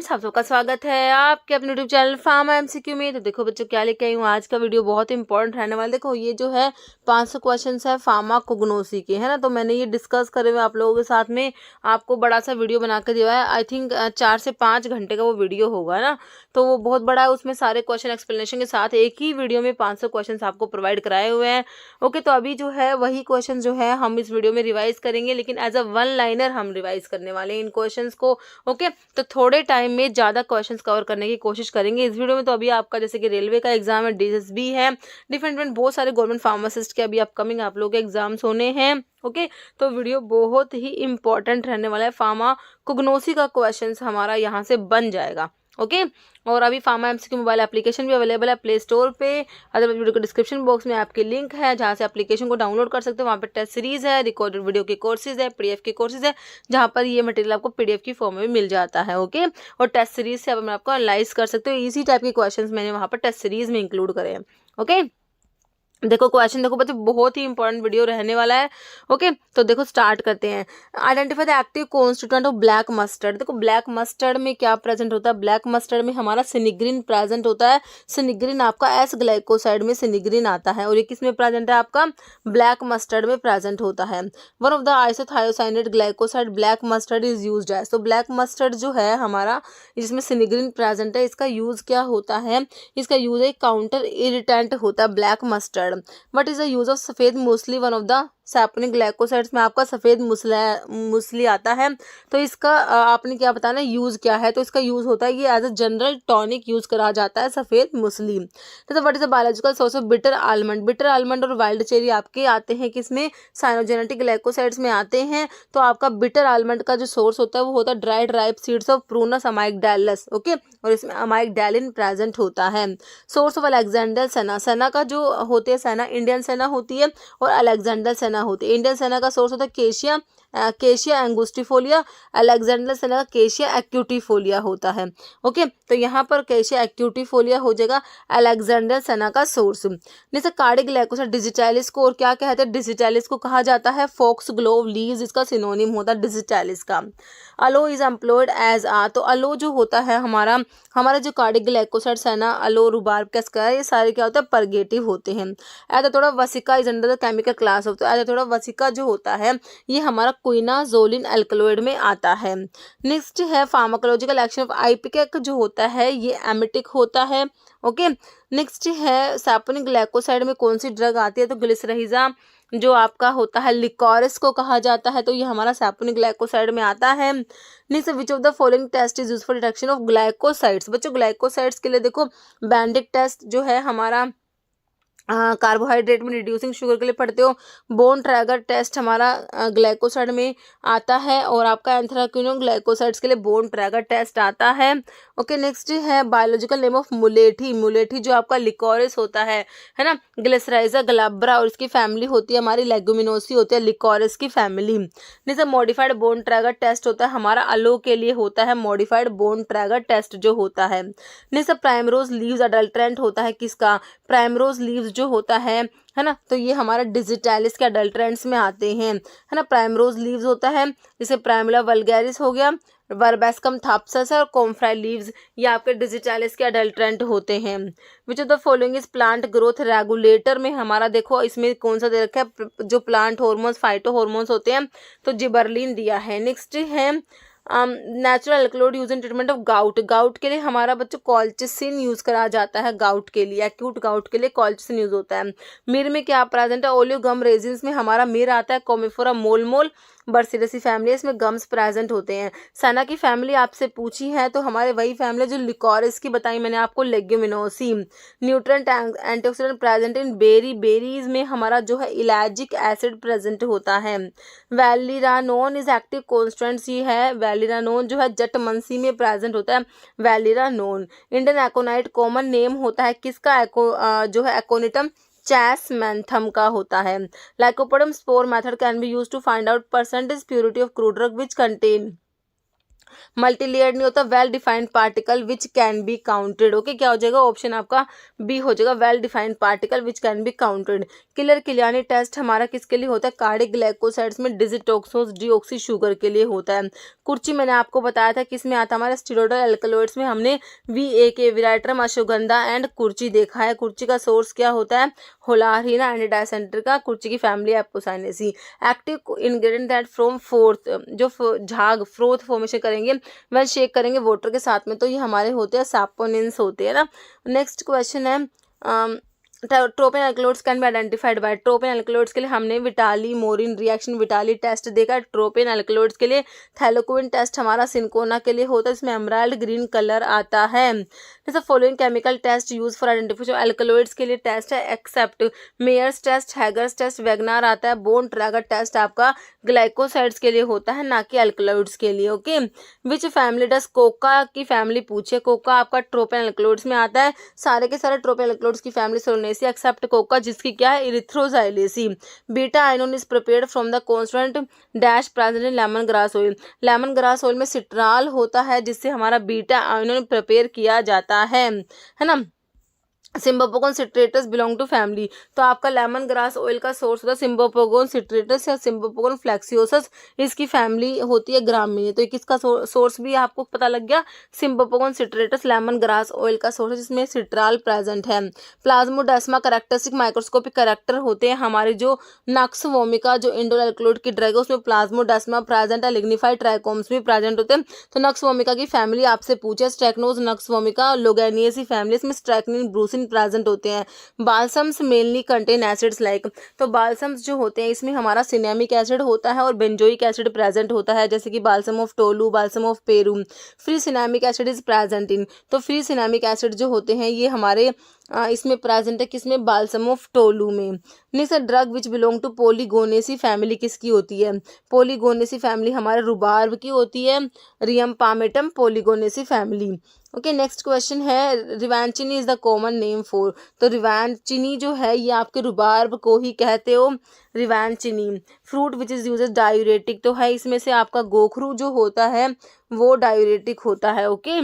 Friends, आप सबका स्वागत है आपके अपने यूट्यूब चैनल फार्मा एमसीक्यू में। तो देखो बच्चों, क्या लेके आई हूँ आज का वीडियो बहुत इंपॉर्टेंट रहने वाला। देखो ये जो है 500 क्वेश्चंस है फार्माकोग्नोसी के, है ना। तो मैंने ये डिस्कस करे हुए आप लोगों के साथ में आपको बड़ा सा वीडियो बना कर दिया है। आई थिंक 4 से 5 घंटे का वो वीडियो होगा ना, तो वो बहुत बड़ा है। उसमें सारे क्वेश्चन एक्सप्लेनेशन के साथ एक ही वीडियो में 500 क्वेश्चन आपको प्रोवाइड कराए हुए हैं। ओके, तो अभी जो है वही क्वेश्चन जो है हम इस वीडियो में रिवाइज करेंगे, लेकिन एज अ वन लाइनर हम रिवाइज करने वाले हैं इन क्वेश्चन को। ओके, तो थोड़े टाइम में ज़्यादा क्वेश्चंस कवर करने की कोशिश करेंगे इस वीडियो में। तो अभी आपका जैसे कि रेलवे का एग्जाम है, डीएसबी है, डिफरेंट बहुत सारे गवर्नमेंट फार्मासिस्ट के अभी अपकमिंग आप लोगों के एग्जाम्स होने हैं। ओके, तो वीडियो बहुत ही इंपॉर्टेंट रहने वाला है। फार्माकोग्नोसी का क्वेश्चन हमारा यहाँ से बन जाएगा। ओके, और अभी फार्मा एमसीक्यू मोबाइल एप्लीकेशन भी अवेलेबल है प्ले स्टोर पे। अदरवाइज वीडियो के डिस्क्रिप्शन बॉक्स में आपके लिंक है जहाँ से एप्लीकेशन को डाउनलोड कर सकते हो। वहाँ पे टेस्ट सीरीज है, रिकॉर्डेड वीडियो के कोर्सेज है, पीडीएफ के कोर्सेज है, जहाँ पर ये मटेरियल आपको पीडीएफ की फॉर्म में मिल जाता है। ओके, और टेस्ट सीरीज से अब आपको एनालाइज कर सकते हो। इसी टाइप के क्वेश्चन मैंने वहाँ पर टेस्ट सीरीज में इंक्लूड करे हैं। ओके, देखो क्वेश्चन, देखो बच्चों बहुत ही इंपॉर्टेंट वीडियो रहने वाला है। ओके, तो देखो स्टार्ट करते हैं। Identify the active constituent of black mustard. देखो ब्लैक मस्टर्ड में क्या प्रेजेंट होता है? ब्लैक मस्टर्ड में हमारा सिनिग्रीन प्रेजेंट होता है। सिनिग्रीन आपका एस ग्लाइकोसाइड में सिनिग्रीन आता है, और ये किस में प्रेजेंट है? आपका ब्लैक मस्टर्ड में प्रेजेंट होता है। One of the isothiocyanate glycoside black mustard is used as. तो ब्लैक मस्टर्ड जो है हमारा, जिसमें सिनिग्रीन प्रेजेंट है, इसका यूज क्या होता है? इसका यूज एक काउंटर इरिटेंट होता है black mustard. What is the use of सफेद मूसली? वन ऑफ द सैपोनिक ग्लाइकोसाइड्स में आपका सफेद मूसली आता है। तो इसका आपने क्या बताना यूज क्या है? तो इसका यूज होता है, ये as a general tonic use करा जाता है सफेद मूसली। तो what is the biological source of bitter almond? Bitter almond और वाइल्ड चेरी आपके आते हैं किसमें? साइनोजेनेटिक ग्लाइकोसाइड्स में आते हैं। तो आपका बिटर आलमंड का जो सोर्स होता है वो होता है dried ripe seeds of Prunus amygdalus. Okay, और इसमें अमाइगडालिन प्रेजेंट होता है। सोर्स ऑफ अलेक्जेंडर सेना। सेना का जो होते हैं, सेना इंडियन सेना होती है और अलेक्जेंडर सेना होती है। इंडियन सेना का सोर्स होता है केशिया, केशिया एंगुस्टिफोलिया। अलेक्जेंडर सेना का केशिया एक्यूटिफोलिया होता है। ओके, तो यहाँ पर केशिया एक्यूटिफोलिया हो जाएगा अलेक्जेंडर सेना का सोर्स। जैसे कार्डिक ग्लाइकोसाइड डिजिटालिस को और क्या कहते हैं? डिजिटालिस को कहा जाता है फॉक्स ग्लोव लीव्स, इसका सिनोनिम होता है डिजिटालिस का। अलो इज एम्प्लॉयड एज आ। तो अलो जो होता है हमारा जो कार्डिक ग्लाइकोसाइड्स है ना, अलो रुबार्ब कैस्का, ये सारे क्या होता है? परगेटिव होते हैं। Adhatoda vasica is under the chemical class of. तो एथोडा वसिका जो होता है ये हमारा क्विनाजोलिन अल्कलॉइड में आता है। नेक्स्ट है फार्माकोलॉजिकल एक्शन ऑफ आइपिकेक जो होता है ये एमिटिक होता है। ओके, नेक्स्ट है सैपोनिक ग्लाइकोसाइड में कौन सी ड्रग आती है? तो ग्लिसरहिजा जो आपका होता है लिकोरिस को कहा जाता है, तो ये हमारा सैपोनिक ग्लाइकोसाइड में आता है। Next, which of the following test is used for detection of glycosides? बच्चों ग्लाइकोसाइड्स के लिए देखो बैंडिक टेस्ट जो है हमारा कार्बोहाइड्रेट में रिड्यूसिंग शुगर के लिए पढ़ते हो। बोन ट्रैगर टेस्ट हमारा ग्लाइकोसाइड में आता है, और आपका एंथ्राक्विनोन ग्लाइकोसाइड्स के लिए बोन ट्रैगर टेस्ट आता है। ओके, नेक्स्ट है बायोलॉजिकल नेम ऑफ मुलेठी। मुलेठी जो आपका लिकोरिस होता है ना, ग्लिसराइजा ग्लाब्रा, और इसकी फैमिली होती है हमारी लेगुमिनोसी होती है लिकोरिस की फैमिली। जैसे मॉडिफाइड बोन ट्रैगर टेस्ट होता है हमारा अलो के लिए होता है मॉडिफाइड बोन ट्रैगर टेस्ट जो होता है। जैसे प्राइमरोज लीव्स अडल्ट्रेंट होता है किसका? प्राइमरोज लीव्स जो होता है ना, तो ये हमारा डिजिटालिस के अडल्ट्रेंट्स में आते हैं, है ना। प्राइमरोज लीव्स होता है, जैसे प्राइमला वल्गैरिस हो गया, वर्बेस्कम थाप्सस और कॉम्फ्राई लीव्स, ये आपके डिजिटालिस के अडल्ट्रेंट होते हैं। Which of the following is plant growth regulator? में हमारा देखो इसमें कौन सा दे रखा है? जो प्लांट हॉर्मोन्स फाइटो हॉर्मोन्स होते हैं, तो जिबरलिन दिया है। नेक्स्ट है natural alkaloid use in treatment of gout. Gout के लिए हमारा बच्चों कॉल्चिसिन यूज करा जाता है। गाउट के लिए, एक्यूट गाउट के लिए कॉल्चिसिन यूज होता है। मिर में क्या प्रेजेंट है? ओलियोगम रेजिन्स में हमारा मिर आता है कोमिफोरा मोलमोल बर्सिडेसी फैमिली, इसमें गम्स प्रेजेंट होते हैं। सना की फैमिली आपसे पूछी है तो हमारे वही फैमिली जो लिकोरिस की बताई मैंने आपको, Leguminosae. Nutrient antioxidant present in berry, berries में हमारा जो है इलाजिक एसिड प्रेजेंट होता है। वैलिरानोन इज एक्टिव कॉन्स्टेंट है, वैलिरानोन जो है जटमंसी में प्रेजेंट होता है वैलिरानोन। इंडियन एकोनाइट कॉमन नेम होता है किसका? जो है एकोनिटम चैसमैंथम का होता है। Lycopodium spore method can be used to find out percentage purity of crude drug which contain multi layered नहीं होता, well defined particle which can be counted. Okay, क्या हो जाएगा, ऑप्शन आपका बी हो जाएगा, well defined particle which can be counted. Keller किलियानी test हमारा किसके लिए होता है, कार्डिक ग्लाइकोसाइड्स में डिजिटॉक्सोस डीऑक्सी शुगर के लिए होता है। कुर्ची मैंने आपको बताया था किस में आता है, हमारे स्टीरोइडल एल्कलॉइड्स में हमने VAK विराट्रम अश्वगंधा एंड कुर्ची देखा है। कुर्ची का सोर्स क्या होता है, होलारहिना एंड डायसेंट्रिका। कुर्ची की family Apocynaceae. Active ingredient that from fourth, जो झाग फ्रोथ फॉर्मेशन करेंगे वह शेक करेंगे वाटर के साथ में, तो ये हमारे होते हैं सैपोनिन्स होते हैं ना। नेक्स्ट क्वेश्चन है tropine alkaloids can be identified by. Tropine alkaloids के लिए हमने विटाली मोरिन रिएक्शन विटाली टेस्ट देखा। ट्रोपिन एल्कलॉइड्स के लिए थैलोक्विन टेस्ट हमारा सिंकोना के लिए होता है, इसमें एमराल्ड ग्रीन कलर आता है। जैसे following chemical test use for identification alkaloids के लिए टेस्ट है except Mayer's test, Hager's test, Wagner आता है। बोन ट्रैगर टेस्ट आपका ग्लाइकोसाइड्स के लिए होता है, ना कि एल्कलॉइड्स के लिए। Okay, which family does, coca की फैमिली पूछे। कोका आपका ट्रोपिन एल्कलॉइड्स में आता है, सारे के सारे ट्रोपिन एल्कलॉइड्स की फैमिली सोलोनेसी एक्सेप्ट कोका जिसकी क्या है, Erythroxylaceae. Beta ionone is prepared from the constant dash present in lemon grass oil. Lemon grass oil में सिट्राल होता है जिससे हमारा बीटा आयनोन प्रिपेयर किया जाता है ना। सिम्बोपोगोन सिट्रेटस बिलोंग टू फैमिली, तो आपका लेमन ग्रास ऑयल का सोर्स होता है सिम्बोपोगोन सिट्रेटस या सिम्बोपोगोन फ्लेक्सियोसस, इसकी फैमिली होती है ग्रामीणी। तो किसका सोर्स भी आपको पता लग गया, सिम्बोपोगोन सिट्रेटस लेमन ग्रास ऑयल का सोर्स है जिसमें सिट्राल प्रेजेंट है। प्लाज्मोडेस्मा कैरेक्टरिस्टिक माइक्रोस्कोपिक कैरेक्टर होते हैं हमारे जो नक्स वोमिका जो इंडोल एल्कलॉइड की ड्रग है उसमें प्लाज्मोडेस्मा प्रेजेंट है, लिग्निफाइड ट्राइकोम्स भी प्रेजेंट होते हैं। तो नक्स वोमिका की फैमिली आपसे पूछे, स्ट्रैक्नोज नक्स वोमिका लोगैनिएसी फैमिली, इसमें स्ट्रैक्निन ब्रूसिन प्रेजेंट होते हैं। बाल्सम्स मेनली कंटेन एसिड्स लाइक, तो बाल्सम्स जो होते हैं इसमें हमारा सिनेमिक एसिड होता है और बेंजोइक एसिड प्रेजेंट होता है, जैसे कि balsam of tolu, balsam of Peru. Free cinnamic acid is present इन, तो फ्री सिनेमिक एसिड जो होते हैं ये हमारे इसमें प्रेजेंट है किसमें, बाल्सम ऑफ टोलू में। Next drug which belong to Polygonaceae family किसकी होती है, पोलीगोनेसी फैमिली हमारे रुबार्ब की होती है, Rheum palmatum Polygonaceae family. Okay, next question है revandchini is the common name for, तो रिवांचिनी जो है ये आपके रुबार्ब को ही कहते हो, रिवांचिनी। Fruit which is use diuretic, तो है इसमें से आपका गोखरू जो होता है वो डायूरेटिक होता है। ओके,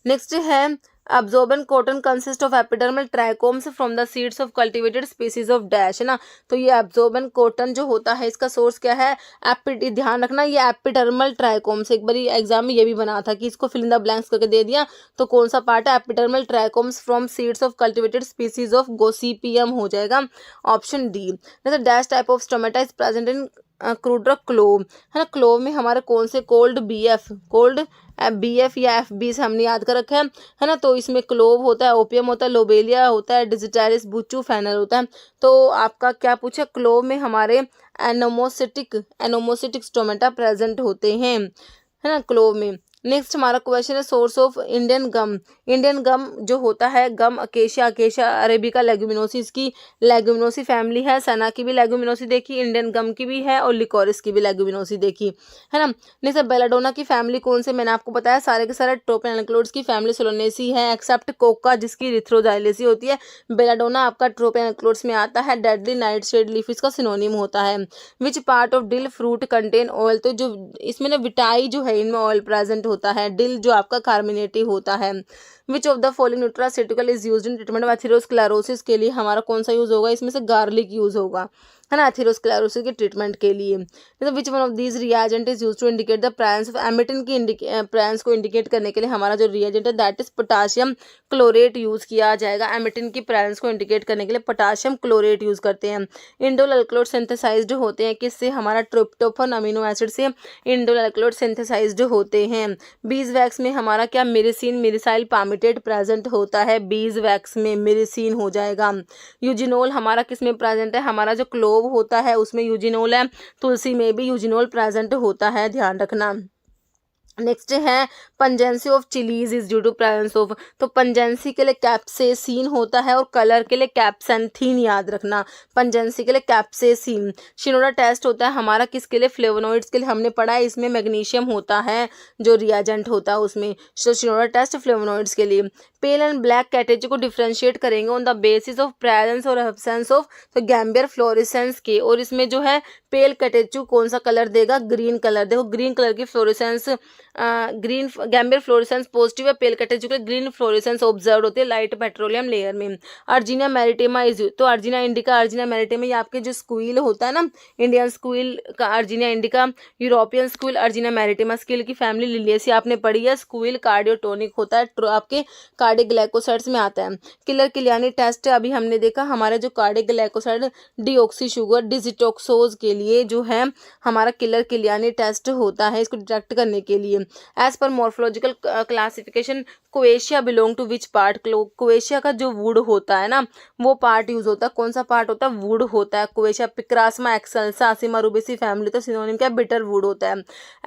नेक्स्ट है absorbent cotton consist of epidermal trichomes from the seeds of cultivated species of dash, है ना। तो ये absorbent cotton जो होता है इसका सोर्स क्या है, ध्यान रखना ये एपिडर्मल ट्राइकोम्स, एक बार एग्जाम में ये भी बना था कि इसको फिल इन द ब्लैंक्स करके दे दिया, तो कौन सा पार्ट है, epidermal trichomes from seeds of cultivated species of Gossypium हो जाएगा, ऑप्शन डी। जैसे dash type of stomata is present in cruder clove, है ना। क्लोव में हमारे कौन से, कोल्ड BF या FB से हमने याद कर रखा है ना। तो इसमें क्लोव होता है, ओपियम होता है, लोबेलिया होता है, डिजिटालिस बुचू फैनल होता है। तो आपका क्या पूछा, क्लोव में हमारे एनोमोसिटिक स्टोमेटा प्रेजेंट होते हैं, है ना, क्लोव में। नेक्स्ट हमारा क्वेश्चन है source of Indian gum. Indian gum जो होता है गम अकेशिया अरेबिका लेग्यूमिनोसी, इसकी लेग्यूमिनोसी फैमिली है। सना की भी लेग्यूमिनोसी देखी, इंडियन गम की भी है और लिकोरिस की भी लेग्यूमिनोसी देखी, है ना। नेक्स्ट बेलाडोना की फैमिली कौन से, मैंने आपको बताया सारे के सारे ट्रोपिन एल्कलॉइड्स की फैमिली सोलोनेसी है एक्सेप्ट कोका जिसकी इरिथ्रोजाइलेसी होती है। बेलाडोना आपका ट्रोपिन एल्कलॉइड्स में आता है। डेडली नाइटशेड लीफ इसका सिनोनिम होता है। Which part of dill fruit contain oil, तो जो इसमें ना विटाई जो है इनमें ऑयल प्रेजेंट होता है। डिल जो आपका कार्मिनेटिव होता है। Which of the following nutraceutical is used in treatment of atherosclerosis, के लिए हमारा कौन सा यूज होगा, इसमें से गार्लिक यूज होगा, है ना, एथेरोस्क्लेरोसिस के ट्रीटमेंट के लिए। Which one of these reagent is used to indicate the presence of emetine की प्रेजेंस को इंडिकेट करने के लिए हमारा जो रिएजेंट है that is potassium chlorate use किया जाएगा। एमिटिन की प्रेजेंस को इंडिकेट करने के लिए पोटाशियम क्लोरेट यूज करते हैं। इंडोल एल्कलॉइड सिंथेसाइज्ड होते हैं किससे, हमारा ट्रिप्टोफन अमीनो एसिड से इंडोल एल्कलॉइड सिंथेसाइज्ड होते हैं। बीज वैक्स में हमारा क्या, मिरिसिन मिरिसाइल पामिटेट प्रेजेंट होता है, बीज वैक्स में मिरिसिन हो जाएगा। यूजिनोल हमारा किस में प्रेजेंट है, हमारा जो क्लोव होता है उसमें यूजिनोल है, तुलसी में भी यूजिनोल प्रेजेंट होता है, ध्यान रखना। नेक्स्ट है pungency of chillies is due to presence of, तो पंजेंसी के लिए कैप्सेसिन होता है और कलर के लिए कैप्सेंथीन, याद रखना। पंजेंसी के लिए कैप्सेसिन। शिनोडा टेस्ट होता है हमारा किसके लिए, फ्लेवोनॉइड्स के लिए, हमने पढ़ा है इसमें मैग्नीशियम होता है जो रिएजेंट होता है उसमें। तो शिनोडा टेस्ट फ्लेवोनॉइड्स के लिए। पेल एंड ब्लैक कैटेगरी को डिफ्रेंशिएट करेंगे on the basis of presence और एब्सेंस ऑफ, तो गैम्बियर फ्लोरेसेंस के, और इसमें जो है पेल कैटेचू कौन सा कलर देगा, ग्रीन कलर। देखो ग्रीन कलर की fluorescence, green gambier fluorescence positive है, पेल कैटेचू के ग्रीन फ्लोरेसेंस ऑब्जर्व होती है लाइट पेट्रोलियम लेयर में। अर्जिना मैरिटिमा इज, तो अर्जिना इंडिका, अर्जिना मैरिटिमा ये आपके जो स्क्वील होता है ना, इंडियन स्क्वील का अर्जिना इंडिका, यूरोपियन स्क्वील अर्जिना मैरिटिमा, स्क्वील की फैमिली लिलियसी आपने पढ़ी है। स्क्वील कार्डियोटोनिक होता है, आपके कार्डिक ग्लाइकोसाइड्स में आता है। किलर किलियानी टेस्ट अभी हमने देखा, हमारे जो कार्डिक ग्लाइकोसाइड डीऑक्सी शुगर डिजिटोक्सोज के लिए जो है हमारा किलर किलियानी टेस्ट होता है, इसको डिटेक्ट करने के लिए। As per morphological classification quassia belong to which part, quassia का जो वुड होता है ना वो पार्ट यूज होता है, कौन सा पार्ट होता है, वुड होता है quassia. Picrasma excelsa Simaroubaceae family, तो सिनोनिम क्या, बिटर वुड होता है।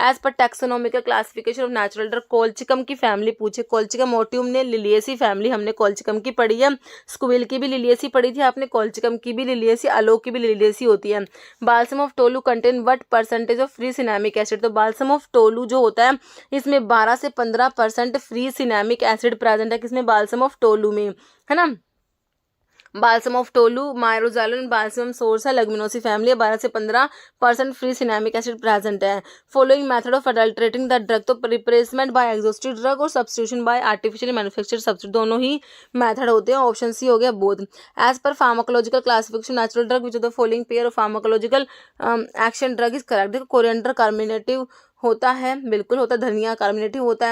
As per taxonomical classification of natural drug, colchicum की फैमिली पूछे, कोल्चिकम मोटियम ने लिलियेसी फैमिली हमने कोल्चिकम की पढ़ी है, स्क्विल की भी लिलियेसी पढ़ी थी आपने, कोल्चिकम की भी लिलियेसी, अलोक की भी लिलियेसी होती है। Balsam of tolu contain what percentage of free cinnamic acid, तो बाल्सम ऑफ टोलू जो होता है इसमें 12 से 15% फ्री सिनेमिक एसिड प्रेजेंट है, किसमें, बाल्सम ऑफ टोलू में, है ना। Balsam of Tolu Myroxylon balsam source है, लेगुमिनोसी फैमिली, 12 से 15% फ्री सिनेमिक एसिड प्रेजेंट है। Following method of adulterating the drug, तो रिप्लेसमेंट बाय एग्जॉस्टिव ड्रग और substitution by artificially manufactured substitute, दोनों ही मेथड होते हैं। ऑप्शन सी हो गया both. As per pharmacological classification natural drug which of the following pair of pharmacological action drug is correct, देखो coriander carminative होता है, बिल्कुल होता है, धनिया कार्मिनेटिव होता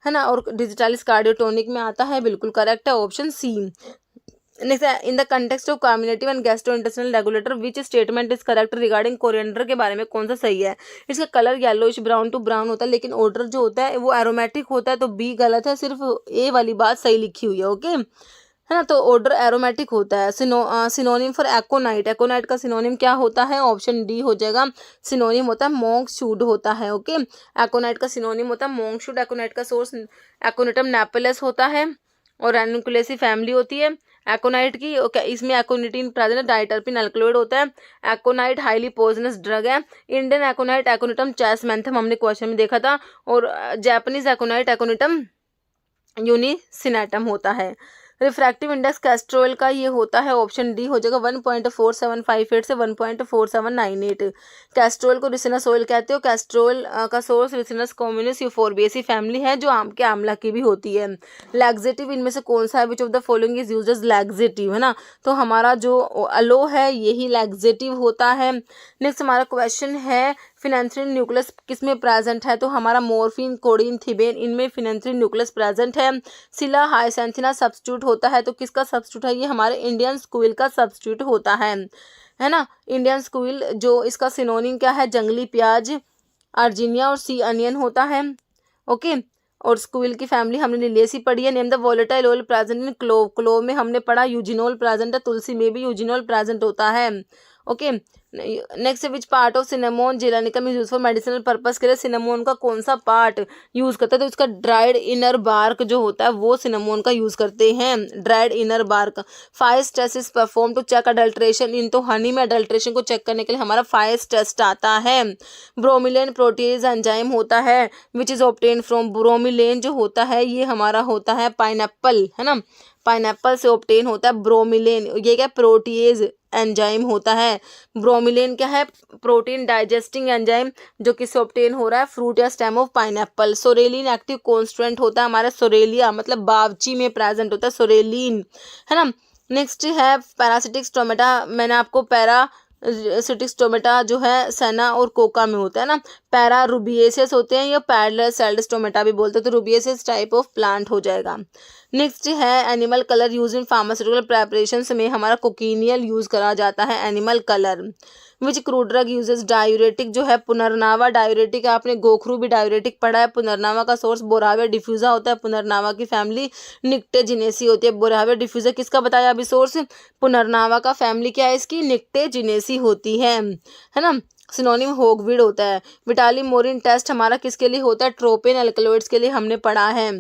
है ना, और डिजिटालिस कार्डियोटोनिक में आता है, बिल्कुल करेक्ट है option C. Next, in the context of carminative and gastrointestinal regulator which statement is correct regarding coriander, के बारे में कौन सा सही है। इसका colour yellowish brown to brown होता है, लेकिन ऑर्डर जो होता है वो एरोमेटिक होता है, तो बी गलत है, सिर्फ ए वाली बात सही लिखी हुई है, ओके है ना। तो ऑर्डर एरोमेटिक होता है। सिनोनिम फॉर एकोनाइट, एकोनाइट का सिनोनिम क्या होता है, ऑप्शन डी हो जाएगा, सिनोनिम होता है मोंकशूड होता है, ओके। एकोनाइट का सिनोनिम होता है मोंकशूड। एकोनाइट का सोर्स एकोनिटम नेपेलस होता है और रेनुकुलेसी फैमिली होती है एकोनाइट की, ओके। इसमें एकोनिटीन प्रेजेंट है, डाइटर्पिन अल्कलॉइड होता है। एकोनाइट हाईली पॉइजनस ड्रग है। इंडियन एकोनाइट एकोनिटम चैसमेंथम हमने क्वेश्चन में देखा था, और जापानीज एकोनाइट एकोनिटम यूनिसिनेटम होता है। रिफ्रैक्टिव इंडेक्स कैस्ट्रोल का ये होता है, ऑप्शन डी हो जाएगा 1.4758 से 1.4798। कैस्ट्रोल को रिसिनस ऑयल कहते हो। कैस्ट्रोल का सोर्स रिसिनस कॉम्युनिस यूफोरबिएसी फैमिली है, जो आम के आंवला की भी होती है। लैक्सेटिव इनमें से कौन सा है, which of the following is used as laxative, है ना, तो हमारा जो अलो है यही लैक्सेटिव होता है। नेक्स्ट हमारा क्वेश्चन है फिनेंथ्रिन न्यूक्लियस किसमें प्रेजेंट है, तो हमारा मोर्फिन कोडीन थिबेन इनमें फिनेंथ्रिन न्यूक्लियस प्रेजेंट है। सिला हाइसेंथिना सब्स्टिट्यूट होता है, तो किसका सब्स्टिट्यूट है, ये हमारे इंडियन स्क्विल का सब्स्टिट्यूट होता है ना। इंडियन स्क्विल जो इसका सिनोनिम क्या है, जंगली प्याज, अर्जिनिया और सी अनियन होता है, ओके। और स्क्विल की फैमिली हमने लिलियेसी पढ़ी है। Name the volatile oil present in clove, clove में हमने पढ़ा यूजिनोल प्रेजेंट है, तुलसी में भी यूजिनोल प्रेजेंट होता है, okay. Next which part of cinnamon जेलानिकम is use for medicinal purpose, के लिए सिनेमोन का कौन सा पार्ट यूज करते हैं, तो इसका ड्राइड इनर बार्क जो होता है वो सिनेमोन का यूज करते हैं, dried inner bark. Five test is perform to check adulteration in, तो हनी में अडल्ट्रेशन को चेक करने के लिए हमारा फाइव टेस्ट आता है। ब्रोमिलेन प्रोटीज एंजाइम होता है विच इज ऑब्टेन फ्रॉम, ब्रोमिलेन जो होता है ये हमारा होता है पाइनएप्पल, है ना, पाइनएप्पल से ऑब्टेन होता है ब्रोमिलेन। ये क्या प्रोटीज एंजाइम होता है। ब्रोमिलेन क्या है, प्रोटीन डाइजेस्टिंग एंजाइम, जो किससे ऑब्टेन हो रहा है, फ्रूट या stem of pineapple. सोरेलिन active constituent होता है हमारा सोरेलिया, मतलब बावची में प्रेजेंट होता है सोरेलिन, है ना। नेक्स्ट है पैरासिटिक स्टोमेटा, मैंने आपको पैरासिटिक स्टोमेटा जो है सेना और कोका में होता है ना। पैरा रूबिएसियस होते हैं, या पैरेलल सेल्ड स्टोमेटा भी बोलते हैं, तो रूबिएसियस टाइप ऑफ प्लांट हो जाएगा। नेक्स्ट है animal colour use in pharmaceutical preparations में हमारा कोकिनियल यूज करा जाता है एनिमल कलर। विच क्रूड ड्रग यूजेस डायूरेटिक जो है पुनर्नावा डायूरेटिक, आपने गोखरू भी डायूरेटिक पढ़ा है। पुनर्नावा का सोर्स बोराविया डिफ्यूजा होता है, पुनर्नावा की फैमिली निक्टेजिनेसी होती है। बोराविया डिफ्यूजा किसका बताया अभी सोर्स, पुनर्नावा का फैमिली क्या है इसकी, निक्टेजिनेसी होती है ना। सिनोनिम होगवीड होता है। विटाली-मोरिन टेस्ट हमारा किसके लिए होता है? ट्रोपिन एल्कलॉइड्स के लिए हमने पढ़ा है।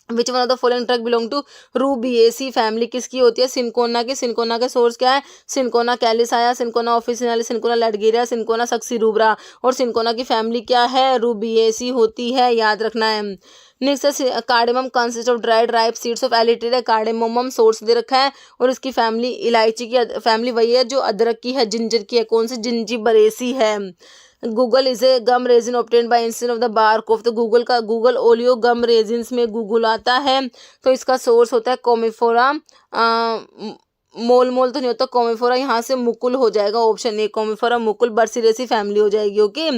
Which one of the following drug belong to Rubiaceae family किसकी होती है? सिनकोना की। सिनकोना का सोर्स क्या है? Cinchona calisaya, Cinchona officinalis, Cinchona ledgeriana, Cinchona succirubra. और सिनकोना की फैमिली क्या है? रूबिएसी होती है, याद रखना है। नेक्स्ट है cardamom consist of dried ripe seeds of Elettaria. Cardamom source दे रखा है और इसकी फैमिली इलायची की फैमिली वही है जो अदरक की है, जिंजर की है। कौन सी? जिंजिबरेसी है। Guggul is a gum resin obtained by instant of the bark of. तो गूगल ओलियो गम रेजिन्स में गूगल आता है, तो इसका सोर्स होता है कोमिफोरा। मोल तो नहीं होता कोमिफोरा, यहाँ से मुकुल हो जाएगा, option A Commiphora mukul, Burseraceae family हो जाएगी। ओके,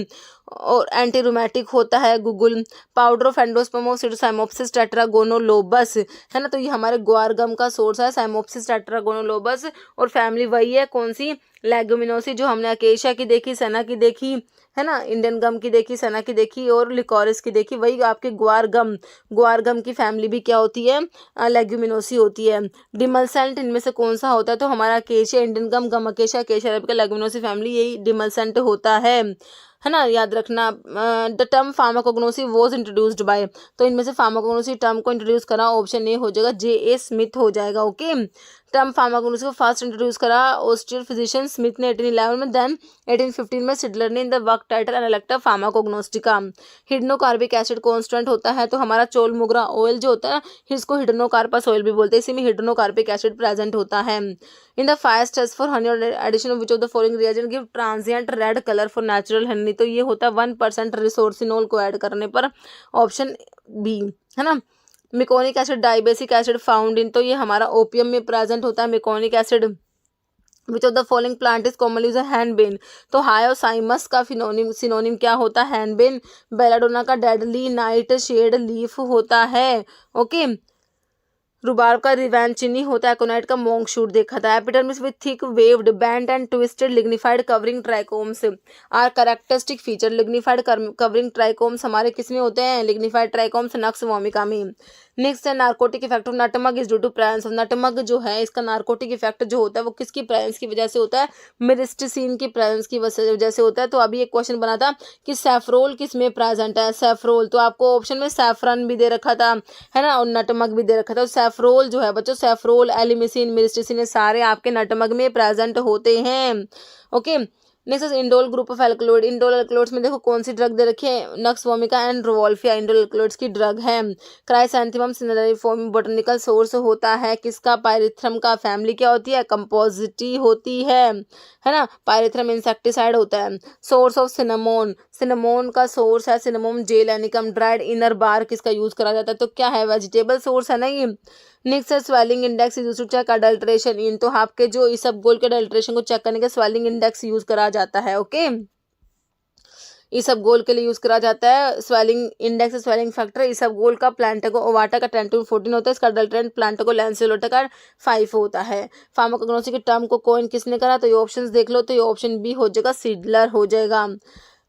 और एंटी रूमेटिक होता है guggul. Powder of endosperm of Cyamopsis tetragonolobus, है ना, तो ये हमारे ग्वार गम का सोर्स है, साइमोप्सिस टेट्रागोनोलोबस। और फैमिली वही है, कौन सी? लेगुमिनोसी, जो हमने अकेशिया की देखी, सना की देखी, है ना, इंडियन गम की देखी, सना की देखी और लिकोरिस की देखी, वही आपके ग्वार गम की फैमिली भी क्या होती है? लेग्यूमिनोसी होती है। डिमलसेंट इनमें से कौन सा होता है? तो हमारा Acacia, Indian gum Acacia, Acacia arabica, Leguminosae family, यही डिमलसेंट होता है ना, याद रखना। The term pharmacognosy was introduced by, तो इनमें से फार्माकोग्नोसी टर्म को इंट्रोड्यूस करा, ऑप्शन ए हो जाएगा, J.A. स्मिथ हो जाएगा। ओके, टर्म फार्माकोग्नोसी को फर्स्ट इंट्रोड्यूस करा ऑस्ट्रियल फिजिशियन स्मिथ ने 1811 में, देन 1815 में सिडलर ने in the work title Analecta Pharmacognostica. Hydnocarpic acid constant होता है, तो हमारा चोल मोगरा ऑयल जो होता है ना, इसको हिडनोकार्पस ऑयल भी बोलते हैं, इसी में हिडनोकार्बिक एसिड प्रेजेंट होता है। In the fast test for honey और addition of which of the following reagent give transient red colour for natural honey, तो ये होता है 1% रिसोर्सिनोल को ऐड करने पर, ऑप्शन बी, है ना। Meconic acid dibasic acid found in, तो ये हमारा ओपियम में प्रेजेंट होता है meconic acid. Which of the following plant is commonly use? Henbane, तो हायोसाइमस का सिनोनिम क्या होता है? हैंडबेन। बेलाडोना का डेडली नाइट शेड लीफ होता है। ओके, रुबाब का रिवेंचिनी होता है। एकोनाइट का मोंक शूट देखा था। Epidermis with thick waved band and twisted lignified covering trichomes are characteristic feature. Lignified covering trichomes हमारे किसमें होते हैं? लिग्निफाइड ट्राइकोम्स नक्स वोमिका में। नेक्स्ट है narcotic effect of nutmeg is due to presence of. Nutmeg जो है इसका narcotic effect जो होता है वो किसकी प्रेजेंस की वजह से होता है? मिरिस्टिसिन की प्रेजेंस की वजह से होता है। तो अभी एक क्वेश्चन बना था कि सैफ्रोल किसमें प्रेजेंट है? सैफ्रोल, तो आपको ऑप्शन में सैफरन भी दे रखा था, है ना, और नटमग भी दे रखा था। सैफ्रोल जो है बच्चों, सैफ्रोल, एलिमिसिन, मिरिस्टिसिन, सारे आपके नटमग में प्रेजेंट होते हैं। Okay, next indole group of alkaloid. Indole alkaloids में देखो कौन सी ड्रग दे रखी है? Nux vomica and rauvolfia indole alkaloids की ड्रग है। क्राइसैंथेमम सिनेरिफोरम बोटनिकल सोर्स होता है किसका? पायरिथ्रम का। फैमिली क्या होती है? कंपोजिटी होती है ना। पायरिथ्रम इंसेक्टिसाइड होता है। सोर्स ऑफ सिनेमोन, सिनेमोन का सोर्स है सिनेमोम जेलेनिकम। ड्राइड इनर बार किसका यूज करा जाता है? तो क्या है? वेजिटेबल सोर्स है ना ये। नेक्स्ट है swelling index use to check adulteration in, तो आपके जो इसबगोल के अडल्ट्रेशन को चेक करने के स्वेलिंग इंडेक्स यूज करा जाता है। ओके, इसबगोल के लिए यूज करा जाता है स्वेलिंग इंडेक्स, स्वेलिंग फैक्टर। इसबगोल का प्लांटोगो ओवाटा का 10 to 14 होता है, इसका अडल्ट्रेंट प्लांटोगो लैंसेलोटा का 5 होता है। फार्माकोग्नोसी के टर्म को कॉइन किसने करा? तो ये ऑप्शंस देख लो, तो ये ऑप्शन बी हो जाएगा, सिडलर हो जाएगा,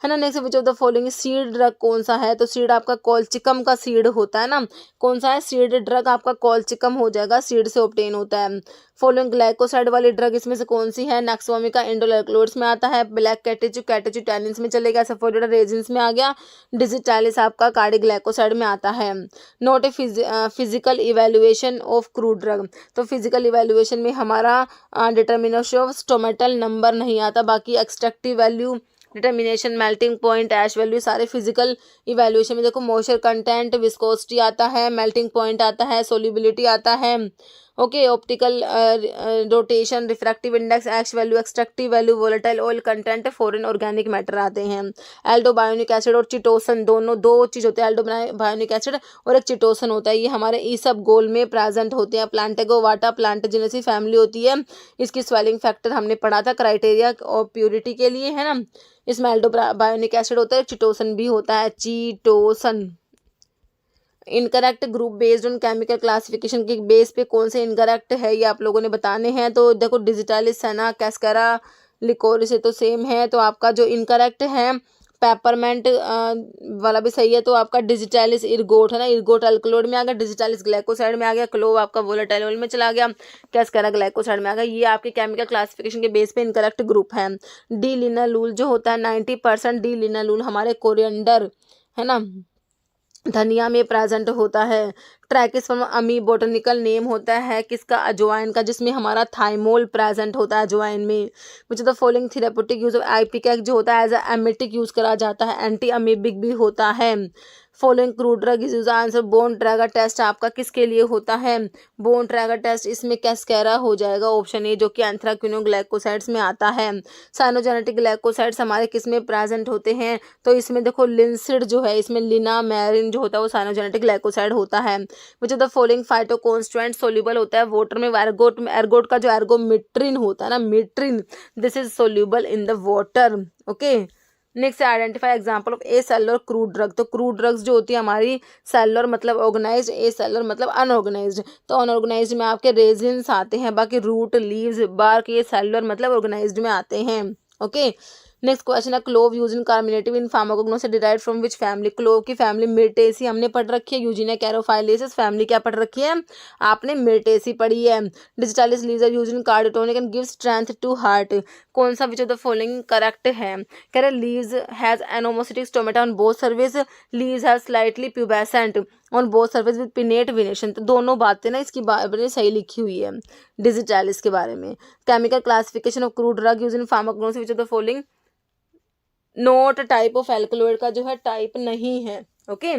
है ना। Next which of the following seed drug कौन सा है? तो सीड आपका कॉलचिकम का सीड होता है ना। कौन सा है? सीड ड्रग आपका कॉलचिकम हो जाएगा, सीड से ऑब्टेन होता है। फॉलोइंग ग्लाइकोसाइड वाली ड्रग इसमें से कौन सी है? नक्सवोमिका इंडोल एल्कलॉइड्स में आता है। ब्लैक कैटेचू टैनिन्स में चलेगा। सफोरिडा रेजिन्स में आ गया। डिजिटालिस आपका कार्डिग्लाइकोसाइड में आता है। Not a physical evaluation of crude drug, तो फिजिकल इवेल्युएशन में हमारा डिटर्मिनेशन ऑफ स्टोमेटल नंबर नहीं आता, बाकी extractive value, determination, melting point, ash value, सारे फिजिकल इवैल्यूएशन में देखो मॉइस्चर कंटेंट, विस्कोसिटी आता है, मेल्टिंग पॉइंट आता है, सोल्यूबिलिटी आता है। Okay, optical rotation, refractive index, x value, extractive value, volatile oil content, foreign organic matter आते हैं। एल्डो बायोनिक एसिड और चिटोसन दोनों दो चीज़ होते हैं, एल्डो बायोनिक एसिड और एक चिटोसन होता है, ये हमारे ईसबगोल में प्रेजेंट होते हैं। प्लांटेगोवाटा प्लांटजेनेसी फैमिली होती है, इसकी स्वेलिंग फैक्टर हमने पढ़ा था क्राइटेरिया और प्योरिटी के लिए, है ना। इसमें एल्डो बायोनिक एसिड होता है, चिटोसन भी होता है, chitosan. Incorrect group based on chemical classification के बेस पे कौन से इनकरेक्ट है ये आप लोगों ने बताने हैं। तो देखो डिजिटालिस, सेना, कैस्करा, लिकोरिस तो सेम है, तो आपका जो इनकरेक्ट है पेपरमेंट वाला भी सही है। तो आपका डिजिटालिस इर्गोट है ना, इर्गोट अल्कलोइड में आ गया, डिजिटालिस ग्लाइकोसाइड में आ गया, क्लोव आपका वोलेटाइल ऑयल में चला गया, कैस्केरा ग्लाइकोसाइड में आ गया। ये आपके केमिकल क्लासिफिकेशन के बेस पे इनकरेक्ट ग्रुप है। डी लिनालूल जो होता है 90% डी लिनालूल हमारे कोरिएंडर है ना, धनिया में प्रेजेंट होता है। ट्रैकिस फ्रॉम अमी बोटनिकल नेम होता है किसका, अजवाइन का, जिसमें हमारा थाइमोल प्रेजेंट होता है अजवाइन में। Which the following therapeutic use of ipecac जो होता है एज एमिटिक यूज करा जाता है, एंटी अमीबिक भी होता है। Following crude drug is use answer. Borntrager test आपका किसके लिए होता है, बोन ट्रैगर टेस्ट इसमें कैस्केरा हो जाएगा ऑप्शन ए, जो कि एंथ्राक्विनोग्लाइकोसाइड्स में आता है। साइनोजेनेटिक ग्लाइकोसाइड्स हमारे किस में प्रेजेंट होते हैं, तो इसमें देखो लिंसिड जो है, इसमें लिनामेरिन जो होता है वो साइनोजेनेटिक ग्लाइकोसाइड होता है। Which of the following phytoconstituent soluble होता है वाटर में, एर्गोट में, एर्गोट का जो एर्गोमिट्रिन होता है ना, mitrine, this is soluble in the water. Okay, next identify example of a cellular crude drug. तो क्रूड ड्रग्स जो होती है हमारी सेलुलर मतलब ऑर्गेनाइज्ड, ए सेलुलर मतलब अनऑर्गेनाइज्ड। तो अनऑर्गेनाइज्ड में आपके रेजिन्स आते हैं, बाकी रूट, लीव्स, बार्क, ये सेलुलर मतलब ऑर्गेनाइज्ड में आते हैं। ओके, नेक्स्ट क्वेश्चन है clove use in carminative in pharmacognosy derived from which family. Clove की फैमिली मिर्टेसी हमने पढ़ रखी है, यूजीनिया कैरोफाइलेसिस फैमिली क्या पढ़ रखी है आपने, मिर्टेसी पढ़ी है। Digitalis leaves are used in cardiotonic and give strength to heart. कौन सा which of the following correct है, कह रहे leaves has anomocytic stomata on both surface, leaves has slightly pubescent on both surface with pinnate venation. तो दोनों बातें ना इसकी बारे में सही लिखी हुई है डिजिटालिस के बारे में। Chemical classification of crude drug use in pharmacognosy which of the following not type of alkaloid का जो है टाइप नहीं है। ओके,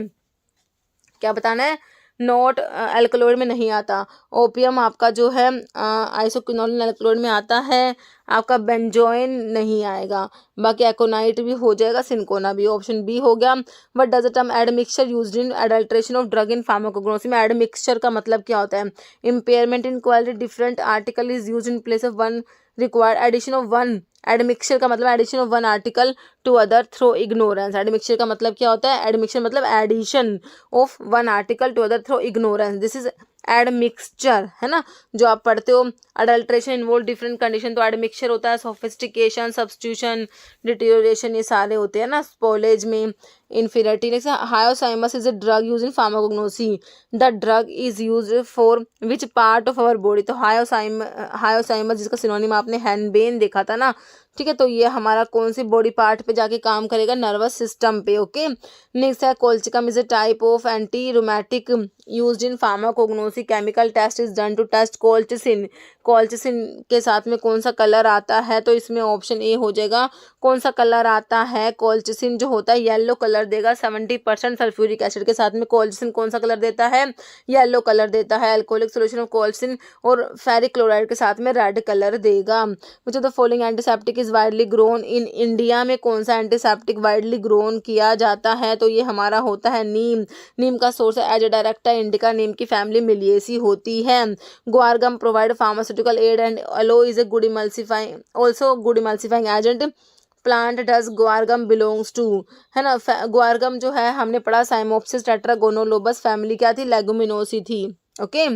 क्या बताना है, नोट एल्कलॉइड में नहीं आता। ओपियम आपका जो है आइसोक्विनोलिन एल्कलॉइड में आता है, आपका बेंजोइन नहीं आएगा, बाकी एकोनाइट भी हो जाएगा, सिंकोना भी। ऑप्शन बी हो गया। What does the term admixture used in adulteration of drug in pharmacognosy में एडमिक्सचर का मतलब क्या होता है, impairment in quality different article is used in place of one required addition of one. Admixture का मतलब addition of one article to other through ignorance. Admixture का मतलब क्या होता है, एडमिक्सचर मतलब addition of one article to other through ignorance, this is admixture है ना। जो आप पढ़ते हो अडल्ट्रेशन इन्वॉल्व डिफरेंट कंडीशन, तो एडमिक्सचर होता है सोफिस्टिकेशन, सब्स्टिट्यूशन, डिटेरियोरेशन, ये सारे होते हैं ना स्पॉलेज में, infinity. Next hyoscyamus is a drug use in pharmacognosy, the drug is use for which part of our body. तो हायोसाइमस जिसका सिनोनिम आपने हैनबेन देखा था ना, ठीक है, तो ये हमारा कौन सी बॉडी पार्ट पे जाके काम करेगा, नर्वस सिस्टम पे। ओके, नेक्स्ट है colchicum is a type of anti rheumatic used in pharmacognosy, chemical test is done to test colchicine. Colchicine के साथ में कौन सा कलर आता है, तो इसमें ऑप्शन ए हो जाएगा। कौन सा कलर आता है, कोल्चिसिन जो होता है येलो कलर देगा, 70% सल्फ्यूरिक एसिड के साथ में कोल्चिसिन कौन सा कलर देता है, येलो कलर देता है। अल्कोहलिक सोल्यूशन ऑफ कोल्चिसिन और फेरिक क्लोराइड के साथ में रेड कलर देगा। विच of the following antiseptic is widely grown in India में, कौन सा एंटीसेप्टिक वाइडली ग्रोन किया जाता है, तो ये हमारा होता है नीम। नीम का सोर्स है एज डायरेक्टा इंडिका, नीम की फैमिली मिलिएसी होती है। Guar gum provide pharmaceutical aid and also is a good emulsifying, also good emulsifying agent. Plant does guar gum belongs to, है ना, ग्वारगम जो है हमने पढ़ा साइमोप्सिस टेट्रागोनोलोबस, फैमिली क्या थी, लेगुमिनोसी थी। ओके,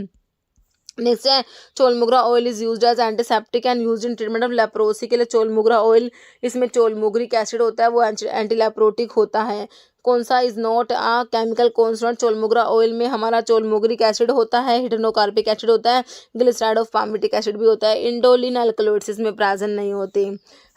नेक्स्ट है chaulmoogra oil is used as antiseptic and used in treatment of leprosy के लिए चोलमुगरा ऑयल, इसमें चोलमुगरिक एसिड होता है, वो एंटी लेप्रोटिक होता है। कौन सा is not a chemical constant, chaulmoogra oil में हमारा चोलमुगरिक एसिड होता है, हिडनोकार्बिक एसिड होता है, ग्लिसराइड ऑफ पामिटिक एसिड भी होता है, इंडोलिन अल्कलॉइड्स इसमें प्रेजेंट नहीं होते,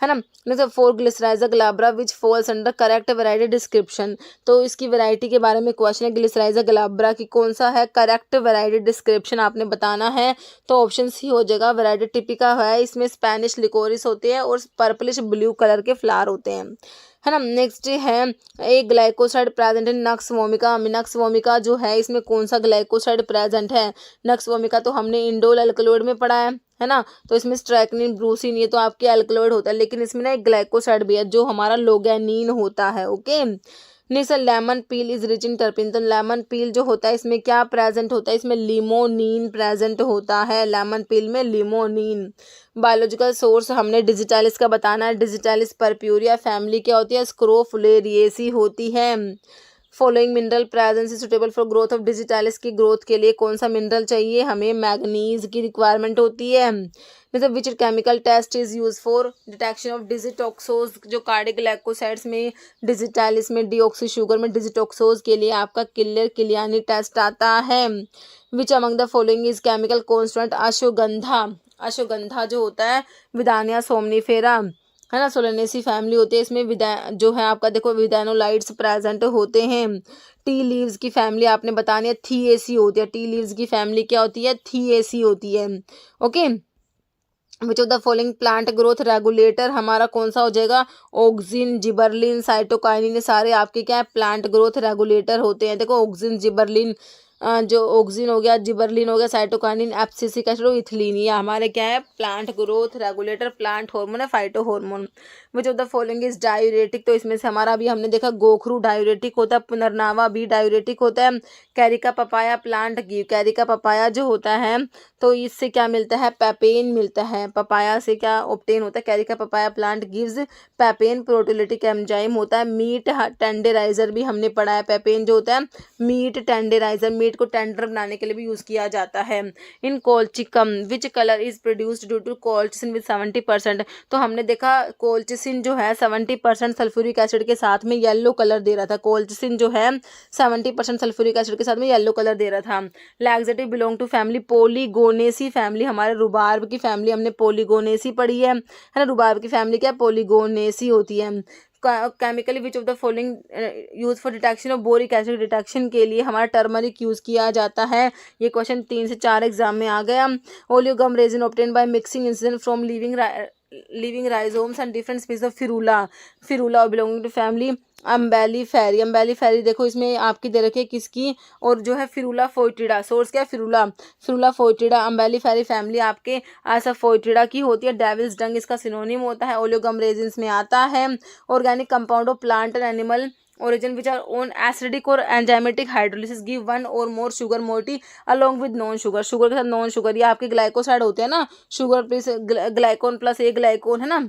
है ना। Next for Glycyrrhiza glabra which falls under correct variety description, तो इसकी वैरायटी के बारे में क्वेश्चन है, ग्लिसराइजा ग्लाब्रा की कौन सा है करेक्ट वैरायटी डिस्क्रिप्शन आपने बताना है, तो ऑप्शन सी हो जाएगा। वैरायटी टिपिका है, इसमें स्पेनिश लिकोरिस होते हैं और पर्पलिश ब्लू कलर के फ्लावर होते हैं, है ना। नेक्स्ट है एक glycoside present in nux vomica, nux vomica जो है इसमें कौन सा ग्लाइकोसाइड प्रेजेंट है, नक्स वोमिका तो हमने इंडोल अल्कलॉइड में पढ़ा है ना, तो इसमें स्ट्रैक्निन ब्रूसिन ये तो आपके अल्कलॉइड होता है, लेकिन इसमें ना एक ग्लाइकोसाइड भी है जो हमारा लोगैनिन होता है। Okay, next lemon peel is rich in टर्पिन, तो लेमन पील जो होता है इसमें क्या प्रेजेंट होता है, इसमें लिमोनिन प्रेजेंट होता है, लेमन पील में लिमोनिन। बायोलॉजिकल सोर्स हमने डिजिटालिस का बताना है, डिजिटालिस परप्यूरिया फैमिली क्या होती है, स्क्रोफुलेरिएसी होती है। Following mineral presence is suitable for growth of digitalis की ग्रोथ के लिए कौन सा मिनरल चाहिए हमें, मैग्नीज की रिक्वायरमेंट होती है। मतलब which chemical test is use for detection of digitoxose, जो कार्डिक ग्लाइकोसाइड्स में डिजिटालिस में डीऑक्सी शुगर में डिजिटॉक्सोज के लिए आपका किलर किलियानी टेस्ट आता है। Which among the following is chemical constant, ashwagandha, ashwagandha जो होता है विदानिया सोमनीफेरा है ना, सोलेनेसी फैमिली होती है, इसमें जो है आपका देखो विदानोलाइट्स प्रेजेंट होते हैं। टी लीव्स की फैमिली आपने बतानी है थिएसी होती है, टी लीव्स की फैमिली क्या होती है, थिएसी होती है। Okay, which of the following plant growth regulator हमारा कौन सा हो जाएगा, ऑक्सिन, जिबरलिन, साइटोकाइनिन, ये सारे आपके क्या है प्लांट ग्रोथ रेगुलेटर होते हैं। देखो ऑक्सिन, जिबरलिन, जो ऑक्सिन हो गया, जिबरलिन हो गया, साइटोकाइनिन, एब्सिसिक एसिड और इथिलीन, ये हमारे क्या है plant growth regulator, plant hormone है, phytohormone. Which of the following is diuretic, तो इसमें से हमारा अभी हमने देखा गोखरू डायूरेटिक होता है, पुनर्नावा भी डायूरेटिक होता है, Carica papaya plant give, Carica papaya जो होता है तो इससे क्या मिलता है, पैपेन मिलता है, पपाया से क्या ऑब्टेन होता है, Carica papaya plant gives papain, proteolytic enzyme होता है। मीट टेंडराइजर भी हमने पढ़ा है, पैपेन जो होता है मीट टेंडराइजर, मीट को टेंडर बनाने के लिए भी यूज किया जाता है। In colchicum which colour is produced due to colchicine with 70%, तो हमने देखा कोल्चिसिन जो है 70% सल्फ्यूरिक एसिड के साथ में येलो कलर दे रहा था, कोल्चिसिन जो है 70% सल्फ्यूरिक एसिड के साथ में येलो कलर दे रहा था। Laxative belong to family Polygonaceae family, हमारे रुबार्ब की फैमिली हमने पोलीगोनेसी पढ़ी है ना, रुबार्ब की फैमिली क्या पोलीगोनेसी होती है। Chemically which of the following use for detection of boric acid, detection के लिए हमारा टर्मरिक यूज किया जाता है। ये क्वेश्चन 3 से 4 एग्जाम में आ गया। Oleo gum resin obtain by mixing incident from living rhizomes and different species of Ferula, Ferula belonging to family Umbelliferae, Umbelliferae देखो इसमें आपकी दे रखी है किसकी, और जो है फिरूला फोइटिडा, सोर्स क्या है फिरूला, फिरूला फोइटिडा, अम्बेली फेरी फैमिली आपके ऐसा फोइटिडा की होती है। डेविल्स डंग इसका सिनोनिम होता है, ओलियोगम रेजिन्स में आता है। Organic compound of plant and animal origin which are on acidic और enzymatic hydrolysis give one or more sugar moiety along with non sugar, sugar के साथ नॉन शुगर, ये आपके ग्लाइकोसाइड होते हैं ना, शुगर प्लस ग्लाइकोन प्लस एक ग्लाइकोन है ना।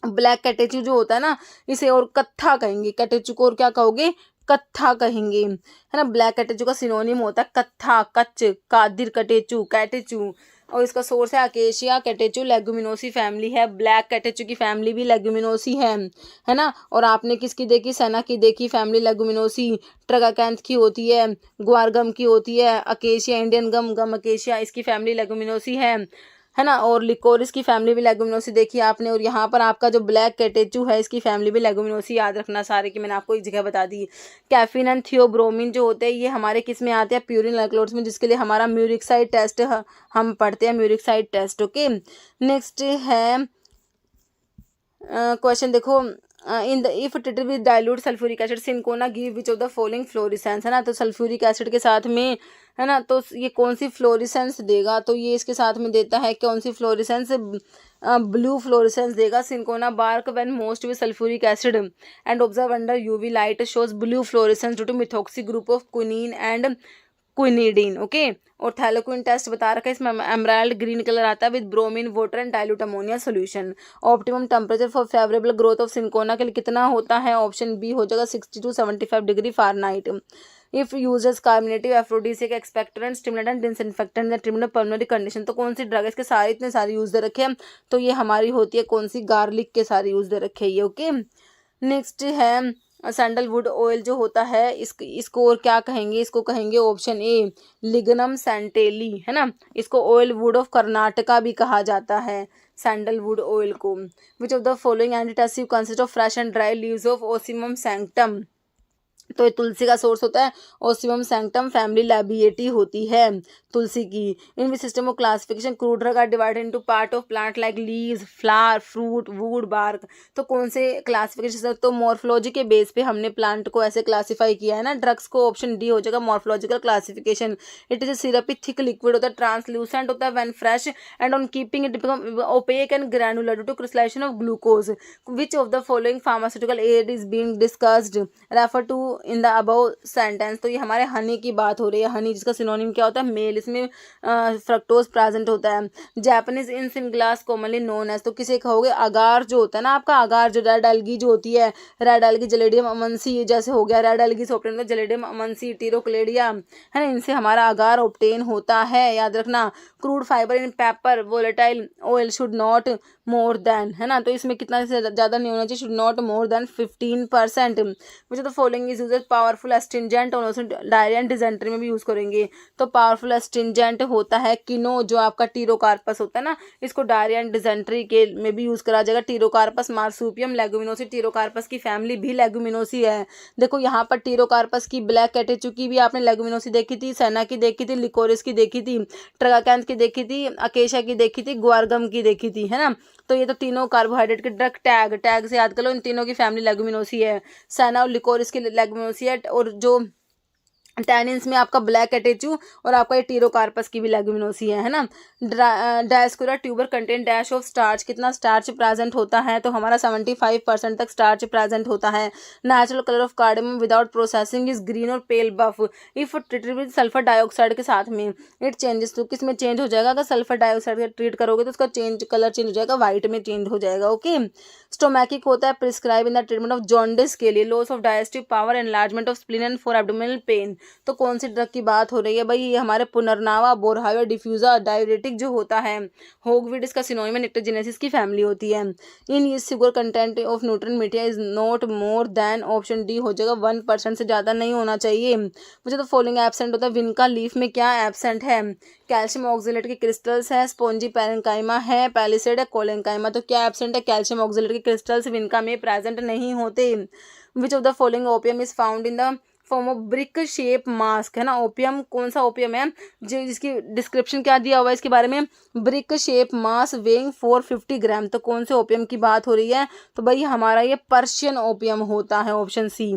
ब्लैक कैटेचू जो होता है ना इसे और कत्था कहेंगे, कैटेचू को और क्या कहोगे, कत्था कहेंगे है ना। ब्लैक कैटेचू का सिनोनिम होता है कत्था, कच्च, कादिर कैटेचू, कैटेचू, और इसका सोर्स है अकेशिया कैटेचू, लेगुमिनोसी फैमिली है। ब्लैक कैटेचू की फैमिली भी लेगुमिनोसी है ना। और आपने किसकी देखी, सेना की देखी फैमिली लेगुमिनोसी, ट्रगाकैंथ की होती है, ग्वारगम की होती है, अकेशिया इंडियन गम, गम अकेशिया, इसकी फैमिली लेगुमिनोसी है ना। और लिकोरिस की फैमिली भी लेगुमिनोसी देखी आपने। और यहाँ पर आपका जो ब्लैक कैटेचू है इसकी फैमिली भी लेगुमिनोसी, याद रखना सारे की मैंने आपको एक जगह बता दी। कैफीन एंड थियोब्रोमिन जो होते हैं ये हमारे किस में आते हैं, प्यूरिन अल्कलोड्स में, जिसके लिए हमारा म्यूरिकसाइड टेस्ट हम पढ़ते हैं, म्यूरिकसाइड टेस्ट। ओके, नेक्स्ट है क्वेश्चन देखो, in the if treated with dilute sulphuric acid cinchona give which of the following florescence, है ना। तो सल्फ्यूरिक एसिड के साथ में है ना, तो ये कौन सी फ्लोरिसेंस देगा, तो ये इसके साथ में देता है कौन सी फ्लोरिसेंस, ब्लू फ्लोरिसेंस देगा। Cinchona bark when moist with sulphuric acid and observe under UV light shows blue fluorescence due to methoxy group of quinine and quinidine. Okay, और थैलोक्विन टेस्ट बता रखा है, इसमें एमराल्ड ग्रीन कलर आता है with bromine water and dilute ammonia solution. Optimum temperature for favourable growth of cinchona के लिए कितना होता है, ऑप्शन बी हो जाएगा 60 to 75 degree Fahrenheit. If uses carminative aphrodisiac expectorant stimulant disinfectant terminal pulmonary condition, तो कौन सी ड्रग है, इसके सारे इतने सारे यूज दे रखे हैं, तो ये हमारी होती है कौन सी, गार्लिक के सारे यूज दे रखे हैं ये। ओके, नेक्स्ट है सैंडलवुड ऑयल जो होता है इसको और क्या कहेंगे, इसको कहेंगे ऑप्शन ए लिग्नम सैंटेली, है ना। इसको ऑयल वुड ऑफ कर्नाटका भी कहा जाता है सैंडलवुड ऑयल को। विच of the following antitussive consist of fresh and dry leaves of Ocimum sanctum, तो ये तुलसी का सोर्स होता है, ओसिमम सैंक्टम फैमिली लैबिएटी होती है तुलसी की। In which system of classification crude drug are divided into part of plant like leaves, flower, fruit, wood, bark, तो कौन से क्लासिफिकेशन, तो मॉर्फोलॉजी के बेस पे हमने प्लांट को ऐसे क्लासीफाई किया है ना। ड्रग्स को ऑप्शन डी हो जाएगा morphological classification. It is syrupy thick liquid होता है, ट्रांसल्यूसेंट होता है when fresh and on keeping it become opaque and granular due to crystallization of glucose. Which of the following pharmaceutical aid is being discussed, refer to in the above sentence, तो ये हमारे हनी की बात हो रही है। हनी जिसका सिनोनिम क्या होता है, मेल, इसमें फ्रक्टोज प्रेजेंट होता है। Japanese isinglass commonly known as, तो किसे कहोगे, अगार जो होता है ना आपका, अगार जो रेड एल्गी जो होती है, रेड एल्गी जलेडियम अमनसी, जैसे हो गया रेड एल्गी से ऑप्टेन होता है जलेडियम अमनसी, टीरोक्लेडिया, है ना, इनसे हमारा अगार ऑप्टेन होता है, याद रखना। Crude fibre in paper volatile oil should not more then, है ना, तो इसमें कितना से ज़्यादा नहीं होना चाहिए, शुड नॉट मोर देन 15%। मुझे तो following is use powerful astringent, और डायरिया एंड डिजेंट्री में भी यूज़ करेंगे। तो पावरफुल एस्ट्रिंजेंट होता है किनो, जो आपका टीरोकार्पस होता है ना, इसको डायरिया एंड डिजेंट्री के में भी यूज़ करा जाएगा। टीरोकार्पस मार्सूपियम लेगुमिनोसी, टीरोकार्पस की फैमिली भी लेगुमिनोसी है। देखो यहाँ पर टीरोकार्पस की ब्लैक कैटेचू की भी आपने लेगुमिनोसी देखी थी, सेना की देखी थी, लिकोरिस की देखी थी, ट्रगाकैंथ की देखी थी, अकेशा की देखी थी, ग्वारगम की देखी थी, है ना। तो ये तो तीनों कार्बोहाइड्रेट के ड्रग, टैग से याद कर लो, इन तीनों की फैमिली लेगुमिनोसी है। सेना और लिकोरिस की लेगुमिनोसी है, और जो टैनिन्स में आपका ब्लैक कैटेचू और आपका ये टीरोकार्पस की भी लेगुमिनोसी है ना। Dioscorea tuber contain dash of starch, कितना स्टार्च प्रेजेंट होता है, तो हमारा 75% तक स्टार्च प्रेजेंट होता है। Natural colour of cardamom without processing is green और pale buff if treated with sulphur dioxide के साथ में इट चेंजेस, तो किस में चेंज हो जाएगा, अगर सल्फर डाइऑक्साइड ट्रीट करोगे तो उसका कलर चेंज हो जाएगा, व्हाइट में चेंज हो जाएगा। ओके, स्टोमैकिक होता है prescribe in the treatment of jaundice के लिए, loss of digestive power, enlargement of spleen and for abdominal pain. तो कौन सी ड्रग की बात हो रही है भाई, ये हमारे पुनर्नावा, बोरहावा, डिफ्यूजा, डायूरेटिक जो होता है। होगवीड इसका सिनोनिम है, निक्टोजेनेसिस की फैमिली होती है। इन ये sugar content of nutrient media is not more then, option D हो जाएगा, 1% से ज़्यादा नहीं होना चाहिए। मुझे तो फॉलोइंग एब्सेंट होता है, विनका लीफ में क्या एब्सेंट है, कैल्शियम ऑक्जेलेट के क्रिस्टल्स है, स्पॉन्जी पैरेंकाइमा है, पैलिसेड है, कोलेंकाइमा, तो क्या एब्सेंट है, कैल्शियम ऑक्जेलेट के क्रिस्टल्स विनका में प्रेजेंट नहीं होते। विच of the following opium is found in the form of brick shape mask, है ना। ओपियम कौन सा ओपियम है, जो जिसकी डिस्क्रिप्शन क्या दिया हुआ है इसके बारे में, ब्रिक शेप मास वेइंग 450 ग्राम, तो कौन से ओपियम की बात हो रही है, तो भाई हमारा ये पर्शियन ओपियम होता है, option C.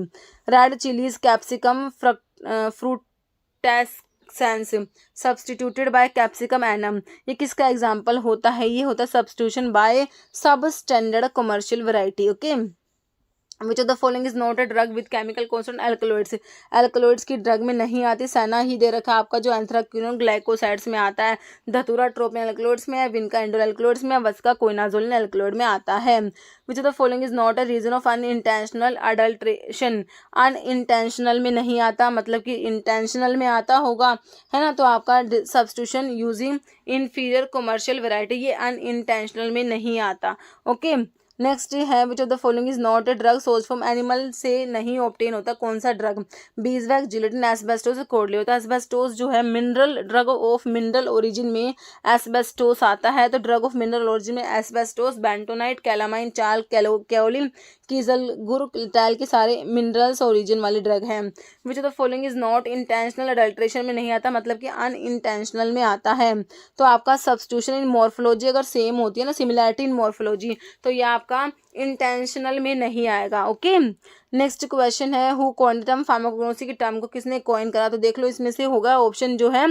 Red chillies capsicum frutescens substituted by capsicum annuum, ये किसका एग्जाम्पल होता है, ये होता है substitution by substandard commercial variety. Okay, which of the following is not a drug with chemical constituent alkaloids, alkaloids की drug में नहीं आती, सेना ही दे रखा है आपका, जो एंथ्राक्विनोन ग्लाइकोसाइड्स में आता है, धतूरा ट्रोपिन एल्कलॉइड्स में है, विनका इंडोल एल्कलॉइड्स में, वस्का कोइनाजोलिन एल्कलॉइड में आता है। Which of the following is not a reason of unintentional adulteration, unintentional में नहीं आता, मतलब कि इंटेंशनल में आता होगा, है ना, तो आपका substitution using inferior commercial variety, ये अनइंटेंशनल में नहीं आता। ओके, नेक्स्ट है which of the following is not a drug source from animal, से नहीं ऑब्टेन होता, कौन सा ड्रग, बीजवैक्स, जिलेटिन, एस्बेस्टोस, कोडली होता है। एस्बेस्टोस जो है mineral, drug of mineral origin में एस्बेस्टोस आता है, तो ड्रग ऑफ मिनरल ओरिजिन में एस्बेस्टोस, बेंटोनाइट, कैलामाइन, चाल, कैओलिन, कीजल, गुर, टैल के सारे मिनरल्स ओरिजिन वाले ड्रग हैं। Which of the following is not intentional, adulteration में नहीं आता, मतलब कि अनइंटेंशनल में आता है। तो आपका सब्स्टिट्यूशन इन मॉर्फोलॉजी अगर सेम होती है ना, सिमिलैरिटी इन मॉर्फोलॉजी, तो ये आपका इंटेंशनल में नहीं आएगा। ओके, नेक्स्ट क्वेश्चन है हु कॉइन्ड टर्म फार्माकोग्नोसी की टर्म को किसने कॉइन करा, तो देख लो इसमें से होगा ऑप्शन जो है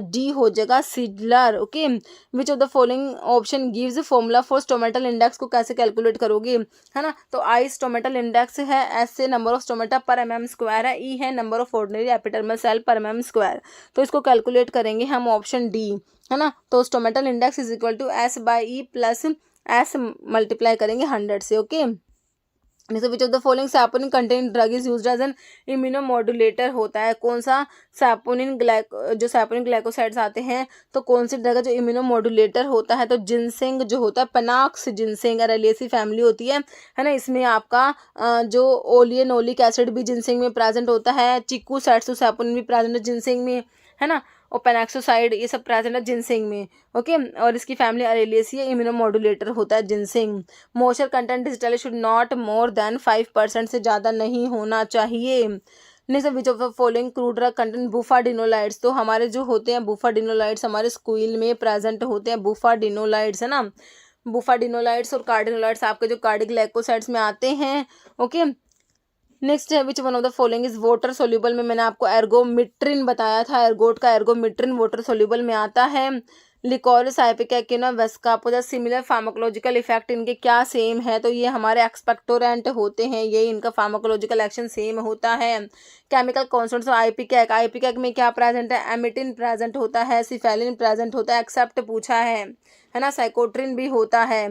डी हो जाएगा, Seydler. Okay, which of the following option gives formula for stomatal index, को कैसे कैलकुलेट करोगे, है ना, तो आई स्टोमेटल इंडेक्स है, एस से number of stomata per mm square है, ई है number of ordinary epidermal cell per mm square, तो इसको कैलकुलेट करेंगे हम ऑप्शन डी, है ना। तो stomatal index is equal to S by E plus S multiply करेंगे 100 से। Okay, next which of the following saponin contain drug is used as an immunomodulator होता है, कौन सा सैपोनिन जो सैपोनिन ग्लाइकोसाइड्स आते हैं, तो कौन सी ड्रग है जो इम्यूनोमोडुलेटर होता है, तो जिनसिंग जो होता है, पनाक्स जिनसिंग, अरेलिएसी फैमिली होती है ना, इसमें आपका जो ओलियनोलिक एसिड भी जिनसिंग में प्रेजेंट होता है, चिक्कू सैट्सू सैपोनिन भी प्रेजेंट है जिनसिंग में, है ना, और पेनाक्सोसाइड ये सब प्रेजेंट है जिनसिंग में। ओके, और इसकी फैमिली अरेलिएसी इम्यूनोमोडुलेटर होता है ginseng. Moisture content digitalis should not more than 5% से ज़्यादा नहीं होना चाहिए। Next which of the following crude drug content bufadienolides, तो हमारे जो होते हैं बुफाडिनोलाइड्स हमारे स्क्वील में प्रेजेंट होते हैं, बुफाडिनोलाइड्स, है ना, बुफाडिनोलाइड्स और कार्डिनोलाइड्स आपके जो कार्डिग्लाइकोसाइड्स में आते हैं। ओके, नेक्स्ट है which one of the following is water soluble में मैंने आपको एर्गोमिट्रिन बताया था, एर्गोट का एर्गोमिट्रिन वाटर सोल्यूबल में आता है। लिकोरिस, आइपेकेकिना, वेस्कापोजा, सिमिलर फार्माकोलॉजिकल इफेक्ट इनके क्या सेम है, तो ये हमारे एक्सपेक्टोरेंट होते हैं, ये इनका फार्माकोलॉजिकल एक्शन सेम होता है। केमिकल कॉन्स्टिट्यूएंट्स ऑफ आइपेकेक, आइपेकेक में क्या प्रेजेंट है, एमिटिन प्रेजेंट होता है, सिफेलिन प्रेजेंट होता है, एक्सेप्ट पूछा है ना, साइकोट्रिन भी होता है।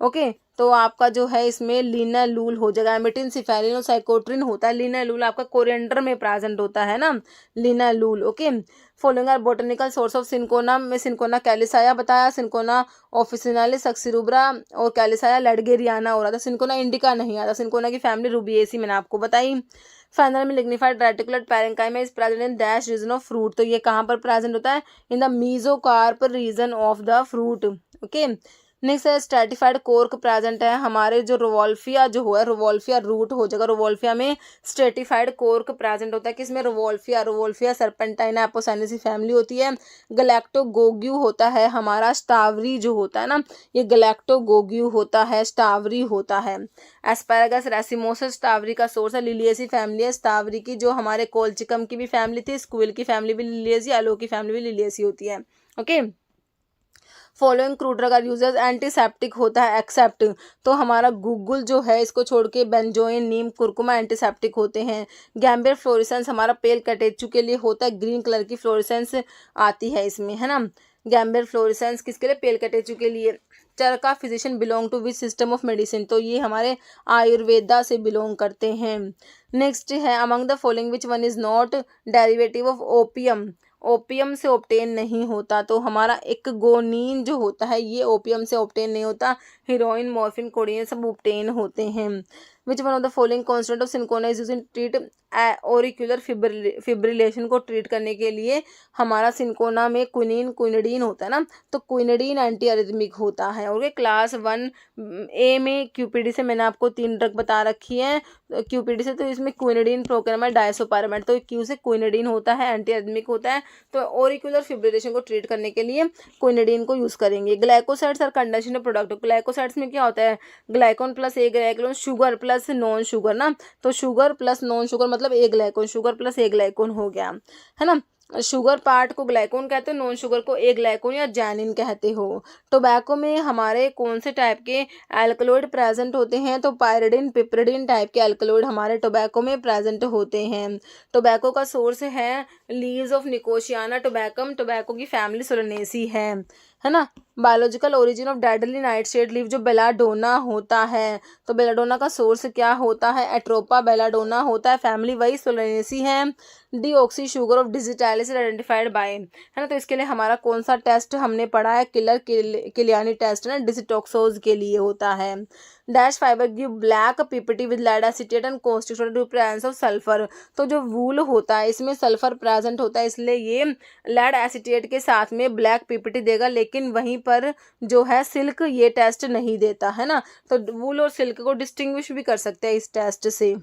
ओके, तो आपका जो है इसमें लिनालूल हो जाएगा, एमिटिन, सिफेलिन और साइकोट्रिन होता है, लिनालूल आपका कोरिएंडर में प्रेजेंट होता है ना, linalool. Okay, following are botanical source of cinchona में सिंकोना कैलिसाया बताया, सिंकोना ऑफिसिनालिस सक्सीरुब्रा और कैलिसाया लैडगेरियाना हो रहा था, सिंकोना इंडिका नहीं आता, सिंकोना की फैमिली रूबिएसी मैंने आपको बताई। फाइनल में lignified reticulate parenchyma is present in dash region of fruit, तो ये कहाँ पर प्रेजेंट होता है, in the mesocarp region of the fruit. Okay, next है स्ट्रेटिफाइड कोर्क प्रेजेंट है, हमारे जो रोवोल्फिया जो है, रोवोल्फिया रूट हो जाएगा, रोवोल्फिया में स्ट्रेटिफाइड कोर्क प्रेजेंट होता है, किसमें, रोवोल्फिया, रोवोल्फिया सर्पेंटाइना एपोसाइनेसी फैमिली होती है। गैलेक्टोगोग्यू होता है हमारा स्टावरी जो होता है ना, ये गैलेक्टोगोग्यू होता है, स्टावरी होता है। एस्पैरागस रेसिमोसस स्टावरी का सोर्स है, लिलियेसी फैमिली है स्टावरी की, जो हमारे कोलचिकम की भी फैमिली थी, स्क्विल की फैमिली भी लिलियेसी, अलो की फैमिली भी लिलियेसी होती है। Okay, following crude drug are uses, antiseptic होता है एक्सेप्ट, तो हमारा गूगल जो है इसको छोड़ के बेंजोइन, नीम, कुरकुमा एंटीसेप्टिक होते हैं। गैम्बियर फ्लोरेसेंस हमारा पेल कटेचू के लिए होता है, ग्रीन कलर की फ्लोरेसेंस आती है इसमें, है ना, गैम्बियर फ्लोरेसेंस किसके लिए, पेल कटेचू के लिए। Charaka physician belong to which system of medicine, तो ये हमारे आयुर्वेदा से बिलोंग करते हैं। नेक्स्ट है among the following which one is not derivative of opium, opium से ऑब्टेन नहीं होता, तो हमारा एक गोनीन जो होता है ये ओपियम से ऑब्टेन नहीं होता, हीरोइन, मॉर्फिन, कोडीन सब ऑब्टेन होते हैं। विच one of the following constant of cinchona is used in treat auricular fibrillation को ट्रीट करने के लिए, हमारा सिंकोना में क्विनिन, क्विनिडीन होता है ना, तो क्विनिडीन एंटी अरिथमिक होता है। ओके, क्लास 1A में क्यूपीडी से मैंने आपको 3 ड्रग बता रखी है, क्यूपीडी से, तो इसमें क्विनिडीन, प्रोक्रामाइड, डायसोपारामाइड, तो क्यू से क्विनिडीन होता है, एंटी अरिथमिक होता है, तो ऑरिकुलर फिब्रिलेशन को ट्रीट करने के लिए क्विनिडीन को यूज करेंगे। Glycosides are condensation product, glycosides में क्या होता है, glycone plus aglycone, sugar plus non sugar ना, तो शुगर प्लस नॉन शुगर मतलब ए ग्लाइकोन, शुगर प्लस ए ग्लाइकोन हो गया, है ना। शुगर पार्ट को ग्लाइकोन कहते हो, नॉन शुगर को ए ग्लाइकोन या जैनिन कहते हो। टोबैको में हमारे कौन से टाइप के एल्कलॉइड प्रेजेंट होते हैं, तो पायरिडिन, पिपरिडिन टाइप के एल्कलॉइड हमारे टोबैको में प्रेजेंट होते हैं। टोबैको का सोर्स है लीव्स ऑफ निकोशियाना टोबैकम, टोबैको की फैमिली सोलेनेसी है ना। Biological origin of deadly nightshade leaf जो बेलाडोना होता है, तो बेलाडोना का सोर्स क्या होता है, एट्रोपा बेलाडोना होता है, फैमिली वही सोलेनेसी है। Deoxy sugar of digitalis identified by, है ना, तो इसके लिए हमारा कौन सा टेस्ट हमने पढ़ा है, किलियानी टेस्ट ना, डिजिटॉक्सोज के लिए होता है। Dash fibre give black PPT with lead acetate and constituted to presence of sulphur, तो जो वूल होता है इसमें सल्फर प्रेजेंट होता है, इसलिए ये लेड एसीटेट के साथ में ब्लैक पीपीटी देगा, लेकिन वहीं पर जो है सिल्क ये टेस्ट नहीं देता, है ना, तो वूल और सिल्क को डिस्टिंग्विश भी कर सकते हैं इस टेस्ट से।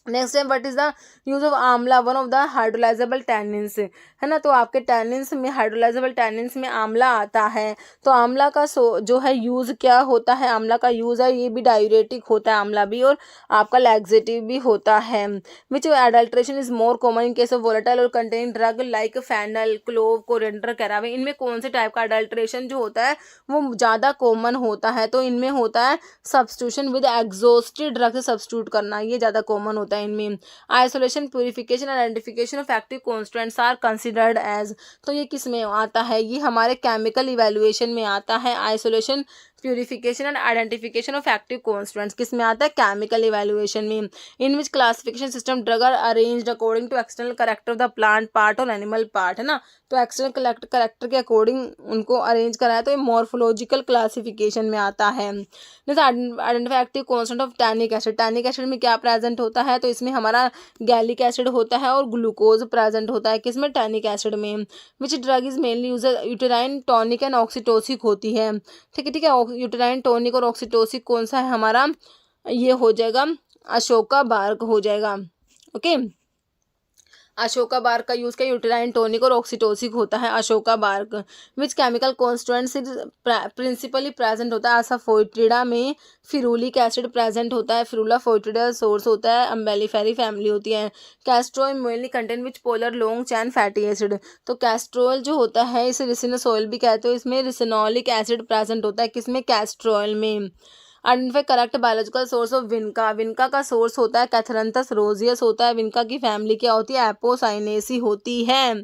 नेक्स्ट है what is the use of आंवला, one of the hydrolysable tannins, है ना, तो आपके टैनिन्स में हाइड्रोलाइजेबल टैनिन्स में आंवला आता है, तो आंवला का जो है यूज क्या होता है, आंवला का यूज है ये भी डायूरेटिक होता है आंवला भी, और आपका लैक्सेटिव भी होता है। Which adulteration is more common in case of volatile oil containing drug like fennel, clove, coriander, caraway, इनमें कौन से टाइप का एडल्ट्रेशन जो होता है वो ज़्यादा कॉमन होता है, तो इनमें होता है सब्स्टिट्यूशन विद एग्जॉस्टेड ड्रग से सब्स्टिट्यूट करना, ये ज़्यादा कॉमन होता है इनमें। Isolation, purification, identification of active constants are considered as, तो ये किस में आता है, ये हमारे केमिकल इवैल्यूएशन में आता है। Isolation, purification and identification of active constituents किस में आता है, केमिकल इवैल्यूएशन में। In which classification system drug are arranged according to external character of the plant part और एनिमल पार्ट, है ना, तो एक्सटर्नल करैक्टर के अकॉर्डिंग उनको अरेंज करा है, तो ये मॉर्फोलॉजिकल क्लासिफिकेशन में आता है। जैसे identify active constant of tannic acid, tannic acid में क्या प्रेजेंट होता है, तो इसमें हमारा गैलिक एसिड होता है और ग्लूकोज प्रेजेंट होता है, किसमें, टैनिक एसिड में। Which drug is mainly use, uterine tonic and oxytocic होती है, ठीक है, यूटेराइन टॉनिक और ऑक्सीटोसिक कौन सा है हमारा, ये हो जाएगा अशोका बार्क हो जाएगा। ओके, अशोका बार्क का यूज़ क्या, यूटेराइन टॉनिक और ऑक्सीटोसिक होता है Ashoka bark. Which chemical constituents principally present होता है असाफोइट्रिडा में, फिरूलिक एसिड प्रेजेंट होता है, फिरूला फोइट्रिडा सोर्स होता है, अम्बेलिफेरी फैमिली होती है। Castor oil mainly contain which polar long chain fatty acid, तो कैस्ट्रोल जो होता है इसे रिसिनोसॉइल भी कहते हो, इसमें रिसिनोलिक एसिड प्रेजेंट होता है, किसमें, कैस्ट्रोल में। Identify correct biological source of vinca, vinca का सोर्स होता है कैथरंथस रोजियस होता है, विनका की फैमिली क्या होती है, एपोसाइनेसी होती है।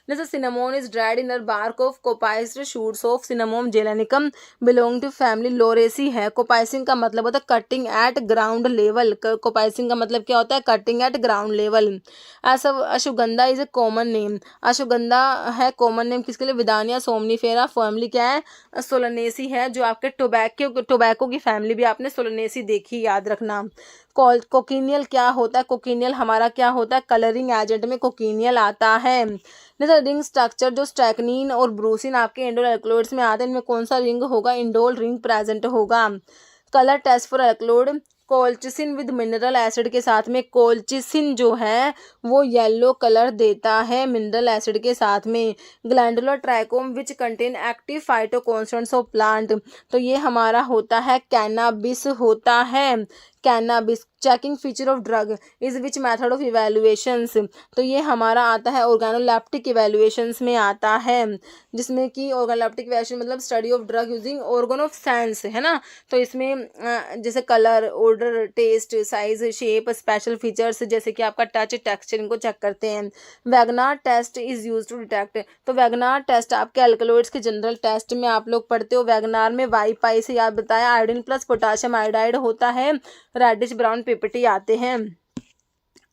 जैसे cinnamon is dried in bark of coppice shoots of cinnamomum zeylanicum belong to family Lauraceae है। कोपाइसिंग का मतलब होता है cutting at ground level, coppicing का मतलब क्या होता है, कटिंग एट ग्राउंड लेवल। ऐसा ashwagandha is a common name, ashwagandha है कॉमन नेम किसके लिए, विदानिया सोमनीफेरा, फैमिली क्या है, सोलनेसी है, जो आपके टोबैको की फैमिली भी आपने सोलनेसी देखी, याद रखना। कोकिनियल क्या होता है, कोकिनियल हमारा क्या होता है, कलरिंग एजेंट में कोकिनियल आता है। जैसे रिंग स्ट्रक्चर जो स्ट्रैकनिन और ब्रूसिन आपके इंडोल एल्कलॉइड्स में आते हैं, इनमें कौन सा रिंग होगा, इंडोल रिंग प्रेजेंट होगा। Colour test for alkaloid, colchicine with mineral acid के साथ में, कोल्चिसिन जो है वो येलो कलर देता है मिनरल एसिड के साथ में। Glandular trichome which contain active phytoconstituents of plant, तो ये हमारा होता है कैनाबिस होता है, cannabis. Checking feature of drug is which method of evaluations, तो ये हमारा आता है ऑर्गेनोलेप्टिक इवेल्युएशंस में आता है, जिसमें कि ऑर्गेनोलेप्टिक इवेल्युएशन मतलब study of drug using organ of sense, है ना। तो इसमें जैसे colour, odour, taste, size, shape, special features जैसे कि आपका टच, टेक्सचर, इनको चेक करते हैं। Wagner test is use to detect, तो वैगनार टेस्ट आपके एल्कलॉइड्स के जनरल टेस्ट में आप लोग पढ़ते हो। वैगनार में वाई पाई से याद बताया, आयोडीन प्लस पोटाशियम आयोडाइड होता है, रेडिश ब्राउन पिपटी आते हैं।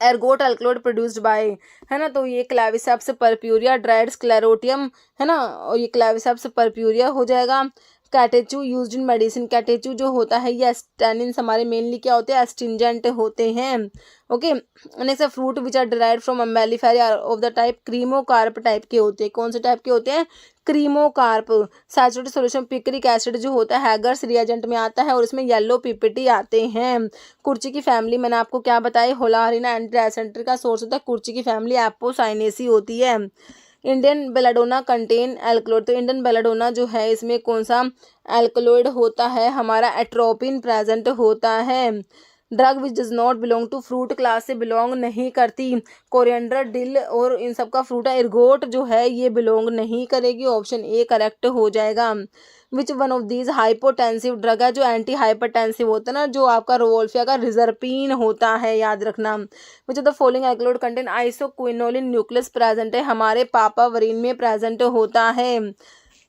एर्गोट एल्कलॉइड प्रोड्यूस्ड बाय, है ना, तो ये क्लेविसेप्स परप्यूरिया, ड्राइड स्क्लेरोटियम, है ना, और ये क्लेविसेप्स परप्यूरिया हो जाएगा। Catechu used in medicine, catechu जो होता है ये एस्टेनिन हमारे मेनली क्या होते हैं, एस्टिंजेंट होते हैं। Okay, next fruit which are derived from Umbelliferae of the type cremocarp type के होते हैं, कौन से टाइप के होते हैं, cremocarp. Saturated solution picric acid जो होता है हैगर्स रिएजेंट में आता है और इसमें येलो पीपीटी आते हैं। कुर्ची की फैमिली मैंने आपको क्या बताई, होलारिना एंटीडायसेंट्री का सोर्स होता है, कुर्ची की फैमिली एपोसाइनेसी होती है। इंडियन बेलाडोना कंटेन एल्कलॉइड, तो इंडियन बेलाडोना जो है इसमें कौन सा एल्कलॉइड होता है, हमारा एट्रोपिन प्रेजेंट होता है। Drug which does not belong to fruit class से बिलोंग नहीं करती, कोरिएंडर, डिल और इन सब का फ्रूट है। इर्गोट जो है ये बिलोंग नहीं करेगी, ऑप्शन ए करेक्ट हो जाएगा। विच one of these hypotensive drug है, जो एंटी हाइपरटेंसिव होता है ना, जो आपका रोवोल्फिया का रिजर्पिन होता है, याद रखना। Which of the following alkaloid contain isoquinoline nucleus present है, हमारे पापावरीन में प्रेजेंट होता है।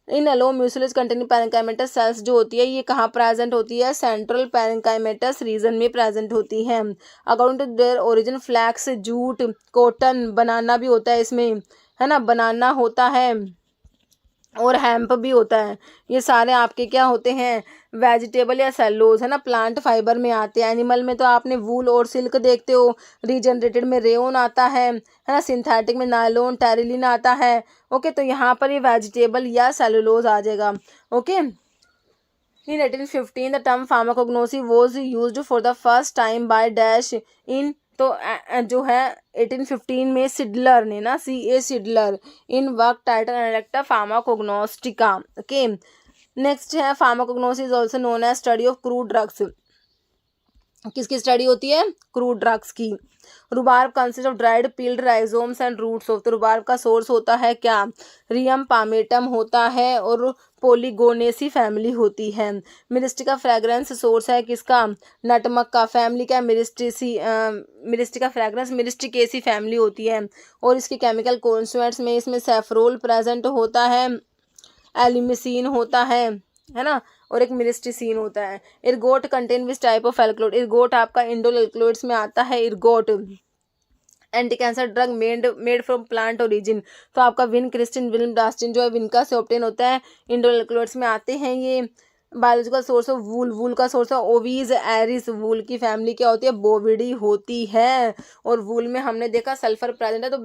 In aloe mucilage containing parenchymatous cells जो होती है ये कहाँ प्रेजेंट होती है, सेंट्रल पैरेंकाइमेटस रीजन में प्रेजेंट होती है। According to their origin flax, jute, cotton, banana भी होता है इसमें, है ना, बनाना होता है और हैम्प भी होता है। ये सारे आपके क्या होते हैं, वेजिटेबल या सेलुलोज, है ना, प्लांट फाइबर में आते हैं। एनिमल में तो आपने वूल और सिल्क देखते हो, रीजनरेटेड में रेयोन आता है ना, सिंथेटिक में नायलॉन, टेरिलिन आता है। ओके, तो यहाँ पर ये वेजिटेबल या सेलुलोज आ जाएगा। Okay, in 1815 the term pharmacognosy was used for the first time by dash in, तो जो है 1815 में सिडलर ने ना, C.A. Seydler in work title analecta pharmacognostica. Okay, next है pharmacognosy is also known as study of crude drugs, किसकी study होती है, क्रूड ड्रग्स की। Rhubarb consist of dried peeled rhizomes and roots of, तो rhubarb का source होता है क्या, रियम पामेटम होता है और पोलीगोनेसी फैमिली होती है। मिरिस्टिका फ्रेग्रेंस सोर्स है किसका, नटमक का, फैमिली क्या, मिरिस्टिका फ्रेग्रेंस मिरिस्टिकेसी फैमिली होती है और इसके केमिकल कॉन्स्टिट्यूएंट्स में इसमें सेफ्रोल प्रेजेंट होता है, एलिमिसिन होता है ना, और एक मिरिस्टिसिन होता है। इर्गोट contain which type of alkaloid, इर्गोट आपका इंडोल एल्कलॉइड्स में आता है। इर्गोट anti cancer drug made from plant origin, तो आपका विन क्रिस्टिन विल्मडास्टिन जो है विनका से ऑब्टेन होता है, इंडोल एल्कलॉइड्स में आते हैं ये। बायोलॉजिकल सोर्स ऑफ वूल, वूल का सोर्स है ओवीज एरिस, वूल की फैमिली क्या होती है, बोविडी होती है और वूल में हमने देखा सल्फर प्रेजेंट है तो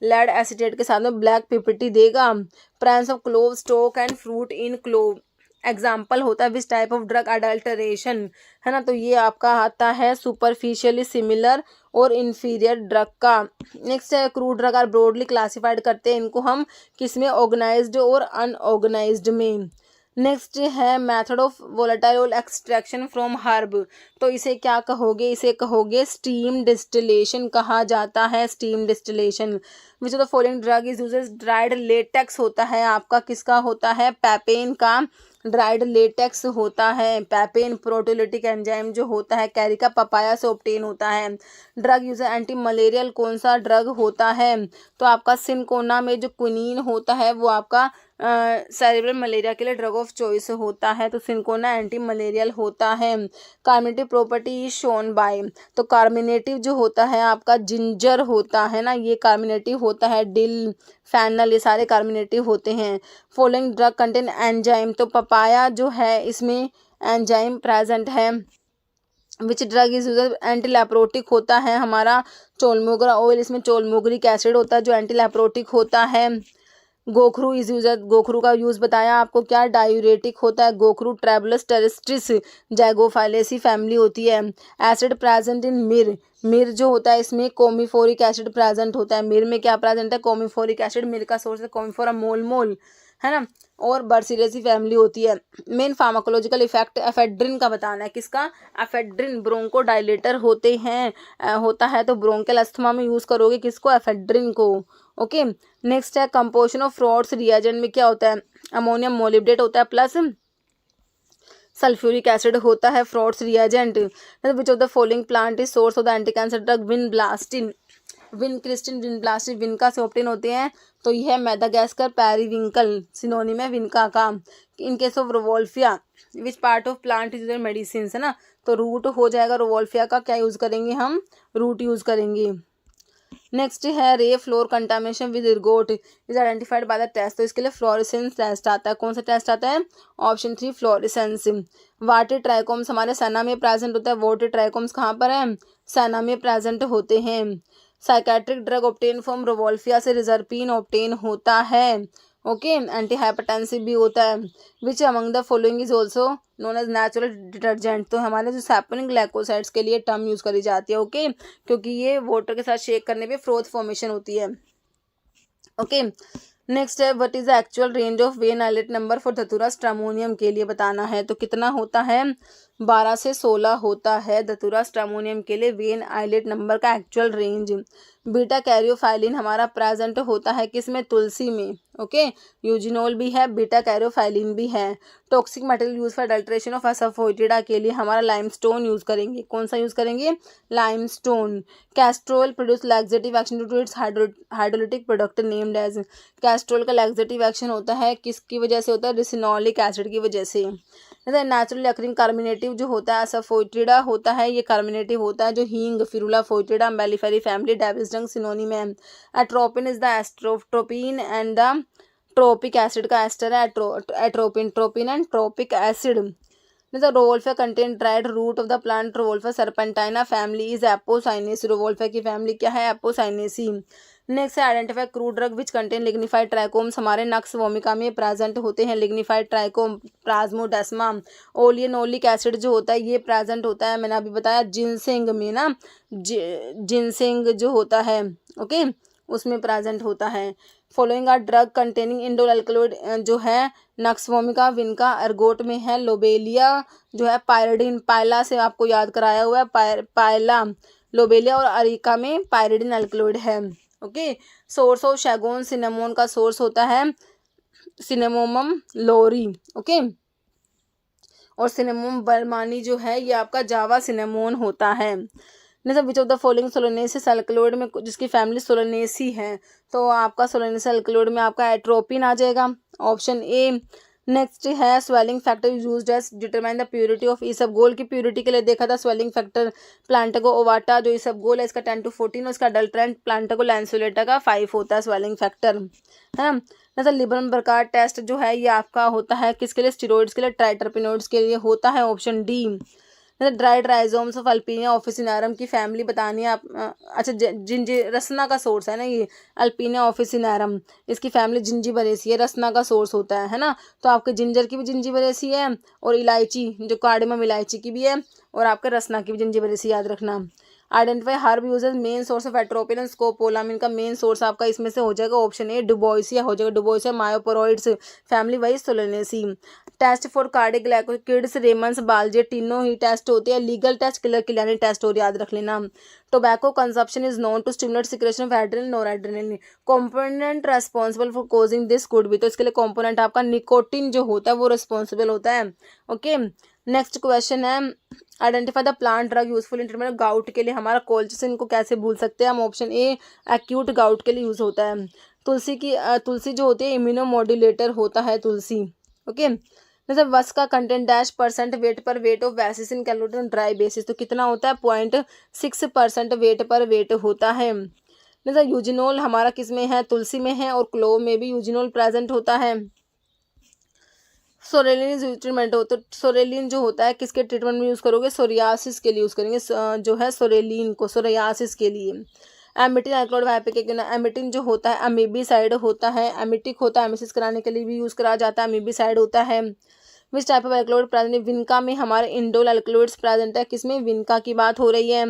लेड एसिटेट के साथ में ब्लैक पिपिटी देगा। Presence of clove, stalk and fruit in clove, example होता है which type of drug adulteration, है ना, तो ये आपका आता है सुपरफिशियली सिमिलर और इन्फीरियर ड्रग का। नेक्स्ट है crude drug are broadly classified करते हैं इनको हम किस में, ऑर्गेनाइज्ड और अनऑर्गेनाइज्ड में। नेक्स्ट है method of volatile oil extraction from herb, तो इसे क्या कहोगे, इसे कहोगे स्टीम डिस्टिलेशन कहा जाता है, steam distillation. Which of the following drug is uses dried latex होता है आपका किसका होता है, पैपेन का ड्राइड लेटेक्स होता है। पैपेन प्रोटीओलिटिक एंजाइम जो होता है कैरिका पपाया से ऑब्टेन होता है। ड्रग यूजर एंटी मलेरियल कौन सा ड्रग होता है, तो आपका सिनकोना में जो क्विनीन होता है वो आपका सेरेब्रल मलेरिया के लिए ड्रग ऑफ चॉइस होता है, तो सिनकोना एंटी मलेरियल होता है। Carminative property is shown by, तो कार्मिनेटिव जो होता है आपका जिंजर होता है ना, ये कार्मिनेटिव होता है। डिल, फैनल, ये सारे कार्मिनेटिव होते हैं। फॉलोइंग ड्रग कंटेन एंजाइम, तो पपाया जो है इसमें एंजाइम प्रेजेंट है। विच ड्रग इज यूज एंटीलैप्रोटिक होता है हमारा चोलमोगरा ऑयल, इसमें चोलमोगरिक एसिड होता है जो एंटीलैप्रोटिक होता है। गोखरू इज यूज, गोखरू का यूज बताया आपको क्या, डायूरेटिक होता है। गोखरू ट्रेबलस टेरेस्ट्रिस जैगोफाइलेसी फैमिली होती है। एसिड प्रेजेंट इन मिर, मिर जो होता है इसमें कोमिफोरिक एसिड प्रेजेंट होता है। मिर में क्या प्रेजेंट है, कोमिफोरिक एसिड, मिर का सोर्स है कोमिफोरा मोल, है ना। और बर्सिलेसी फैमिली होती है। मेन फार्माकोलॉजिकल इफेक्ट एफेड्रिन का बताना है, किसका, एफेड्रिन ब्रोंको डायलेटर होते हैं होता है, तो ब्रोंकल अस्थमा में यूज करोगे किसको, एफेड्रिन को। ओके, नेक्स्ट है कंपोजिशन ऑफ फ्रॉड्स रिएजेंट में क्या होता है, अमोनियम मोलिब्डेट होता है प्लस सल्फ्यूरिक एसिड होता है Frohde's reagent. Which of the following plant is source of the anti cancer drug, vinblastine, vincristine, vinblastine vinca से ऑब्टेन होते हैं, तो यह मेडागास्कर पेरीविंकल सिनोनिम है विनका का। इन case of rauvolfia which part of plant is medicine, है ना, तो रूट हो जाएगा रोवोल्फिया का, क्या यूज करेंगे हम, रूट यूज करेंगे। नेक्स्ट है rye flour contamination with ergot is identified by the test, तो इसके लिए फ्लोरेसेंस टेस्ट आता है। कौन सा टेस्ट आता है, ऑप्शन 3 फ्लोरेसेंस। वाटर ट्राइकोम्स हमारे सेना में प्रेजेंट होता है, वाटर ट्राइकोम्स कहाँ पर है, सेना में प्रेजेंट होते हैं। Psychiatric drug obtain from rauwolfia से रिजर्पिन ऑब्टेन होता है। ओके, एंटी हाइपरटेंसिव भी होता है। Which among the following is also known as natural detergent, तो हमारे जो सैपोनिक ग्लाइकोसाइड्स के लिए टर्म यूज करी जाती है। ओके, क्योंकि ये वाटर के साथ शेक करने पे फ्रोथ फॉर्मेशन होती है। ओके, नेक्स्ट है what is the actual range of vein islet number for Datura stramonium के लिए बताना है, तो कितना होता है, 12 से 16 होता है धतूरा स्ट्रामोनियम के लिए वेन आइलेट नंबर का एक्चुअल रेंज। बीटा कैरियोफाइलिन हमारा प्रेजेंट होता है किसमें, तुलसी में। ओके, यूजिनोल भी है, बीटा कैरियोफाइलिन भी है। Toxic material use for adulteration of asafoetida के लिए हमारा लाइमस्टोन यूज करेंगे। कौन सा यूज करेंगे, limestone. Castor oil produce laxative action due to its hydrolytic product named as, castor oil का लैक्सेटिव एक्शन होता है किसकी वजह से होता है, रिसिनोलिक एसिड की वजह से। नेचुरली अकरिंग कार्मिनेटिव जो होता है एसाफोइटिडा होता है, ये कार्मिनेटिव होता है जो हींग, ferula foetida, Umbelliferae family, devil's dung synonym है। Atropine is the ester tropine and the tropic acid का एस्टर है atropine, tropine and tropic acid. The rauwolfia contain dried root of the plant rauwolfia serpentina family is Apocynaceae, rauwolfia की family क्या है, Apocynaceae. Next है identify crude drug which contain lignified trichomes, हमारे nux vomica में present होते हैं lignified trichome, plasmodesma. Oleanolic acid जो होता है ये प्रेजेंट होता है, मैंने अभी बताया जिनसेंग में ना, जिनसेंग जो होता है ओके उसमें प्रेजेंट होता है। Following are drug containing indole alkaloid जो है नक्स वोमिका, विनका, अर्गोट में है लोबेलिया जो है पायरिडिन, पायला से आपको याद कराया हुआ है पायला, लोबेलिया और अरिका में पायरिडिन अल्कलॉइड है। ओके, सोर्स ऑफ शैगोन सिनेमोन का सोर्स होता है सिनेमोमम लोरी। ओके, और सिनेमोम बर्मानी जो है ये आपका जावा सिनेमोन होता है। Next which of the following solanaceous alkaloid में जिसकी फैमिली सोलोनेसी है, तो आपका सोलोनेसिस अल्कलॉइड में आपका एट्रोपिन आ जाएगा, ऑप्शन ए। नेक्स्ट है swelling factor used as determine the purity of isabgol की प्योरिटी के लिए देखा था स्वेलिंग फैक्टर प्लांटगो ओवाटा जो इसबगोल है इसका 10 to 14 और इसका अडल्ट्रेंट प्लांटगो लैंसुलेटा का 5 होता है स्वेलिंग फैक्टर, है ना। जैसे लिबरन बर्कार्ड टेस्ट जो है ये आपका होता है किसके लिए, स्टीरॉइड्स के लिए, ट्राइटरपिनोइड्स के लिए होता है, option D. Dried rhizomes of alpinia officinarum की फैमिली बतानी है आप। अच्छा, जिंजर रसना का सोर्स है ना ये, अल्पीनिया ऑफिसिनारम, इसकी फैमिली जिंजीबरेसी है, रसना का सोर्स होता है ना। तो आपके जिंजर की भी जिंजीबरेसी है, और इलायची जो कार्डेमम इलायची की भी है, और आपके रसना की भी जिंजीबरेसी, याद रखना। Identify herb uses main source of atropine and स्कोपोलामिन का मेन सोर्स आपका इसमें से हो जाएगा ऑप्शन ए डुबोइसिया हो जाएगा। Duboisia myoporoides family wise Solanaceae. Test for cardiac glycosides Raymond's Baljet तीनों ही टेस्ट होते हैं। Legal test Keller Kiliani test और याद रख लेना। Tobacco consumption is known to stimulate secretion of adrenal noradrenaline. Component responsible for causing this could be, तो इसके लिए कंपोनेंट आपका निकोटिन जो होता है वो रिस्पॉन्सिबल होता है। ओके, नेक्स्ट क्वेश्चन है identify the plant drug useful in treatment gout के लिए। हमारा कोल्चिसिन को कैसे भूल सकते हैं हम, ऑप्शन ए एक्यूट गाउट के लिए यूज होता है। तुलसी जो होती है इम्यूनोमोड्यूलेटर होता है तुलसी। ओके, जैसे वस का content -% weight per weight of basis in calorie on dry basis, तो कितना होता है 0.6% वेट पर वेट होता है। जैसे यूजिनोल हमारा किस में है, तुलसी में है, और क्लोव में भी यूजिनोल प्रेजेंट होता है। सोरेलिन ट्रीटमेंट हो, तो सोरेलिन जो होता है किसके ट्रीटमेंट में यूज़ करोगे, सोरियासिस के लिए यूज़ करेंगे जो है सोरेलिन को, सोरियासिस के लिए। एमिटिन अल्कलॉइड वाइपिक, एमिटिन जो होता है अमीबीसाइड होता है, एमिटिक होता है, एमिसिस कराने के लिए भी यूज़ करा जाता है, अमीबीसाइड होता है। Which type of alkaloid present, vinca में हमारे इंडोल अल्कलॉइड्स प्रेजेंट है, किसमें, विनका की बात हो रही है।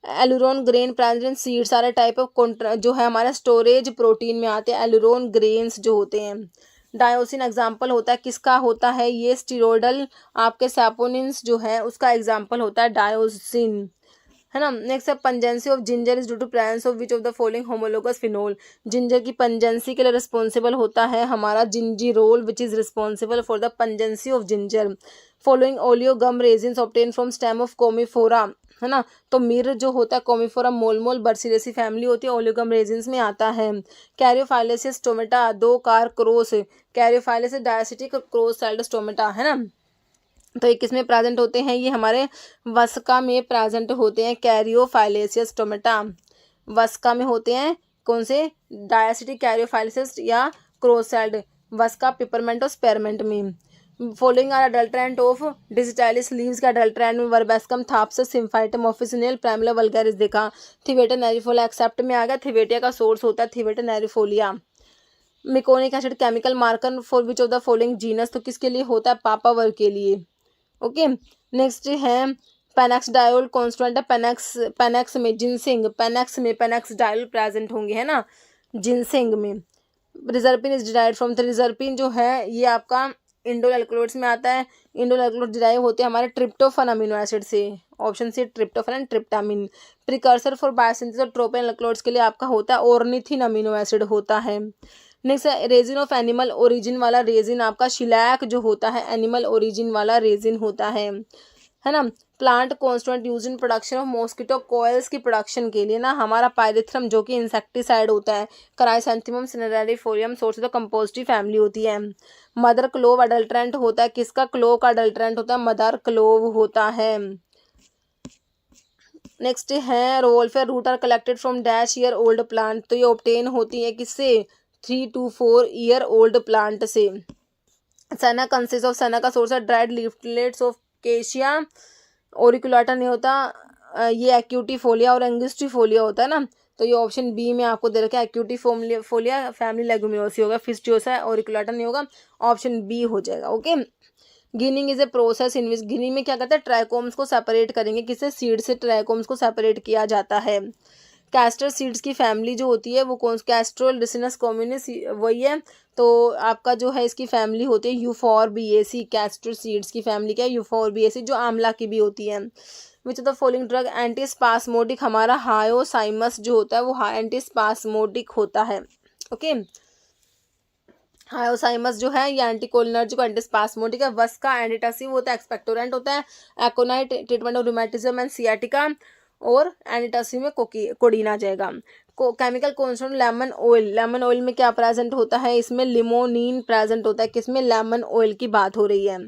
एलुरोन ग्रेन प्रेजेंट सीड, सारे टाइप ऑफ जो है हमारे स्टोरेज प्रोटीन में आते हैं, एलुरोन ग्रेन्स जो होते हैं। डायोसिन एग्जाम्पल होता है किसका होता है, ये स्टीरोडल आपके सैपोनिन्स जो है उसका एग्जाम्पल होता है डायोसिन, है ना। नेक्स्ट है pungency of ginger is due to presence of which of the following homologous phenol. Ginger की पंजेंसी के लिए रिस्पॉन्सिबल होता है हमारा gingerol which is responsible for the pungency of ginger. Following oleogum resins obtain from stem of commiphora, है ना। तो मिर जो होता है कोमीफोरा मोलमोल बर्सिलेसी फैमिली होती है, ओलियोगम रेजिन्स में आता है। Caryophyllaceous stomata, 2 car cross, caryophyllaceous diacytic cross celled stomata, है ना। तो ये किस में प्रेजेंट होते हैं, ये हमारे वस्का में प्रेजेंट होते हैं, कैरियोफाइलेसिस स्टोमेटा वस्का में होते हैं। कौन से, डायसिटिक कैरियोफाइलेसिस या क्रॉस सेल्ड, वस्का पिपरमेंट और स्पेरमेंट में। Following are adulterant of digitalis leaves का अडल्ट्रेंट में वर्बेस्कम थाप्सस सिम्फाइटम ऑफिसिनेल प्राइमला वल्गैरिस देखा। थिवेटा नेरिफोलिया एक्सेप्ट में आ गया, थिवेटिया का सोर्स होता है thevetia neriifolia. Meconic acid chemical marker for which of the following genus, तो किसके लिए होता है, पापावर के लिए। ओके, नेक्स्ट है पेनेक्स डायोल कॉन्स्टेंट है, पेनेक्स में जिनसिंग, पेनेक्स में पेनेक्स डायोल प्रेजेंट होंगे, है ना, जिनसिंग में। Reserpine is derived from, reserpine जो है ये आपका इंडोल अल्कलॉइड्स में आता है। इंडोल अल्कलॉइड डिराइव होते हैं हमारे ट्रिप्टोफन अमीनो एसिड से, option C tryptophan and tryptamine. Precursor for biosynthesis और ट्रोपेन अल्कलॉइड्स के लिए आपका होता है ऑर्निथिन अमीनो एसिड होता है। नेक्स्ट है रेजिन ऑफ एनिमल ओरिजिन वाला रेजिन, आपका शिलैक जो होता है एनिमल ओरिजिन वाला रेजिन होता है ना। Plant constant use in production of mosquito coils की प्रोडक्शन के लिए ना हमारा पायरेथ्रम जो कि इंसेक्टिसाइड होता है, क्राइसैंथेमम सिनेरेरिफोलियम सोर्स ऑफ कंपोस्टी फैमिली होती है। मदर क्लोव अडल्ट्रेंट होता है, किसका, क्लोव का अडल्ट्रेंट होता है, मदर क्लोव होता है। नेक्स्ट है rauwolfia root are collected from dash year old plant, तो ये ऑब्टेन होती है किससे, 3 to 4 ईयर ओल्ड प्लांट से। सना कंसिस्ट ऑफ, सना का सोर्स है ड्राइड लीफलेट्स ऑफ केशिया ओरिकुलाटा नहीं होता, ये एक्यूटिफोलिया और एंगिस्टिफोलिया होता है ना। तो ये ऑप्शन बी में आपको दे रखा है, एक्यूटिफोलिया फैमिली लेगुमिनोसी होगा, फिस्टियोसा ओरिकुलाटा नहीं होगा, ऑप्शन बी हो जाएगा। Okay, ginning is a process in which, ginning में क्या कहते हैं, ट्राइकोम्स को सेपरेट करेंगे, किससे, सीड से ट्राइकोम्स को सेपरेट किया जाता है। कैस्टर सीड्स की फैमिली जो होती है वो कौन, कैस्ट्रोल रिसिनस कॉम्युनिस वही है। तो आपका जो है इसकी फैमिली होती है यूफॉर्बिएसी, कैस्टर सीड्स की फैमिली क्या है, यूफॉर्बिएसी, जो आंवला की भी होती है। Which of the following drug antispasmodic, हमारा हायोसाइमस जो होता है वो एंटीस्पास्मोडिक होता है। ओके, हायोसाइमस जो है ये एंटीकोलिनर्जिक एंटीस्पास्मोडिक है। वस का एंटीटसिव होता है, एक्सपेक्टोरेंट होता है। Aconite treatment of rheumatism and sciatica, और एंटीटसिव में कोडीन आ जाएगा। Chemical constituent lemon oil, lemon oil में क्या प्रेजेंट होता है, इसमें लिमोनिन प्रेजेंट होता है, किसमें, लेमन ऑयल की बात हो रही है।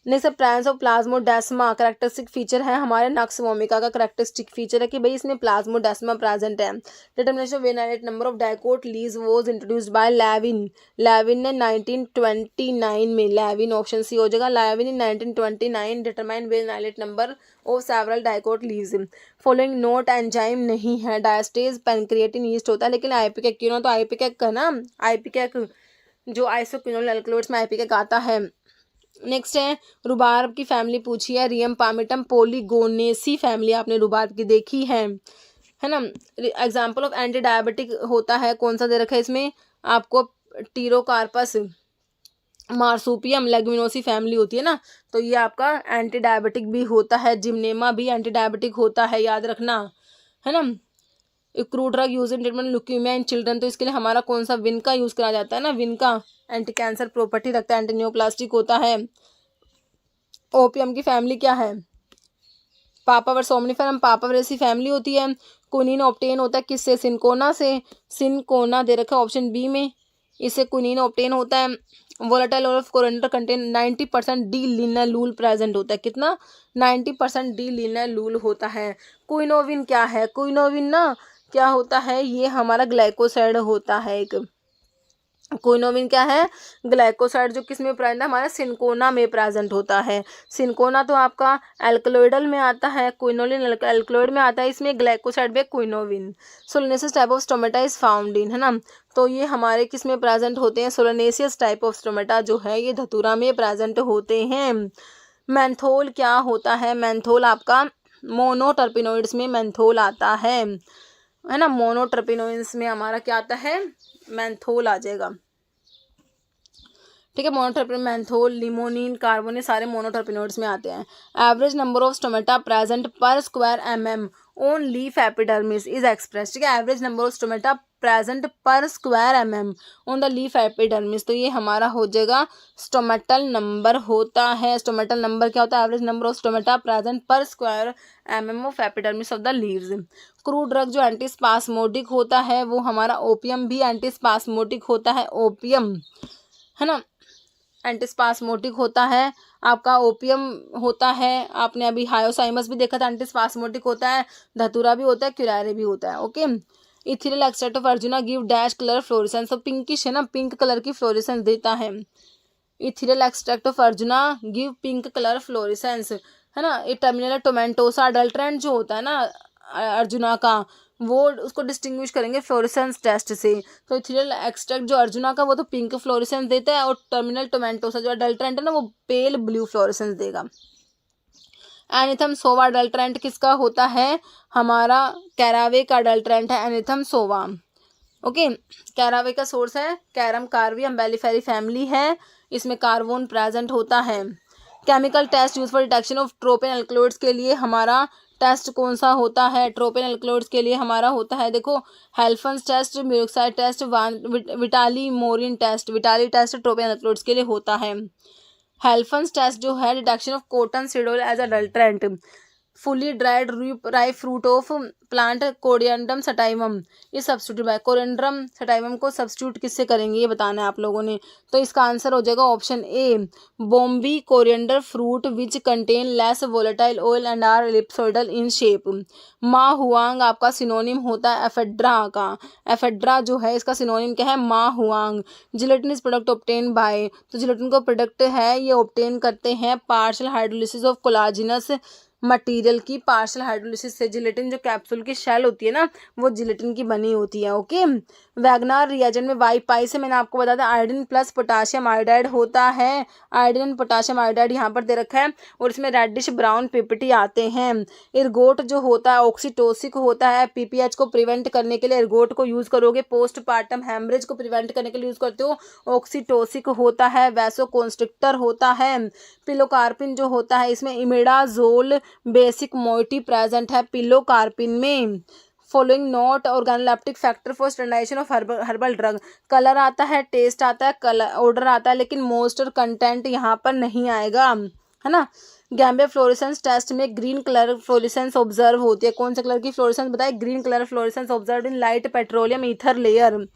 Next presence of plasmodesma characteristic feature है हमारे नक्स वोमिका का करेक्टरिस्टिक फीचर है कि भाई इसमें प्लाज्मोडेस्मा प्रेजेंट है। Determination of vein islet number of dicot leaves was introduced by Levin. Levin ने 1929 में, लेविन ऑप्शन सी हो जाएगा, Levin in 1929 determine vein islet number of several dicot leaves. Following note enzyme नहीं है, डायस्टेज पैनक्रिएटिन यीस्ट होता है, लेकिन आईपीकेक क्यों ना, तो आईपीकेक का ना, आईपीकेक जो आइसोक्विनोल एल्कलॉइड्स में आईपीकेक आता है। नेक्स्ट है रुबाब की फैमिली पूछी है, रियम पामिटम पोलीगोनेसी फैमिली आपने रुबाब की देखी है ना। एग्जाम्पल ऑफ एंटी डायबिटिक होता है, कौन सा दे रखा है इसमें आपको, टीरोकार्पस मार्सुपियम लेग्यूमिनोसी फैमिली होती है ना, तो ये आपका एंटी डायबिटिक भी होता है। जिम्नेमा भी एंटी डायबिटिक होता है, याद रखना है ना। Crude drug use in treatment leukaemia in children, तो इसके लिए हमारा कौन सा, विन का यूज करा जाता है ना, विन का एंटी कैंसर प्रॉपर्टी रखता है, एंटी न्यूप्लास्टिक होता है। ओपियम की फैमिली क्या है, पापावर सोमनिफरम पापावरेसी फैमिली होती है। क्विनीन ऑब्टेन होता है किससे, सिनकोना से, सिनकोना दे रखा है ऑप्शन बी में, इससे क्विनीन ऑब्टेन होता है। Volatile oil of coriander contain 90% D linalool present होता है, कितना 90% डी लिनालूल होता है। क्विनोविन क्या है, क्विनोविन ना क्या होता है, ये हमारा ग्लाइकोसाइड होता है एक, क्विनोविन क्या है, ग्लाइकोसाइड, जो किस में प्रेजेंट है, हमारा सिनकोना में प्रेजेंट होता है। सिनकोना तो आपका एल्कलॉइडल में आता है, क्विनोलिन एल्कलॉइड में आता है, इसमें ग्लाइकोसाइड में quinovin. Solanaceous type of stomata is found in, है ना, तो ये हमारे किस में प्रेजेंट होते हैं, सोलनेसियस टाइप ऑफ स्टोमेटा जो है ये धतूरा में प्रेजेंट होते हैं। मैंथोल क्या होता है, मैंथोल आपका मोनोटर्पिनोइड्स में मैंथोल आता है ना, मोनोटर्पिनोइड्स में हमारा क्या आता है, मैंथोल आ जाएगा, ठीक है। मोनोटर्पिन, मैंथोल, लिमोनिन, कार्बोनिन सारे मोनोटर्पिनोइड्स में आते हैं। Average number of stomata present per square mm on leaf epidermis is express, ठीक है। Average number of stomata present per square mm on the leaf epidermis, तो ये हमारा हो जाएगा स्टोमेटल नंबर होता है। स्टोमेटल नंबर क्या होता है, average number of stomata present per square mm of epidermis of the leaves. Crude drug जो एंटीस्पास्मोडिक होता है वो हमारा ओपियम भी एंटीस्पास्मोडिक होता है, ओपियम है ना, एंटीस्पास्मोटिक होता है आपका, ओपियम होता है, आपने अभी हायोसाइमस भी देखा था एंटीस्पास्मोटिक होता है, धतूरा भी होता है, क्युरारे भी होता है, okay. Ethereal extract of arjuna give dash colour fluorescence, तो पिंकिश है ना, पिंक कलर की फ्लोरेसेंस देता है। Ethereal extract of arjuna give pink colour fluorescence, है ना। ये टर्मिनल टोमेंटोसा अडल्ट्रेंट जो होता है ना अर्जुना का, वो उसको डिस्टिंग्विश करेंगे फ्लोरेसेंस टेस्ट से। तो इथेरियल एक्सट्रैक्ट जो अर्जुना का वो तो पिंक फ्लोरेसेंस देता है, और टर्मिनल टोमेंटोसा जो अडल्ट्रेंट है ना वो पेल ब्लू फ्लोरेसेंस देगा। एनिथम सोवा अडल्ट्रेंट किसका होता है, हमारा कैरावे का अडल्ट्रेंट है एनिथम सोवा, ओके। कैरावे का सोर्स है कैरम कार्वी अम्बेलिफेरी फैमिली है, इसमें कार्बोन प्रेजेंट होता है। Chemical test use for detection of tropane alkaloids के लिए हमारा टेस्ट कौन सा होता है, ट्रोपेन एल्कलॉइड्स के लिए हमारा होता है, देखो Halphen's test, murexide test, Vitali Morin test, Vitali test tropane alkaloids के लिए होता है। हेल्फन्स टेस्ट जो है detection of cotton seed oil as adulterant. Fully dried ripe fruit of plant coriandrum sativum ये सब्स्टिट्यूट बाय, कोरिएंडम सटाइवम को substitute किससे करेंगे ये बताना है आप लोगों ने, तो इसका आंसर हो जाएगा option A, Bombay coriander fruit which contain less volatile oil and are ellipsoidal in shape. Ma huang आपका सिनोनिम होता है एफेड्रा का, एफेड्रा जो है इसका सिनोनिम क्या है, मा Huang. Gelatin is product obtain bye, तो जिलेटिन को प्रोडक्ट है ये ऑब्टेन करते हैं पार्शियल हाइड्रोलिसिस ऑफ कोलाजिनस मटेरियल की, पार्शियल हाइड्रोलिसिस से। जिलेटिन जो कैप्सूल की शेल होती है ना वो जिलेटिन की बनी होती है, ओके। वैगनार रिएजेंट में वाई पाई से मैंने आपको बताया था आयोडीन प्लस पोटाशियम आयोडाइड होता है, आयोडीन पोटाशियम आयोडाइड यहाँ पर दे रखा है, और इसमें रेडिश ब्राउन पिपिटी आते हैं। इर्गोट जो होता है ऑक्सीटोसिक होता है, पीपीएच को प्रिवेंट करने के लिए इर्गोट को यूज करोगे, पोस्टपार्टम हेमरेज को प्रिवेंट करने के लिए यूज करते हो, ऑक्सीटोसिक होता है, वैसोकॉन्स्ट्रिक्टर होता है। पिलोकार्पिन जो होता है इसमें इमिडाजोल बेसिक मोइटी प्रेजेंट है पिलोकार्पिन में। Following not organoleptic factor for standardization of herbal drug, colour आता है, टेस्ट आता है, कलर ऑर्डर आता है, लेकिन मोस्टर कंटेंट यहाँ पर नहीं आएगा, है ना। गैम्बे फ्लोरेसेंस टेस्ट में ग्रीन कलर फ्लोरेसेंस ऑब्जर्व होती है, कौन से कलर की फ्लोरेसेंस बताए, green colour fluorescence observe in light petroleum ether layer,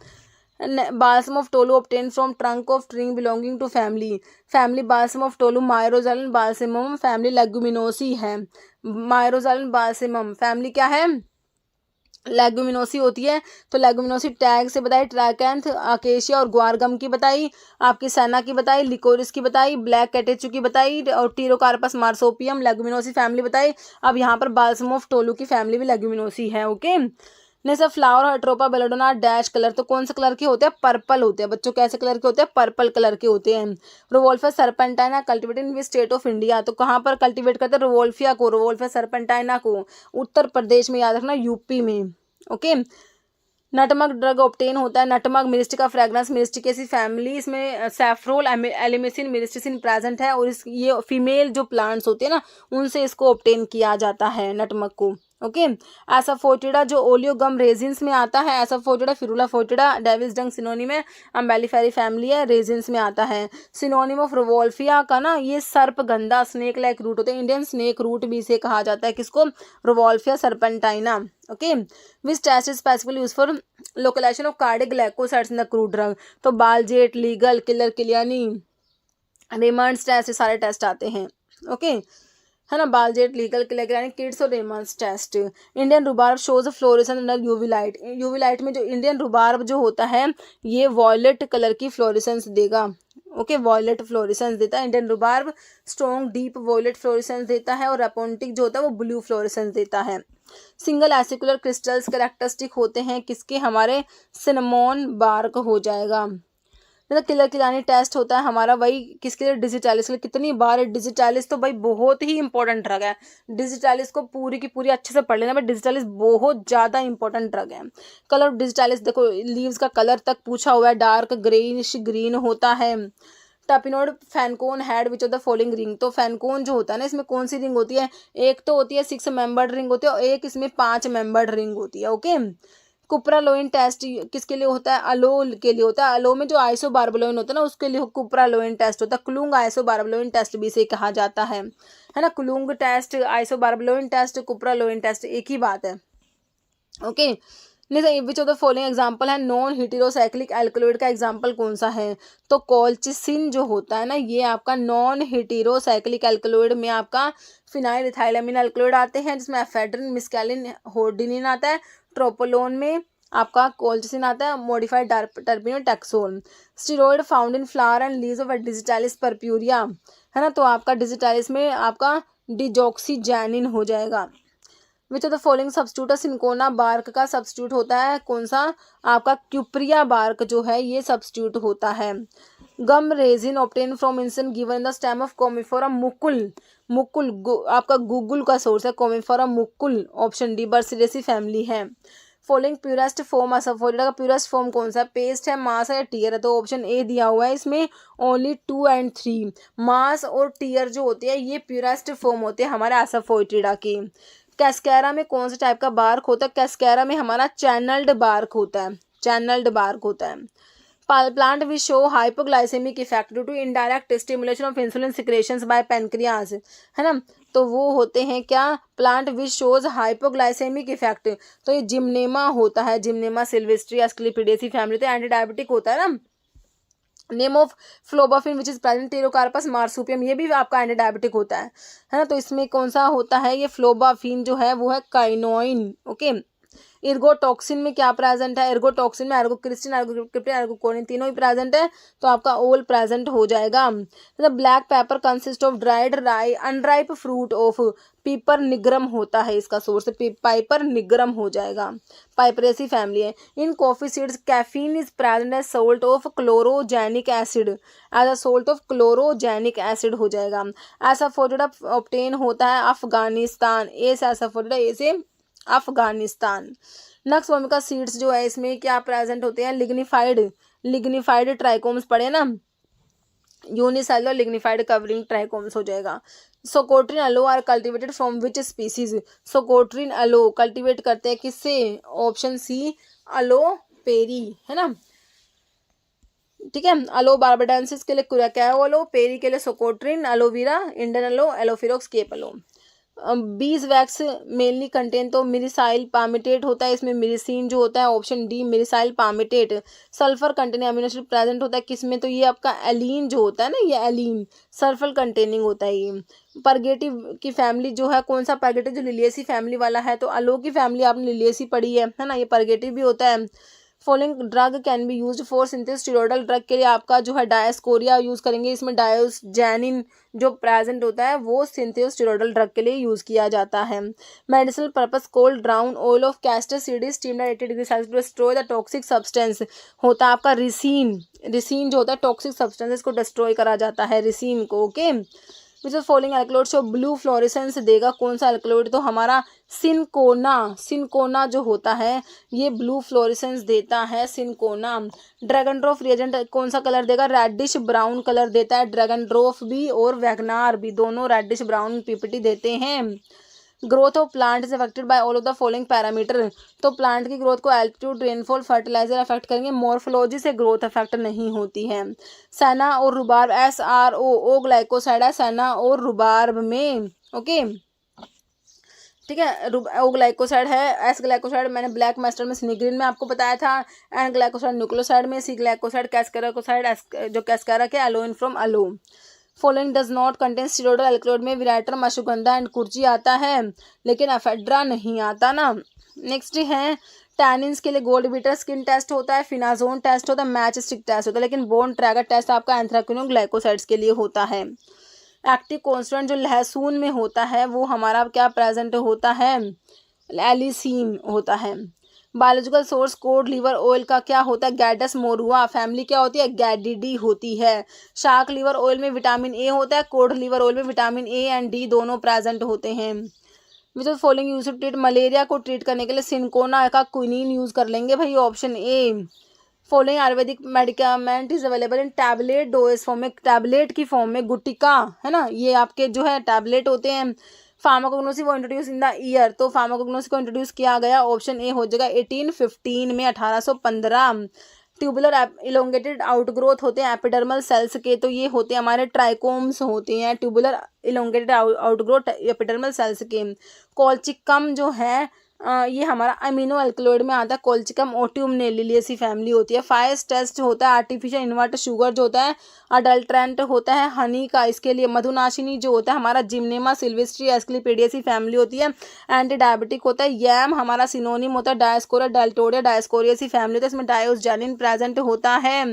balsam of Tolu obtained from trunk of tree belonging to family balsam of Tolu myrosalin balsamum family leguminosi है। myrosalin balsamum family क्या है, लेगुमिनोसी होती है। तो लेगुमिनोसी tag से बताई, ट्रैकेंथ, acacia और guar gum की बताई, आपकी सैना की बताई, लिकोरिस की बताई, ब्लैक कैटेचू की बताई और टीरोकार्पस मार्सोपियम लेगुमिनोसी फैमिली बताई। अब यहाँ पर बाल्सम ऑफ टोलू की फैमिली भी लेगुमिनोसी है। ओके, नहीं sir, flower atropa belladonna dash colour, तो कौन से कलर के होते हैं, पर्पल होते हैं बच्चों। कैसे कलर के होते हैं, पर्पल कलर के होते हैं। Rauvolfia serpentina cultivated in which state of India, तो कहाँ पर कल्टिवेट करते हैं रोवोल्फिया को, रोवोल्फिया सरपेंटाइना को उत्तर प्रदेश में, याद रखना यूपी में। ओके, नटमग ड्रग ऑब्टेन होता है, नटमग मिरिस्टिका फ्रेग्रेंस मिरिस्टिकेसी फैमिली, इसमें सैफ्रोल एलिमिसिन मिरिस्टिसिन प्रेजेंट है और इस ये फीमेल जो प्लांट्स होते हैं ना उनसे इसको ऑब्टेन किया जाता है नटमग को। ओके, एसाफोटिडा जो ओलियोगम रेजिन्स में आता है, एसाफोटिडा फिरुला फोटिडा डेविस डंग सिनोनिम है, अम्बेलिफेरी फैमिली है, रेजिन्स में आता है। सिनोनिम ऑफ रोवोल्फिया का ना ये सर्पगंधा स्नेक लाइक रूट होते हैं, इंडियन स्नेक रूट भी इसे कहा जाता है, किसको, rauwolfia serpentina. Okay, which test is specifically use for localization of cardiac glycosides in the crude drug, तो Baljet, Legal, Keller Kiliani, Raymond's test, सारे टेस्ट आते हैं। ओके है ना, बालजेट, लीगल, किलर किड्स और Raymond's test. Indian rhubarb shows fluorescence under UV light, UV light में जो Indian rhubarb जो होता है ये वॉयलेट कलर की फ्लोरेसेंस देगा। ओके, वॉयलेट फ्लोरेसेंस देता है Indian rhubarb, strong deep violet fluorescence देता है और रेपोन्टिक जो होता है वो ब्लू फ्लोरेसेंस देता है। सिंगल एसिकुलर क्रिस्टल्स कैरेक्टरिस्टिक होते हैं किसके, हमारे सिनेमोन बार्क हो जाएगा। मतलब किलर किलानी टेस्ट होता है हमारा वही किसके लिए, डिजिटालिस के लिए। कितनी बार डिजिटालिस तो भाई बहुत ही इंपॉर्टेंट ड्रग है, डिजिटालिस को पूरी की पूरी अच्छे से पढ़ लेना भाई, डिजिटालिस बहुत ज़्यादा इंपॉर्टेंट ड्रग है। कलर ऑफ डिजिटालिस देखो, लीव्स का कलर तक पूछा हुआ है, डार्क ग्रेनिश ग्रीन होता है। Terpenoid fenchone had which of the following ring, तो फैनकोन जो होता है ना इसमें कौन सी रिंग होती है, एक तो होती है 6 मेंबर्ड रिंग होती है और एक इसमें 5 मेंबर्ड रिंग होती है। ओके, कुप्रालोइन टेस्ट किसके लिए होता है, अलोल के लिए होता है। अलो में जो आइसोबार्बलोइन होता है ना उसके लिए कुप्रालोइन टेस्ट होता है। कुलुंग आइसोबार्बलोइन टेस्ट भी इसे कहा जाता है ना। कुलुंग टेस्ट, आइसोबार्बलोइन टेस्ट, कुप्रालोइन टेस्ट एक ही बात है। ओके, नहीं, विच ऑफ द फॉलोइंग एग्जाम्पल है नॉन हीटेरोसाइक्लिक एल्कलॉइड का एग्जाम्पल कौन सा है, तो कोल्चिसिन जो होता है ना ये आपका नॉन हीटेरोसाइक्लिक एल्कलॉइड में आपका फिनाइल इथाइलामीन एल्कलॉइड आते हैं जिसमें एफेड्रिन, मिस्कैलिन, होर्डिनिन आता है। ट्रोपोलोन में आपका कोल्चिसिन आता है, modified terpeno taxane. Steroid found in flower and leaves of digitalis purpurea है ना, तो आपका डिजिटालिस में आपका डिजॉक्सीजैनिन हो जाएगा। Which of the following substitute cinchona bark का सब्स्टिट्यूट होता है कौन सा, आपका क्यूप्रिया बार्क जो है ये सब्स्टिट्यूट होता है। Gum resin obtain from incision given in the stem of commiphora mukul, mukul आपका गूगल का सोर्स है commiphora mukul, option D burseraceae family है। फॉलोइंग प्यूरेस्ट फॉर्म असफोरिडा का प्यूरेस्ट फॉर्म कौन सा, पेस्ट है, मास है या टीयर है, तो ऑप्शन ए दिया हुआ है इसमें ओनली 2 और 3। मास और टीयर जो होते हैं ये प्यूरेस्ट फॉर्म होते हैं हमारे असफोरिडा की। कैस्कैरा में कौन सा टाइप का बार्क होता है, कैस्कैरा में हमारा चैनल्ड बार्क होता है, चैनल्ड बार्क होता है। Plant which show hypoglycaemic effect due to indirect stimulation of insulin secretions by pancreas है ना, तो वो होते हैं क्या, plant which shows hypoglycaemic effect, तो ये जिम्नेमा होता है, जिम्नेमा सिल्वेस्ट्री एस्क्लेपिडेसी फैमिली, तो एंटी डायबिटिक होता है ना। Name of phlobaphene which is present pterocarpus marsupium, ये भी आपका एंटी डायबिटिक होता है ना, तो इसमें कौन सा होता है ये फ्लोबाफिन जो है वो है काइनोइन। ओके, इर्गोटॉक्सिन में क्या प्रेजेंट है, इर्गोटॉक्सिन में एर्गोक्रिस्टिन, एर्गोक्रिप्टिन, एर्गोकोनिन तीनों ही प्रेजेंट है, तो आपका ओल प्रेजेंट हो जाएगा। मतलब black pepper consist of dried unripe fruit of पीपर निग्रम होता है इसका सोर्स, पाइपर निग्रम हो जाएगा, पाइपरेसी फैमिली है। In coffee seeds caffeine is present as salt of chlorogenic acid, as a salt of chlorogenic acid हो जाएगा। एसाफोटिडा obtain होता है अफगानिस्तान, ए से एसाफोटिडा, ए से अफगानिस्तान। नक्स वोमिका सीड्स जो है इसमें क्या प्रेजेंट होते हैं, लिग्निफाइड ट्राइकोम्स पढ़े ना, यूनिसेलुलर लिग्निफाइड कवरिंग ट्राइकोम्स हो जाएगा। Socotrine aloe are cultivated from which species, socotrine aloe cultivate करते हैं किससे, ऑप्शन सी अलोपेरी है ना, ठीक है। अलो बार्बाडेंसिस के लिए क्या है, अलो पेरी के लिए socotrine, aloe vera, Indian aloe, aloe ferox, Cape aloe. Bees wax mainly contain, तो मिरिसाइल पामिटेट होता है इसमें, मिरिसिन जो होता है option D myricyl palmitate. Sulphur containing amino acid present होता है किसमें, तो ये आपका एलीन जो होता है ना, ये एलीन सल्फर कंटेनिंग होता है ये। परगेटिव की फैमिली जो है, कौन सा परगेटिव, जो लिलियेसी फैमिली वाला है, तो अलो की फैमिली आपने लिलियेसी पढ़ी है ना, ये परगेटिव भी होता है। Following drug can be used for synthesis steroidal drug के लिए आपका जो है डायस्कोरिया यूज़ करेंगे, इसमें डायोजेनिन जो प्रेजेंट होता है वो सिंथेसिस स्टेरॉयडल ड्रग के लिए यूज़ किया जाता है। Medicinal purpose cold drawn oil of castor seed is steamed at 80 degree Celsius to destroy the toxic substance होता है आपका रिसीन। रिसीन जो होता है टॉक्सिक सब्सटेंस, इसको डिस्ट्रॉय करा जाता है रिसीन को। Okay, which of following alkaloid show blue fluorescence देगा, कौन सा एल्कलॉइड, तो हमारा सिनकोना। सिनकोना जो होता है ये ब्लू फ्लोरेसेंस देता है, सिनकोना। ड्रैगन ड्रॉफ रिएजेंट कौन सा कलर देगा, रेडिश ब्राउन कलर देता है ड्रैगन ड्रॉफ भी और वैगनार भी, दोनों रेडिश ब्राउन पीपीटी देते हैं। Growth of plant is affected by all of the following parameter, तो प्लांट की ग्रोथ को एल्टीट्यूड, रेनफॉल, फर्टिलाइजर अफेक्ट करेंगे, मॉर्फोलॉजी से ग्रोथ अफेक्ट नहीं होती है। सेना और रुबार्ब, SRO ओ ग्लाइकोसाइड है सेना और रुबार्ब में। ओके ठीक है, ओ ग्लाइकोसाइड है, एस ग्लाइकोसाइड मैंने ब्लैक मास्टर में सिनिग्रीन में आपको बताया था, एन ग्लाइकोसाइड न्यूक्लियोसाइड में, सी ग्लाइकोसाइड कैस्केराकोसाइड जो कैस्केरक है, aloin from aloe. Following does not contain steroidal alkaloid में विराटर, मशुगंधा एंड कुर्ची आता है लेकिन एफेड्रा नहीं आता ना। नेक्स्ट है टैनिन्स के लिए गोल्ड बीटर स्किन टेस्ट होता है, फिनाजोन टेस्ट होता है, मैच स्टिक टेस्ट होता है, लेकिन बोन ट्रैगर टेस्ट आपका एंथ्राक्विनोन ग्लाइकोसाइड्स के लिए होता है। एक्टिव कॉन्स्टिट्यूएंट जो लहसुन में होता है वो हमारा क्या प्रेजेंट होता है, एलिसीन होता है। Biological source cod liver oil का क्या होता है, गैडस मोरुआ, फैमिली क्या होती है, गैडिडी होती है। शार्क लीवर ऑयल में विटामिन ए होता है, कोड लीवर ऑयल में विटामिन ए एंड डी दोनों प्रेजेंट होते हैं। Which of following use to treat malaria को ट्रीट करने के लिए सिनकोना का क्विनीन यूज कर लेंगे भाई, option A. Following Ayurvedic medicament is available in tablet dose form में, टैबलेट की फॉर्म में, गुटिका है ना, ये आपके जो है टैबलेट होते हैं। फार्माकोग्नोसी वो इंट्रोड्यूस इन द ईयर, तो फार्माकोग्नोसी को इंट्रोड्यूस किया गया, ऑप्शन ए हो जाएगा 1815 में, 1815। ट्यूबुलर इलोंगेटेड आउटग्रोथ होते हैं एपिडर्मल सेल्स के, तो ये होते हैं हमारे ट्राइकोम्स होते हैं tubular elongated outgrowth epidermal cells के। कोल्चिकम जो है ये हमारा अमीनो एल्कलॉइड में आता है, कोल्चिकम ओटियम ने लिलियेसी फैमिली होती है। फाइस टेस्ट होता है आर्टिफिशियल इन्वर्ट शुगर जो होता है, अडल्ट्रेंट होता है हनी का, इसके लिए मधुनाशिनी जो होता है हमारा जिम्नेमा सिल्वेस्ट्री एस्क्लिपेडियसी फैमिली होती है, एंटी डायबिटिक होता है। यैम हमारा सिनोनिम होता है डायस्कोरिया डेल्टोरिया डायस्कोरियसी फैमिली होता है, इसमें डायोस्जेनिन प्रेजेंट होता है।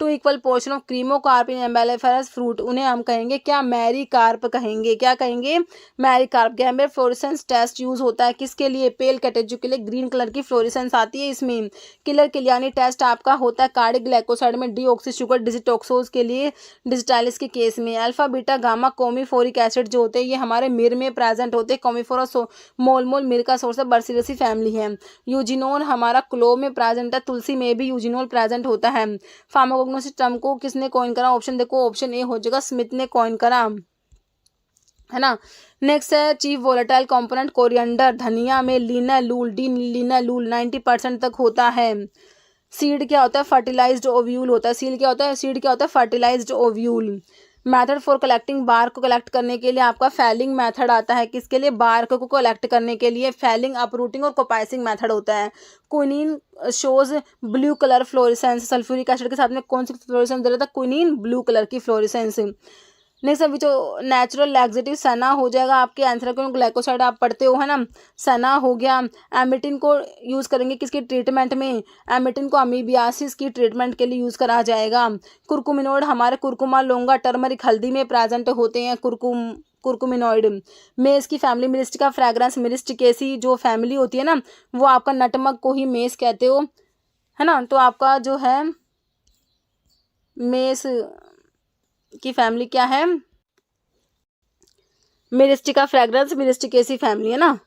Two equal portion of cremocarp in umbelliferous fruit, उन्हें हम कहेंगे क्या, मैरी कार्प कहेंगे, क्या कहेंगे, mericarp. Gambier fluorescence test use होता है किसके लिए, पेल कैटेजू के लिए, ग्रीन कलर की फ्लोरेसेंस आती है इसमें। किलर किलियानी टेस्ट आपका होता है कार्डिक ग्लाइकोसाइड में, डीऑक्सी शुगर डिजिटॉक्सोज के लिए, डिजिटालिस के केस में। अल्फा बीटा गामा कोमिफोरिक एसिड जो होते हैं ये हमारे मिर में प्रेजेंट होते हैं, कोमिफोरस मोल मिर का सोर्स है, बर्सिलसी फैमिली है। यूजिनोल हमारा क्लोव में प्रेजेंट है, तुलसी में भी यूजिनोल प्रेजेंट होता है। फार्माकोग्नोसिस टर्म को किसने कॉइन करा, ऑप्शन देखो, ऑप्शन ए हो जाएगा स्मिथ ने कॉइन करा, है ना। नेक्स्ट है चीफ वोलेटाइल कंपोनेंट कोरिएंडर, धनिया में लिनालूल, डी लिनालूल 90% तक होता है। सीड क्या होता है, फर्टिलाइज्ड ओव्यूल होता है। सीड क्या होता है, सीड क्या होता है, fertilized ovule. Method for collecting bark को कलेक्ट करने के लिए आपका फैलिंग मेथड आता है, किसके लिए, बार्क को कलेक्ट करने के लिए फैलिंग, अपरूटिंग और कोपाइसिंग मेथड होता है। Quinine shows blue colour fluorescence, sulphuric acid के साथ में कौन सी फ्लोरेसेंस दे रहा था, क्विनीन ब्लू कलर की फ्लोरेसेंस। नेक्स्ट अभी जो नेचुरल लैक्सेटिव सना हो जाएगा आपके, एंथ्राक्विनोन ग्लाइकोसाइड आप पढ़ते हो है ना, सना हो गया। एमिटिन को यूज़ करेंगे किसके ट्रीटमेंट में, एमिटिन को अमीबियासिस की ट्रीटमेंट के लिए यूज़ करा जाएगा। कुरकुमिनोइड हमारे कुरकुमा लौंगा टर्मरिक हल्दी में प्रेजेंट होते हैं, कुरकुमिनोइड। मेस की फैमिली मिरिस्टिका फ्रेग्रेंस मिरिस्टिकेसी जो फैमिली होती है ना वो आपका नटमग को ही मेस कहते हो, है ना। तो आपका जो है मेस की फैमिली क्या है, मिरिस्टिका फ्रेग्रेंस मिरिस्टिकेसी फैमिली है ना।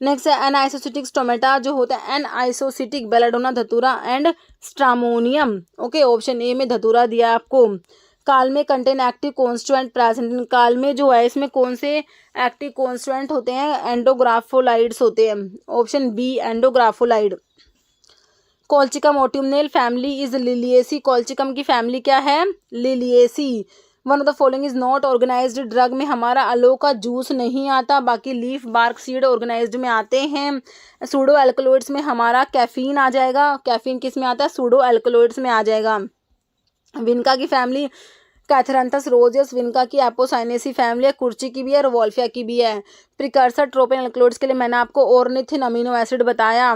नेक्स्ट है एनआइसोसिटिक स्टोमेटा जो होता है, एनआइसोसिटिक बेलाडोना धतूरा and stramonium. Okay, option A में धतूरा दिया आपको। काल में कंटेन एक्टिव कॉन्स्टिट्यूएंट प्रेजेंट, काल में जो है इसमें कौन से एक्टिव कॉन्स्टिट्यूएंट होते हैं, एंडोग्राफोलाइड्स होते हैं, option B andrographolide. Colchicum autumnale family is liliaceae, colchicum की फैमिली क्या है, liliaceae. One of the following is not organised drug में हमारा अलो का जूस नहीं आता, बाकी लीफ बार्क सीड ऑर्गेनाइज्ड में आते हैं। सूडो एल्कलॉइड्स में हमारा कैफीन आ जाएगा, कैफीन किस में आता है, सूडो एल्कलॉइड्स में आ जाएगा। विनका की फैमिली कैथरंथस रोजियस, विनका की एपोसाइनेसी फैमिली है, कुर्ची की भी है, रोवोल्फिया की भी है। प्रिकर्सर ट्रोपेन एल्कलॉइड्स के लिए मैंने आपको ऑर्निथिन अमीनो एसिड बताया।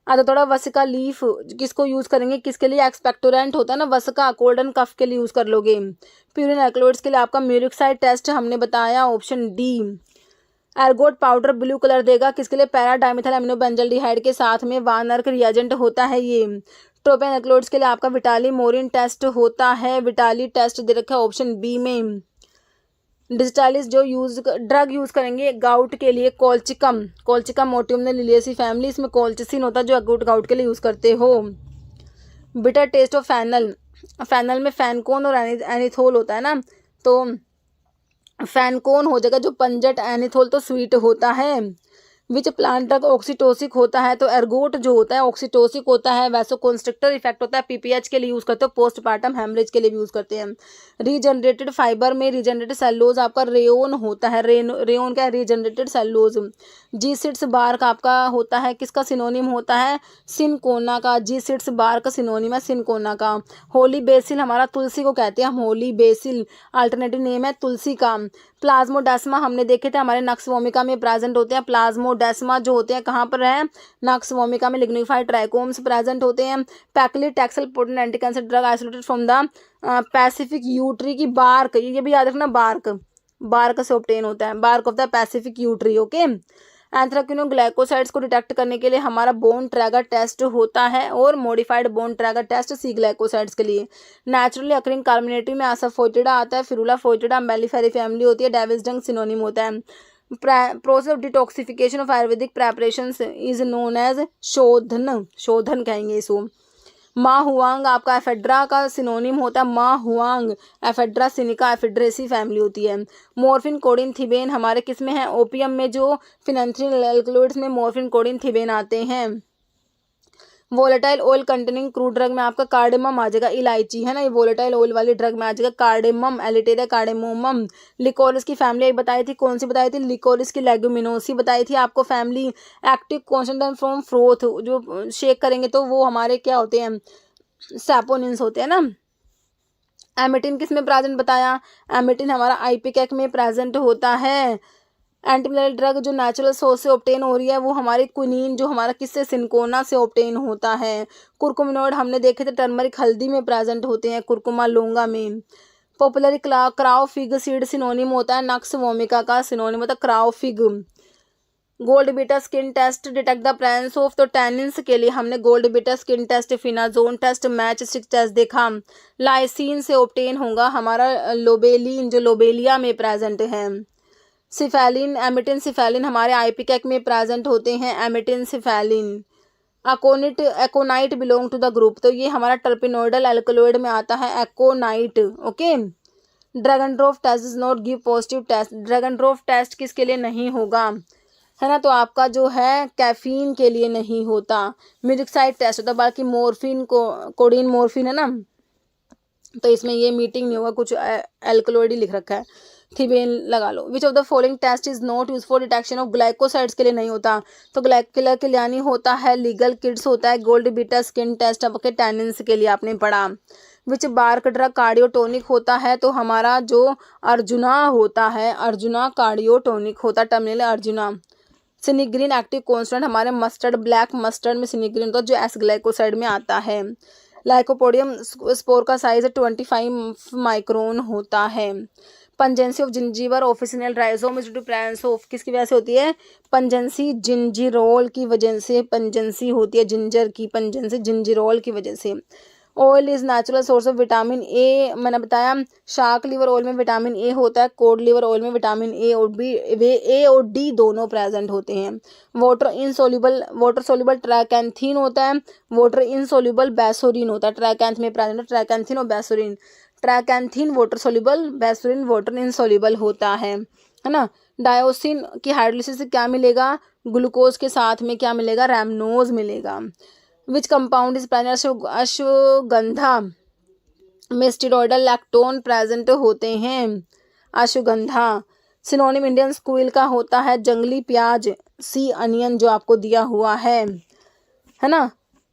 आता थोड़ा वसिका लीफ किसको यूज़ करेंगे, किसके लिए, एक्सपेक्टोरेंट होता है ना वसिका, कोल्ड एंड कफ के लिए यूज़ कर लोगे। प्यूरिन एल्कलॉइड्स के लिए आपका म्यूरिक्साइड टेस्ट हमने बताया, option D. Ergot powder blue colour देगा, किसके लिए, पैरा डाइमिथाइल अमीनो बेंजल्डिहाइड के साथ में वानर्क रिएजेंट होता है ये। ट्रोपेन एल्कलॉइड्स के लिए आपका विटाली मोरिन टेस्ट होता है, विटाली टेस्ट दे रखा है ऑप्शन बी में। डिजिटालिस जो ड्रग यूज़ करेंगे गाउट के लिए, कोल्चिकम, कोल्चिकम मोटियम लिलियसी फैमिली, इसमें कोल्चिसिन होता है जो अकूट गाउट के लिए यूज़ करते हो। बिटर टेस्ट ऑफ फैनल, फैनल में फैनकोन और एनिथोल होता है ना, तो फैनकोन हो जाएगा, जो पंजट, एनिथोल तो स्वीट होता है। विच प्लांट ड्रग ऑक्सीटोसिक होता है, तो एर्गोट जो होता है ऑक्सीटोसिक होता है, वैसोकॉन्स्ट्रिक्टर इफेक्ट होता है, पीपीएच के लिए यूज़ करते हो, पोस्टपार्टम हेमरेज के लिए भी यूज़ करते हैं। रीजनरेटेड फाइबर में रीजनरेटेड सेलुलोज आपका रेओन होता है, रेओन क्या है, रीजनरेटेड सेलुलोज। जी सिट्स बार्क आपका होता है, किसका सिनोनिम होता है, सिनकोना का, जी सिट्स बार्क सिनोनिम है सिनकोना का। होली बेसिल हमारा तुलसी को कहते हैं हम, होली बेसिल अल्टरनेटिव नेम है तुलसी का। प्लाज्मोडेस्मा हमने देखे थे हमारे नक्स वोमिका में प्रेजेंट होते हैं, प्लाज्मोडेस्मा जो होते हैं कहाँ पर है, नक्स वोमिका में, लिग्निफाइड ट्राइकोम्स प्रेजेंट होते हैं। Paclitaxel potent anti cancer drug isolated from the Pacific yew tree की बार्क, ये भी याद रखना, बार्क से ऑब्टेन होता है, bark of the Pacific yew tree, okay. Anthraquinone glycosides को डिटेक्ट करने के लिए हमारा बोन ट्रैगर टेस्ट होता है, और modified Borntrager test C glycosides के लिए। नेचुरली अकरिंग कार्बोनेटिव में आसाफोइटिडा आता है, फिरूला फोइटिडा मेलिफेरी फैमिली होती है, डेविसडंग सिनोनिम होता है। Process of detoxification of Ayurvedic preparations is known as shodhan, shodhan कहेंगे इसको। माहुआंग आपका एफेड्रा का सिनोनिम होता है, माहुआंग, एफेड्रा सिनिका एफिड्रेसी फैमिली होती है। मॉर्फिन कोडिन थिबेन हमारे किस में है, ओपियम में, जो फिनेंथ्रिन एल्कलॉइड्स में मॉर्फिन कोडिन थिबेन आते हैं। Volatile oil containing crude drug में आपका कार्डेमम आ जाएगा, इलायची है ना, ये वोलेटाइल ऑयल वाली ड्रग में आ जाएगा कार्डेमम, एलिटेरिया कार्डेमोमम। लिकोरिस की फैमिली एक बताई थी, कौन सी बताई थी, लिकोरिस की लेगुमिनोसी बताई थी आपको family. Active concentrate from froth, जो शेक करेंगे तो वो हमारे क्या होते हैं, सैपोनिन्स होते हैं ना। एमिटिन किस में प्रेजेंट बताया, एमिटिन हमारा आइपिकैक में प्रेजेंट होता है। एंटीमलेरियल ड्रग जो नेचुरल सोर्स से ऑब्टेन हो रही है वो हमारी क्विनीन, जो हमारा किससे, सिनकोना से ऑब्टेन होता है। कुरकुमिनोइड हमने देखे थे टर्मरिक हल्दी में प्रेजेंट होते हैं, कुरकुमा लोंगा में। Popular crow fig seed synonym होता है, नक्स वोमिका का सिनोनिम होता है crow fig. Goldbeater skin test detect the presence of, तो टैनिन्स के लिए हमने goldbeater skin test, phenazone test, match stick test देखा। लाइसिन से ऑब्टेन होगा हमारा लोबेलिन, जो लोबेलिया में प्रेजेंट है। सिफेलिन, एमिटिन सिफेलिन हमारे आइपिकैक में प्रेजेंट होते हैं, emetine cephaeline. Aconite belong to the group, तो ये हमारा टर्पिनोइडल एल्कलॉइड में आता है, aconite, okay. Dragendorff test is not give positive test, Dragendorff test किसके लिए नहीं होगा, है ना, तो आपका जो है कैफीन के लिए नहीं होता। म्यूरिक्साइड टेस्ट होता है, बाकी मॉर्फिन को, कोडीन मॉर्फिन है ना, तो इसमें ये मीटिंग नहीं होगा, कुछ एल्कलॉइड ही लिख रखा है, थिबेन लगा लो। Which of the following test is not use for detection of glycosides के लिए नहीं होता, तो ग्लाइकुलर के लिए होता है, लीगल किड्स होता है, गोल्ड बीटा स्किन टेस्ट आपके टैनिन्स के लिए आपने पढ़ा। विच बार्क ड्रग कार्डियोटोनिक होता है, तो हमारा जो अर्जुना होता है, अर्जुना कार्डियोटोनिक होता है, टर्मिनल अर्जुना। सिनिग्रीन एक्टिव कॉन्स्टेंट हमारे मस्टर्ड, ब्लैक मस्टर्ड में सिनिग्रीन होता है, जो एस ग्लाइकोसाइड में आता है। लाइकोपोडियम स्पोर का साइज 25 माइक्रोन होता है। Pungency of zingiber officinale rhizome is due to presence of, किसकी वजह से होती है, पंजेंसी जिंजीरोल की वजह से पंजेंसी होती है, जिंजर की पंजेंसी जिंजीरोल की वजह से। Oil is natural source of vitamin A, मैंने बताया शार्क लिवर ऑयल में विटामिन ए होता है, कोड लिवर ऑयल में विटामिन ए और बी, वे ए और डी दोनों प्रेजेंट होते हैं। वाटर सोल्यूबल ट्राइकैंथीन होता है, वाटर इनसोल्यूबल बैसोरिन होता है, ट्राइकैंथ में प्रेजेंट है ट्राइकैंथीन और बैसोरिन। ट्राइकैंथीन वाटर सोल्यूबल, बैसोरिन वाटर इनसोल्यूबल होता है ना। डायोसिन की हाइड्रोलिसिस से क्या मिलेगा, ग्लूकोज के साथ में क्या मिलेगा, रैमनोज मिलेगा। Which compound is present, ashwagandha में स्टेरॉयडल लैक्टोन प्रेजेंट होते हैं। अश्वगंधा। सिनोनिम इंडियन स्क्विल का होता है जंगली प्याज, सी अनियन जो आपको दिया हुआ है ना।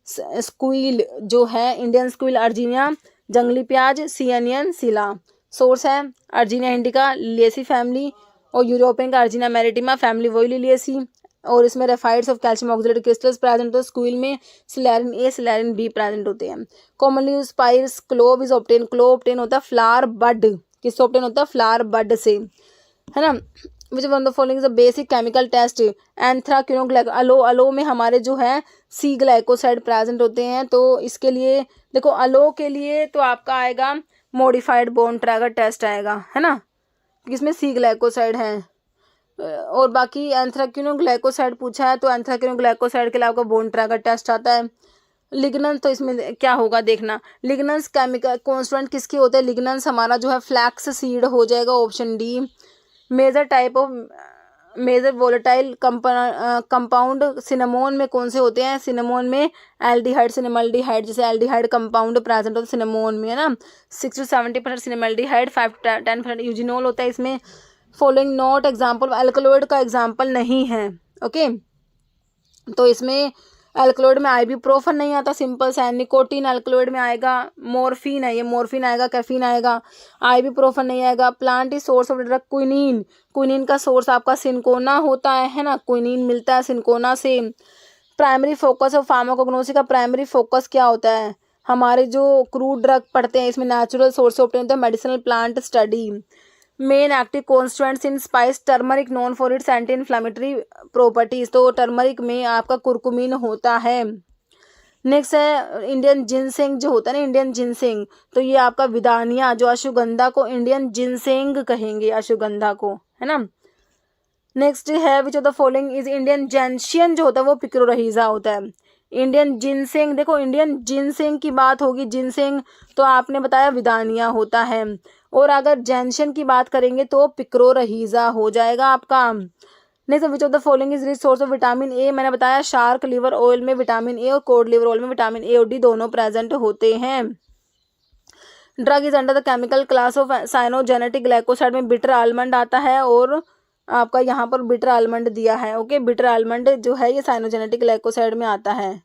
स्क्विल जो है इंडियन स्क्विल अर्जीनिया, जंगली प्याज, सी अनियन, सिला। सोर्स है अर्जीनिया इंडिका, लिलिएसी फैमिली, और यूरोपियन का अर्जीनिया मैरिटिमा फैमिली वही लिलिएसी। और इसमें raphides of calcium oxidated crystals present होते हैं। स्क्विल में सिलेरिन ए सिलेरिन बी प्रेजेंट होते हैं। Commonly use spice clove is obtain, clove obtain होता है फ्लावर बड, किससे ऑब्टेन होता है फ्लावर बड से, है ना। Which one the following is a basic chemical test, anthraquinone aloe में हमारे जो है सी ग्लाइकोसाइड प्रेजेंट होते हैं। तो इसके लिए देखो अलो के लिए तो आपका आएगा मॉडिफाइड बोन ट्रैगर टेस्ट आएगा, है ना, इसमें सी ग्लाइकोसाइड है। और बाकी एंथ्राक्विनो ग्लाइकोसाइड पूछा है तो एंथ्राक्विनो ग्लाइकोसाइड के लिए आपका बोन ट्रैगर टेस्ट आता है। लिग्नेंस तो इसमें क्या होगा देखना, लिग्नेंस केमिकल कॉन्स्टेंट किसके होते हैं, लिग्नेंस हमारा जो है फ्लैक्स सीड हो जाएगा, option D. Major type of major volatile compound cinnamon में कौन से होते हैं, सिनेमोन में एल्डिहाइड सिनेमल्डिहाइड, जैसे एल्डिहाइड कंपाउंड प्रेजेंट होता है सिनेमोन में, है ना। 6 to 70% सिनेमल्डिहाइड, 5 to 10% यूजिनोल होता है इसमें। फॉलोइंग नॉट एग्जाम्पल, एल्कलॉइड का एग्जाम्पल नहीं है, ओके। तो इसमें एल्कलॉइड में आइबुप्रोफेन नहीं आता, सिंपल सा। निकोटीन एल्कलॉइड में आएगा, मोर्फिन है ये, मोर्फिन आएगा, कैफीन आएगा, आइबुप्रोफेन नहीं आएगा। Plant is source of drug quinine, quinine का सोर्स आपका सिनकोना होता है ना, क्विनीन मिलता है सिनकोना से। प्राइमरी फोकस ऑफ फार्माकोग्नोसी का प्राइमरी फोकस क्या होता है, हमारे जो क्रूड ड्रग पढ़ते हैं इसमें नेचुरल सोर्स ऑफ होता है medicinal plant study. Men active constituents in spice, turmeric known for its anti inflammatory properties, तो टर्मरिक में आपका कुरकुमीन होता है। नेक्स्ट है इंडियन जिनसेंग जो होता है ना, इंडियन जिनसेंग, तो ये आपका विदानिया, जो अश्वगंधा को इंडियन जिनसेंग कहेंगे, अश्वगंधा को, है ना। नेक्स्ट है which of the following is Indian gentian जो होता है वो पिक्रोरहीजा होता है। इंडियन जिनसेंग, देखो इंडियन जिनसेंग की बात होगी, जिनसेंग तो आपने बताया विदानिया होता है, और अगर जेंशियन की बात करेंगे तो पिक्रोरहीजा हो जाएगा आपका। Next which of the following is rich source of vitamin A, मैंने बताया शार्क लिवर ऑयल में विटामिन ए और कोड लिवर ऑयल में विटामिन ए और डी दोनों प्रेजेंट होते हैं। Drug is under the chemical class of cyanogenetic glycoside में बिटर आलमंड आता है, और आपका यहाँ पर बिटर आलमंड दिया है, ओके। बिटर आलमंड जो है ये साइनोजेनेटिक ग्लाइकोसाइड में आता है।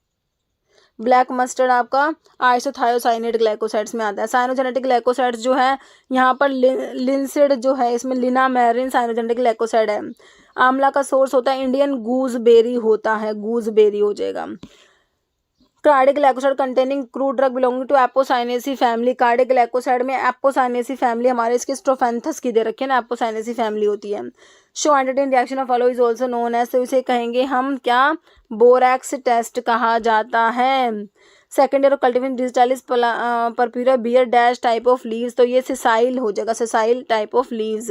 ब्लैक मस्टर्ड आपका आइसोथायोसाइनेट ग्लाइकोसाइड्स में आता है। साइनोजेनेटिक ग्लाइकोसाइड्स जो है यहाँ पर लिंसिड जो है इसमें लिनामेरिन साइनोजेनेटिक ग्लाइकोसाइड है। आंवला का सोर्स होता है इंडियन गूजबेरी होता है, गूजबेरी हो जाएगा। Cardiac glycoside containing crude drug belonging to Apocynaceae family, cardiac glycoside में एपोसाइनेसी फैमिली हमारे इसके स्ट्रोफेंथस की दे रखे हैं ना, एपोसाइनेसी फैमिली होती है। Show antigen reaction of aloe is also known as, तो इसे कहेंगे हम क्या, बोरैक्स टेस्ट कहा जाता है। Second year of cultivation digitalis purpurea bear dash type of leaves, तो ये सिसाइल हो जाएगा, sessile type of leaves,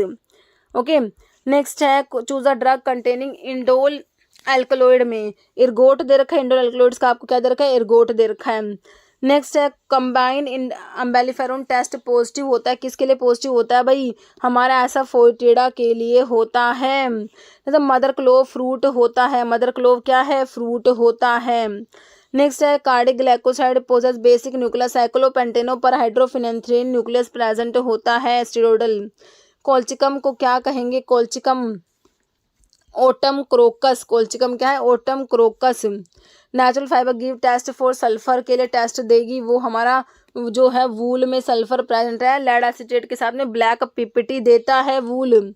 okay. Next है choose a drug containing indole alkaloid में, इर्गोट दे रखा है, इंडोल एल्कलॉइड्स का आपको क्या दे रखा है, इर्गोट दे रखा है। नेक्स्ट है कंबाइन इन अम्बेलिफेरॉन टेस्ट पॉजिटिव होता है, किसके लिए पॉजिटिव होता है भाई, हमारा ऐसा फोइटेडा के लिए होता है। मतलब मदर क्लोव फ्रूट होता है, मदर क्लोव क्या है, फ्रूट होता है। नेक्स्ट है cardiac glycoside possess basic nucleus cyclopentanoperhydrophenanthrene nucleus present होता है, स्टेरॉइडल। कोल्चिकम को क्या कहेंगे, कोल्चिकम ओटम क्रोकस, कोल्चिकम क्या है, autumn crocus. Natural fibre give test for sulphur के लिए टेस्ट देगी, वो हमारा जो है वूल में सल्फर प्रेजेंट है, लेड एसीटेट के साथ में ब्लैक पिपिटी देता है वूल।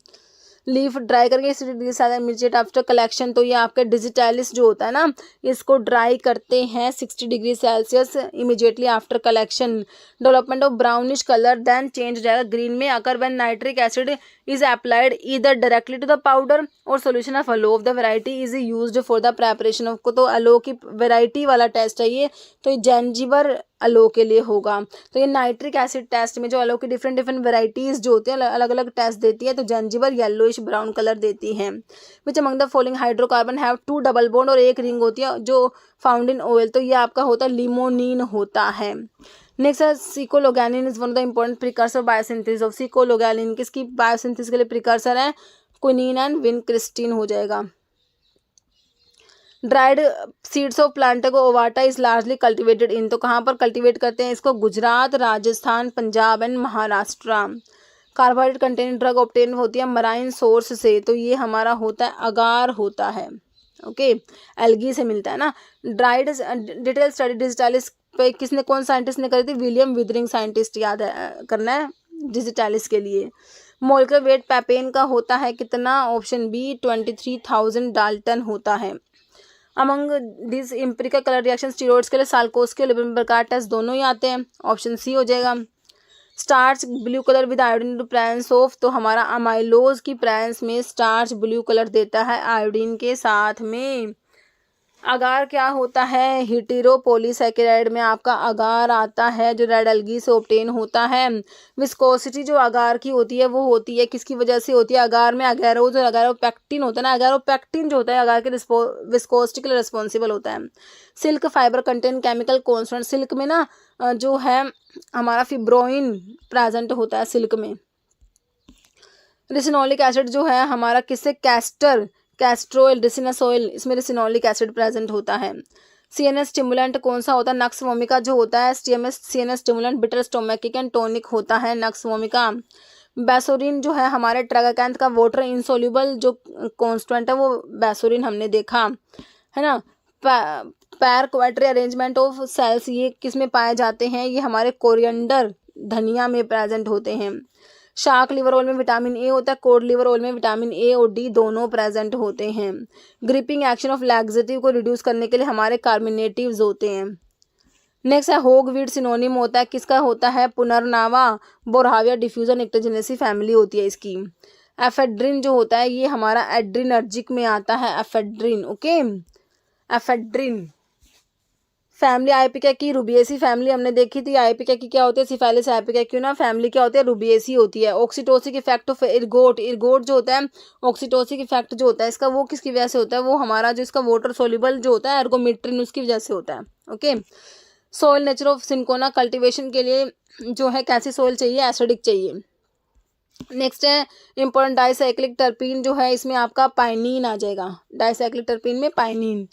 लीफ ड्राई करके इमीडिएट आफ्टर कलेक्शन, तो ये आपके डिजिटैलिस जो होता है ना, इसको ड्राई करते हैं 60 degree Celsius immediately after collection. Development of brownish colour then change हो जाएगा ग्रीन में अगर when nitric acid is applied either directly to the powder और solution of aloe of the variety is used for the preparation of, तो aloe की variety वाला test है ये, तो ये जेंजिबर अलो के लिए होगा। तो ये नाइट्रिक एसिड टेस्ट में जो अलो की डिफरेंट वेराइटीज जो होती है अलग अलग टेस्ट देती है, तो जेंजिबर येलोइश ब्राउन कलर देती हैं। विच among the following hydrocarbon have 2 double bond और एक रिंग होती है जो फाउंड इन ऑयल, तो ये आपका होता है लिमोनिन होता है। नेक्स्ट है secologanin is one of the important precursor biosynthesis of, secologanin किसकी बायोसिंथेसिस के लिए प्रिकर्सर है, क्विनीन एंड विनक्रिस्टिन हो जाएगा। Dried seeds of plantago ovata is largely cultivated in, तो कहाँ पर कल्टिवेट करते हैं इसको? Gujarat, Rajasthan, Punjab and Maharashtra. Carbohydrate containing drug obtain होती है मराइन सोर्स से, तो ये हमारा होता है अगार होता है। ओके, एल्गी से मिलता है ना। ड्राइड डिटेल स्टडी डिजिटालिस पे किसने, कौन साइंटिस्ट ने करी थी? विलियम विदरिंग साइंटिस्ट, याद है करना है डिजिटालिस के लिए। मोलिकुलर वेट पैपेन का होता है कितना? ऑप्शन बी 23,000 डाल्टन होता है। Among this empirical colour reaction steroids के लिए साल्कोस के प्रकार टेस्ट दोनों ही आते हैं, ऑप्शन सी हो जाएगा। Starch blue colour with iodine to presence of, तो हमारा अमाइलोज की प्रेजेंस में स्टार्च ब्लू कलर देता है आयोडीन के साथ में। अगार क्या होता है? हेटेरोपॉलीसैकेराइड में आपका अगार आता है जो रेड एल्गी से ऑब्टेन होता है। विस्कोसिटी जो अगार की होती है वो होती है किसकी वजह से होती है? अगार में अगैरोज और अगैरोपेक्टिन होता है ना, अगैरोपेक्टिन जो होता है अगार के विस्कोसिटी के लिए रिस्पॉन्सिबल होता है। Silk fibre contain chemical constant, silk में ना जो है हमारा फिब्रोइन प्रेजेंट होता है सिल्क में। रिसिनोलिक एसिड जो है हमारा किससे? कैस्ट्रोल रिसिनस ऑयल, इसमें रिसिनोलिक एसिड प्रेजेंट होता है। सीएनएस स्टिमुलेंट कौन सा होता है? नक्स वोमिका जो होता है CNS stimulant bitter स्टोमैकिक and tonic होता है नक्स वोमिका। बैसोरिन जो है हमारे ट्रागाकैंथ का वाटर इंसोल्यूबल जो कॉन्स्टेंट है वो बैसोरिन हमने देखा है ना। पैर क्वाड्री अरेंजमेंट ऑफ सेल्स ये किस में पाए जाते हैं? ये हमारे कोरिएंडर धनिया में प्रेजेंट होते हैं। शार्क लिवर ऑयल में विटामिन ए होता है, कोड लिवर ऑयल में विटामिन ए और डी दोनों प्रेजेंट होते हैं। ग्रिपिंग एक्शन ऑफ लैक्सेटिव को रिड्यूस करने के लिए हमारे कार्मिनेटिव्स होते हैं। नेक्स्ट है होगवीड, सिनोनिम होता है किसका? होता है पुनर्नावा बोरहाविया डिफ्यूजन एक्टोजेनेसी फैमिली होती है इसकी। एफेड्रिन जो होता है ये हमारा एड्रिनर्जिक में आता है, एफेड्रिन। ओके, एफेड्रिन फैमिली आइपिका की रुबिएसी फैमिली हमने देखी थी। आइपिका की क्या होती है? सिफालिस आइपिका की ना फैमिली क्या होती है? रुबिएसी होती है। ऑक्सीटोसिक इफेक्ट ऑफ इर्गोट, इर्गोट जो होता है ऑक्सीटोसिक इफेक्ट जो होता है इसका वो किसकी वजह से होता है? वो हमारा जो इसका वाटर सोल्यूबल जो होता है एर्गोमेट्रिन उसकी वजह से होता है। Okay, soil nature of cinchona cultivation के लिए जो है कैसी सोइल चाहिए? एसिडिक चाहिए। नेक्स्ट है इंपॉर्टेंट डाइसाइक्लिक टर्पीन जो है इसमें आपका पाइनिन आ जाएगा। डाइसाइक्लिक टर्पीन में पाइनिन।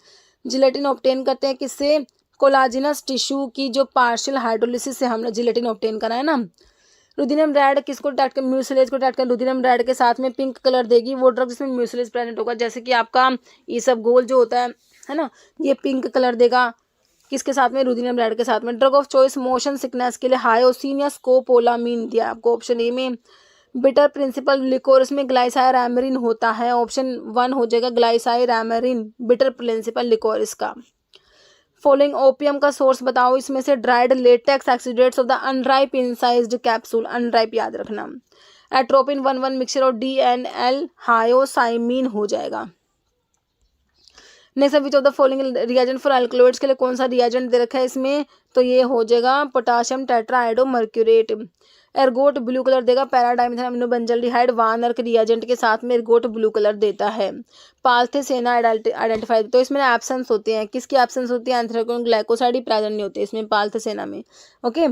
जिलेटिन ऑब्टेन करते हैं किससे? कोलाजिनस टिश्यू की जो पार्शियल हाइड्रोलिसिस से हमने जिलेटिन ऑब्टेन करा है ना। रुदिनम रेड किसको अटैक कर? म्यूसिलेज को अटैक कर। रुदिनम रेड के साथ में पिंक कलर देगी वो ड्रग जिसमें म्यूसिलेज प्रेजेंट होगा, जैसे कि आपका इसबगोल जो होता है ना, ये पिंक कलर देगा किसके साथ में? रुदिनम रेड के साथ में। Drug of choice motion sickness के लिए हायोसिन या स्कोपोलामीन दिया आपको ऑप्शन ए में। बिटर प्रिंसिपल लिकोरस में ग्लाइसाइरामेरिन होता है, ऑप्शन 1 हो जाएगा ग्लाइसाइरामेरिन बिटर प्रिंसिपल लिकोरस का। फॉलोइंग ओपियम का सोर्स बताओ इसमें से? Dried latex exudates of the unripe incised capsule, unripe याद रखना। एट्रोपिन 1,1 मिक्सचर और DNL हायोसाइमिन हो जाएगा। Next which of the following reagent for alkaloids के लिए कौन सा रिएजेंट दे रखा है इसमें? तो ये हो जाएगा पोटाशियम टेट्राहाइड्रोमर्क्यूरेट। एर्गोट ब्लू कलर देगा पैराडाइमिथाइल अमीनोबेंजल्डिहाइड वानर के रिएजेंट के साथ में एर्गोट ब्लू कलर देता है। पाल्थेसेना आइडेंटिफाई, तो इसमें एब्सेंस होते हैं, किसकी एब्सेंस होती है? एंथ्रेकोन ग्लाइकोसाइड ही प्रेजेंट नहीं होते इसमें पाल्थेसेना में। ओके,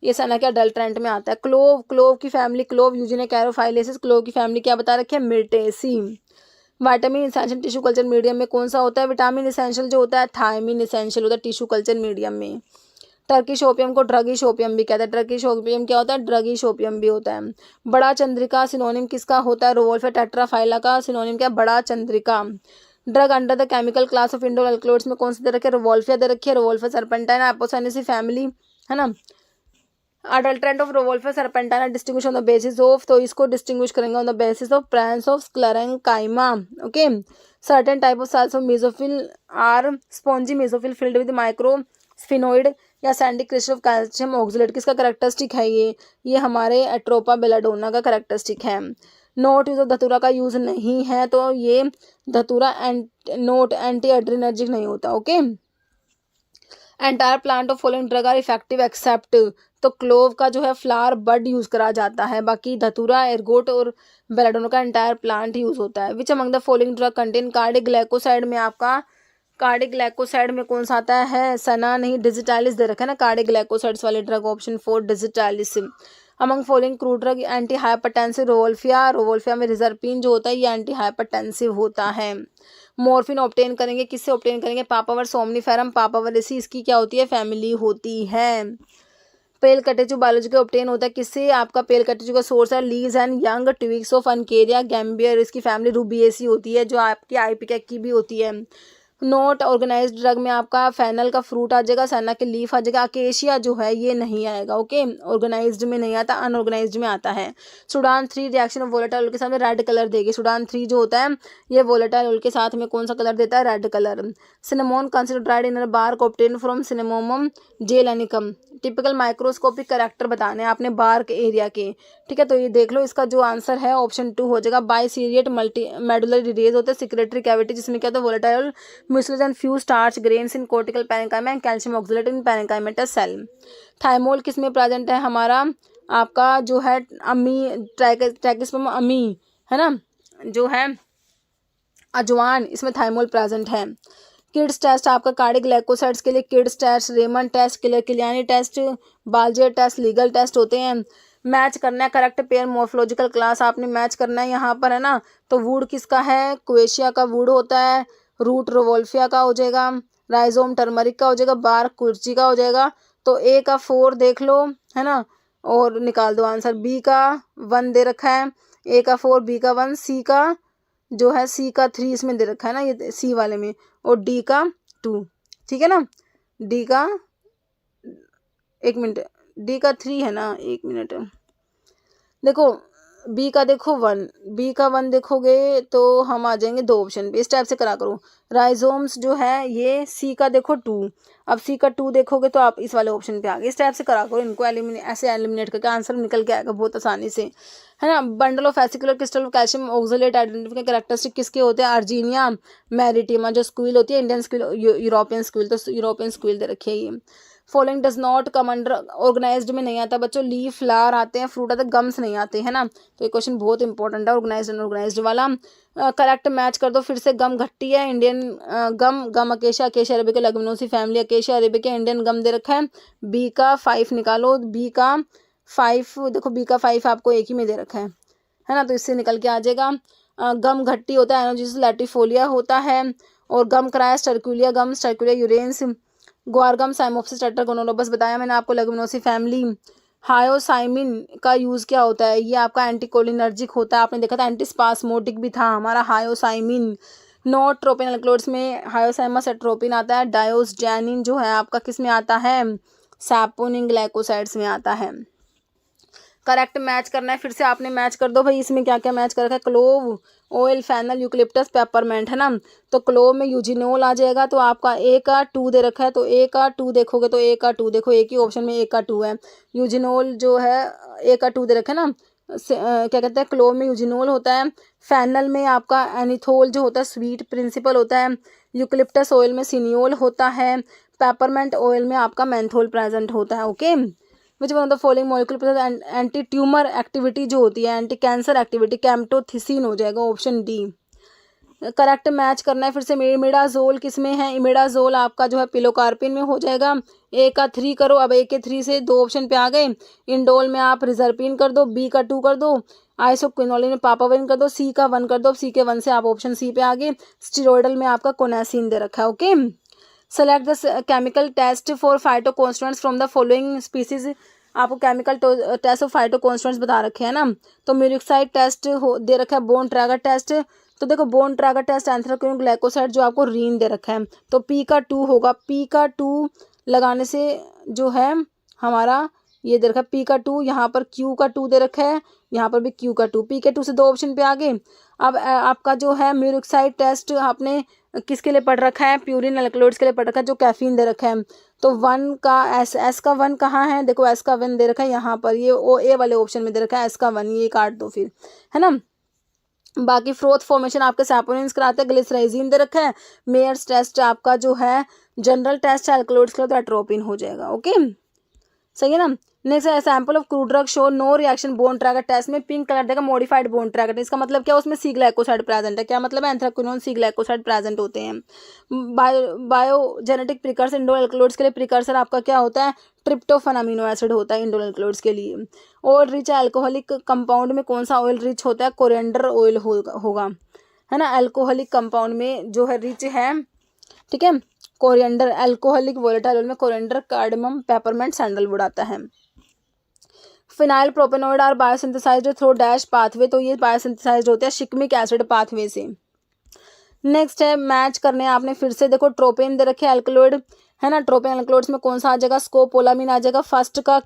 ये सना क्या अडल्ट्रेंट में आता है। क्लोव, क्लोव की फैमिली क्लोव यूजिने कैरोफाइलेसिस, क्लोव की फैमिली क्या बता रखी है? Myrtaceae. Vitamin essential tissue culture medium में कौन सा होता है? विटामिन इसेंशियल जो होता है थायमिन इसेंशियल होता है टिश्यू कल्चर मीडियम में। टर्किश ओपियम को ड्रगिश ओपियम भी कहते हैं। टर्किश ओपियम क्या होता है? ड्रगिश ओपियम भी होता है। बड़ा चंद्रिका सिनोनिम किसका होता है? रोवोल्फा टेट्राफाइला का सिनोनिम क्या? बड़ा Chandrika. Drug under the chemical class of indole alkaloids में कौन सी दे रखी है? रोवोल्फिया दे रखी है। रोवोल्फा सर्पेंटाइन एपोसाइनेसी फैमिली है ना। Adulterant of rauwolfia serpentina distinguish on the basis of, तो इसको डिस्टिंग्विश करेंगे on the basis of presence of sclerenchyma. Okay, certain type of cells of mesophyll are spongy mesophyll filled with micro sphenoid या sandy crystal of calcium oxalate, किसका characteristic है ये हमारे atropa belladonna का characteristic है। Note use of datura का use नहीं है, तो ये धतूरा नोट एंटी एड्रिनर्जिक नहीं होता। Okay, entire plant of following drug are effective except, तो क्लोव का जो है फ्लावर बड यूज करा जाता है, बाकी धतूरा एर्गोट और बेलाडोना का एंटायर प्लांट यूज होता है। Which among the following drug contain cardiac glycoside में आपका कार्डिक ग्लाइकोसाइड में कौन सा आता है? सना नहीं डिजिटालिस दे रखा है ना कार्डिक ग्लाइकोसाइड्स वाले drug, option 4 digitalis. Among following crude drug anti hypertensive rauvolfia में रिजर्पिन जो होता है ये एंटी हाइपरटेंसिव होता है। मॉर्फिन ऑब्टेन करेंगे, किससे ऑब्टेन करेंगे, पापावर सोमनीफेरम पापावरेसी इसकी क्या होती है, फैमिली होती है। पेल कटेचु बायोलॉजिकल ऑब्टेन होता है किससे, आपका पेल कटेचु का सोर्स है leaves and young twigs of uncaria gambier, इसकी फैमिली रूबिएसी होती है जो आपकी आइपिकेक की भी होती है। नॉट ऑर्गेनाइज्ड ड्रग में आपका फेनल का फ्रूट आ जाएगा, सन्ना के लीफ आ जाएगा, अकेशिया जो है ये नहीं आएगा, ओके, ऑर्गेनाइज्ड में नहीं आता, अनऑर्गेनाइज्ड में आता है। सुडान 3 रिएक्शन ऑफ वोलेटाइल के साथ में रेड कलर देगी, सुडान 3 जो होता है ये वोलेटाइल के साथ में कौन सा कलर देता है, red colour. Cinnamon consider dried in bark obtain from cinnamomum zeylanicum, typical microscopic character बताने आपने बार्क एरिया के, ठीक है, तो ये देख लो इसका जो आंसर है ऑप्शन 2 हो जाएगा। बाइसीरिएट मल्टी मेडुलरी रेज होते हैं सिक्रेटरी कैविटी जिसमें क्या होता है, volatile mucilage and few starch grains in cortical parenchyma and calcium oxalate in parenchymatous cell. Thymol किसमें प्रेजेंट है, हमारा आपका जो है अमी ट्रैकिस्पर्म अमी है ना, जो है अजवान, इसमें थाइमोल प्रेजेंट है। किड्स टेस्ट आपका कार्डिक ग्लाइकोसाइड्स के लिए kids test, Raymond test, Kiliani test, Baljet test, Legal test होते हैं। मैच करना है करेक्ट पेयर मॉर्फोलॉजिकल क्लास आपने मैच करना है यहाँ पर है ना, तो वुड किसका है, क्वेशिया का वुड होता है, रूट रोवोल्फिया का हो जाएगा, राइजोम टर्मरिक का हो जाएगा, बार्क कुर्ची का हो जाएगा। तो ए का 4 देख लो है ना और निकाल दो आंसर। बी का 1 दे रखा है, ए का 4, बी का 1, सी का जो है सी का 3 इसमें दे रखा है ना ये सी वाले में, और डी का 2, ठीक है ना, डी का 1 मिनट, डी का 3 है ना, 1 मिनट देखो, बी का देखो 1, बी का 1 देखोगे तो हम आ जाएंगे 2 ऑप्शन पे, इस टाइप से करा करो। राइजोम्स जो है ये सी का देखो 2, अब सी का 2 देखोगे तो आप इस वाले ऑप्शन पे आ गए, इस टाइप से करा करो इनको, ऐसे एलिमिनेट करके आंसर निकल के आएगा बहुत आसानी से, है ना। Bundle of vesicular crystal of calcium oxalate identification characteristic किसके होते हैं, अर्जीनिया मैरिटिमा जो स्क्विल होती है, इंडियन स्क्विल, यूरोपियन स्क्विल, तो यूरोपियन स्क्विल दे रखी है ये। Following does not come under organised में नहीं आता बच्चों, लीफ फ्लावर आते हैं, फ्रूट आते हैं, गम्स नहीं आते है ना, तो ये क्वेश्चन बहुत इंपॉर्टेंट है ऑर्गेनाइज्ड अनऑर्गेनाइज्ड वाला। करेक्ट मैच कर दो फिर से, गम घट्टी है, Indian gum acacia arabica leguminosae family acacia arabica Indian gum दे रखा है। बी का 5 निकालो, बी का 5 देखो, बी का 5 आपको एक ही में दे रखा है ना, तो इससे निकल के आ जाएगा। गम घट्टी होता है एनोजिस लैटिफोलिया होता है, और गम क्रायस टर्कुलिया गम टर्कुलिया यूरेंस, ग्वारगम साइमोप्सिस टेट्रागोनोलोबस बताया मैंने आपको, लेगुमिनोसी फैमिली। हायोसाइमिन का यूज़ क्या होता है, ये आपका एंटीकोलिनर्जिक होता है, आपने देखा था एंटीस्पास्मोटिक भी था हमारा हायोसाइमिन। नॉट ट्रोपिन अल्कलोइड्स में हायोसाइमस एट्रोपिन आता है, डायोस्जैनिन जो है आपका किस में आता है, सैपोनिन ग्लाइकोसाइड्स में आता है। करेक्ट मैच करना है फिर से आपने मैच कर दो भाई, इसमें क्या क्या मैच कर रखा है, क्लोव, ऑयल, फैनल, यूकलिप्टस, पेपरमेंट है ना, तो क्लोव में यूजिनोल आ जाएगा, तो आपका ए का 2 दे रखा है, तो ए का 2 देखोगे तो ए का 2 देखो, एक ही ऑप्शन में ए का 2 है, यूजिनोल जो है ए का 2 दे रखा है ना, क्या कहते हैं, क्लोव में यूजिनोल होता है, फैनल में आपका एनिथोल जो होता है स्वीट प्रिंसिपल होता है, यूकलिप्टस ऑयल में सिनियोल होता है, पेपरमेंट ऑयल में आपका मेंथोल प्रेजेंट होता है, okay. Which one of the following molecule anti tumour activity जो होती है, एंटी कैंसर एक्टिविटी, कैम्टोथिसिन हो जाएगा ऑप्शन डी। करेक्ट मैच करना है फिर से, इमिडाजोल किस में है, इमिडाजोल आपका जो है पिलोकार्पिन में हो जाएगा, ए का 3 करो, अब ए के 3 से 2 ऑप्शन पे आ गए, इंडोल में आप रिजर्पिन कर दो, बी का 2 कर दो, आइसोक्विनोलिन में पापाविन कर दो, सी का 1 कर दो, सी के 1 से आप ऑप्शन सी पे आ गए, स्टीरोइडल में आपका कोनासिन दे रखा है, okay. Select the chemical test for phytoconstituents from the following species, आपको केमिकल टेस्ट ऑफ फाइटोकॉन्स्टिट्यूएंट्स बता रखे हैं ना, तो म्यूरिक्साइड टेस्ट हो दे रखा है, बोन ट्रैगर टेस्ट, तो देखो बोन ट्रैगर टेस्ट, एंथ्राक्विन ग्लाइकोसाइड जो आपको रीन दे रखा है, तो पी का 2 होगा, पी का 2 लगाने से जो है हमारा ये दे रखा है पी का 2, यहाँ पर क्यू का 2 दे रखा है, यहाँ पर भी क्यू का 2, पी के 2 से 2 ऑप्शन पे आ गए। अब आपका जो है म्यूरिक्साइड टेस्ट आपने किसके लिए पढ़ रखा है, प्यूरिन अल्कलॉइड्स के लिए पढ़ रखा है, जो कैफीन दे रखा है, तो 1 का एस का 1 कहाँ है, देखो एस का 1 दे रखा है यहाँ पर, ये ओ ए वाले ऑप्शन में दे रखा है एस का 1, ये काट दो फिर, है ना। बाकी फ्रोथ फॉर्मेशन आपके सैपोनिन्स कराते हैं, ग्लिसराइजिन दे रखा है, मेयर्स टेस्ट आपका जो है जनरल टेस्ट है अल्कलॉइड्स का, तो एट्रोपिन हो जाएगा, ओके, सही है ना। नेक्स्ट है sample of crude drug show no reaction Borntrager test में पिंक कलर देगा मॉडिफाइड बोन ट्रैकर। इसका मतलब क्या, उसमें सी ग्लाइकोसाइड प्रेजेंट है। क्या मतलब है, एंथ्राक्विनोन सी ग्लाइकोसाइड प्रेजेंट होते हैं। बायोजेनेटिक प्रिकर्सर इंडोल एल्कलॉइड्स के लिए प्रिकर्सर आपका क्या होता है, ट्रिप्टोफैन अमीनो एसिड होता है इंडोल एल्कलॉइड्स के लिए। ऑयल रिच अल्कोहलिक कंपाउंड में कौन सा ऑयल रिच होता है, कोरिएंडर ऑयल होगा, है ना। अल्कोहलिक कंपाउंड में जो है रिच है, ठीक है, कोरिएंडर। अल्कोहलिक वोलेटाइल ऑयल में कोरिएंडर, कार्डमम, पेपरमेंट, सैंडलवुड आता है। Phenyl propanoid are biosynthesised through dash pathway, तो ये बायोसिंथेसाइज्ड होते हैं शिकमिक एसिड पाथवे से। नेक्स्ट है मैच करने आपने फिर से, देखो ट्रोपेन दे रखे अल्कलॉइड, है ना। ट्रोपेन अल्कलॉइड्स में कौन सा आ जाएगा, स्कोपोलामीन आ जाएगा। फर्स्ट का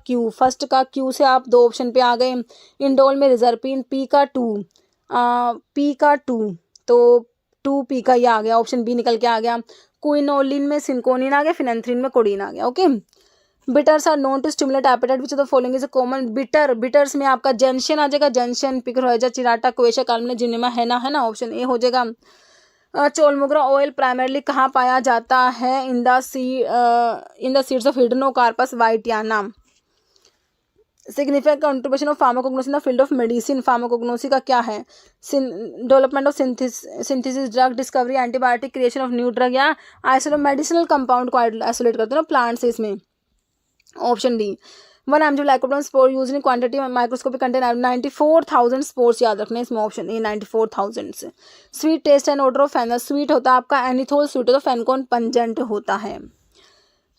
क्यू से आप 2 ऑप्शन पे आ गए। इंडोल में रिजर्पिन, पी का 2 तो 2 पी का ये आ गया, ऑप्शन बी निकल के आ गया। क्विनोलिन में सिंकोनिन आ गया, फिनेंथ्रीन में कोडीन आ गया। Okay, bitters are known to stimulate appetite which of the following is a common. Bitters में आपका जेंशन आ जाएगा, जेंशन, पिकरोजा, चिराटा, क्वेशा, कालमने, जिनेमा, है ना, ऑप्शन ए हो जाएगा। चोलमोग्रा ऑयल प्राइमरली कहाँ पाया जाता है, in the seeds of hydnocarpus wightiana. Significant contribution of pharmacognosy in the field of medicine, pharmacognosy का क्या है, development of synthesis, drug discovery, antibiotic, creation of new drug, या आइसोलेट मेडिसिनल कंपाउंड को isolate करते हैं ना प्लांट से, इसमें option D. 1 mg lycopodium spore use in quantity microscopic contain 94,000 spores, याद रखने इसमें option A 94,000। Sweet taste and order of fennel, sweet होता है आपका एनिथोल, स्वीट होता है फेनकॉन, पंजेंट होता है।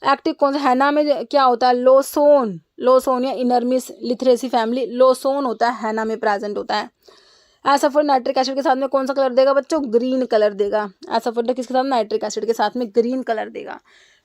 एक्टिव कौन सा, हैना में क्या होता है, लोसोन या इनर्मिस लिथरेसी फैमिली, लोसोन होता है, हैना में प्रेजेंट होता है। एसल्फर नाइट्रिक एसिड के साथ में कौन सा कलर देगा बच्चों, ग्रीन कलर देगा। एसल्फर किसके साथ, नाइट्रिक एसिड के साथ में ग्रीन कलर देगा।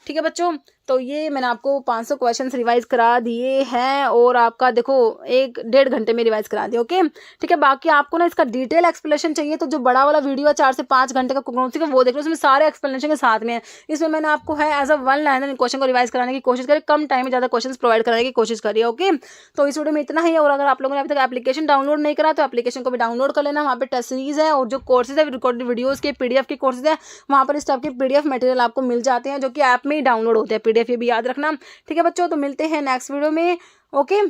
ठीक है बच्चों, तो ये मैंने आपको 500 क्वेश्चन रिवाइज करा दिए हैं और आपका देखो 1-1.5 घंटे में रिवाइज करा दिए। ओके, ठीक है। बाकी आपको ना इसका डिटेल एक्सप्लेनेशन चाहिए तो जो बड़ा वाला वीडियो है 4 से 5 घंटे का कोग्नोसी का, वो देख लो, उसमें सारे एक्सप्लेनेशन के साथ में है। इसमें मैंने आपको है एज अ 1 लाइनर क्वेश्चन को रिवाइज कराने की कोशिश करी, कम टाइम में ज़्यादा क्वेश्चन प्रोवाइड कराने की कोशिश करी है। ओके, तो इस वीडियो में इतना ही है। और अगर आप लोगों ने अभी तक एप्लीकेशन डाउनलोड नहीं करा तो एप्लीकेशन को भी डाउनलोड कर लेना। वहाँ पे टेस्ट सीरीज है और जो कोर्सेज है, रिकॉर्डेड वीडियोज़ के PDF के कोर्सेज है, वहाँ पर इस टाइप के PDF मटेरियल आपको मिल जाते हैं जो कि ऐप में ही डाउनलोड होते हैं PDF, ये भी याद रखना। ठीक है बच्चों, तो मिलते हैं नेक्स्ट वीडियो में। ओके,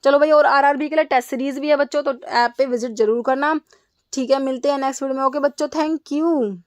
चलो भाई, और RRB के लिए टेस्ट सीरीज भी है बच्चों, तो ऐप पे विजिट जरूर करना। ठीक है, मिलते हैं नेक्स्ट वीडियो में। ओके बच्चों, थैंक यू।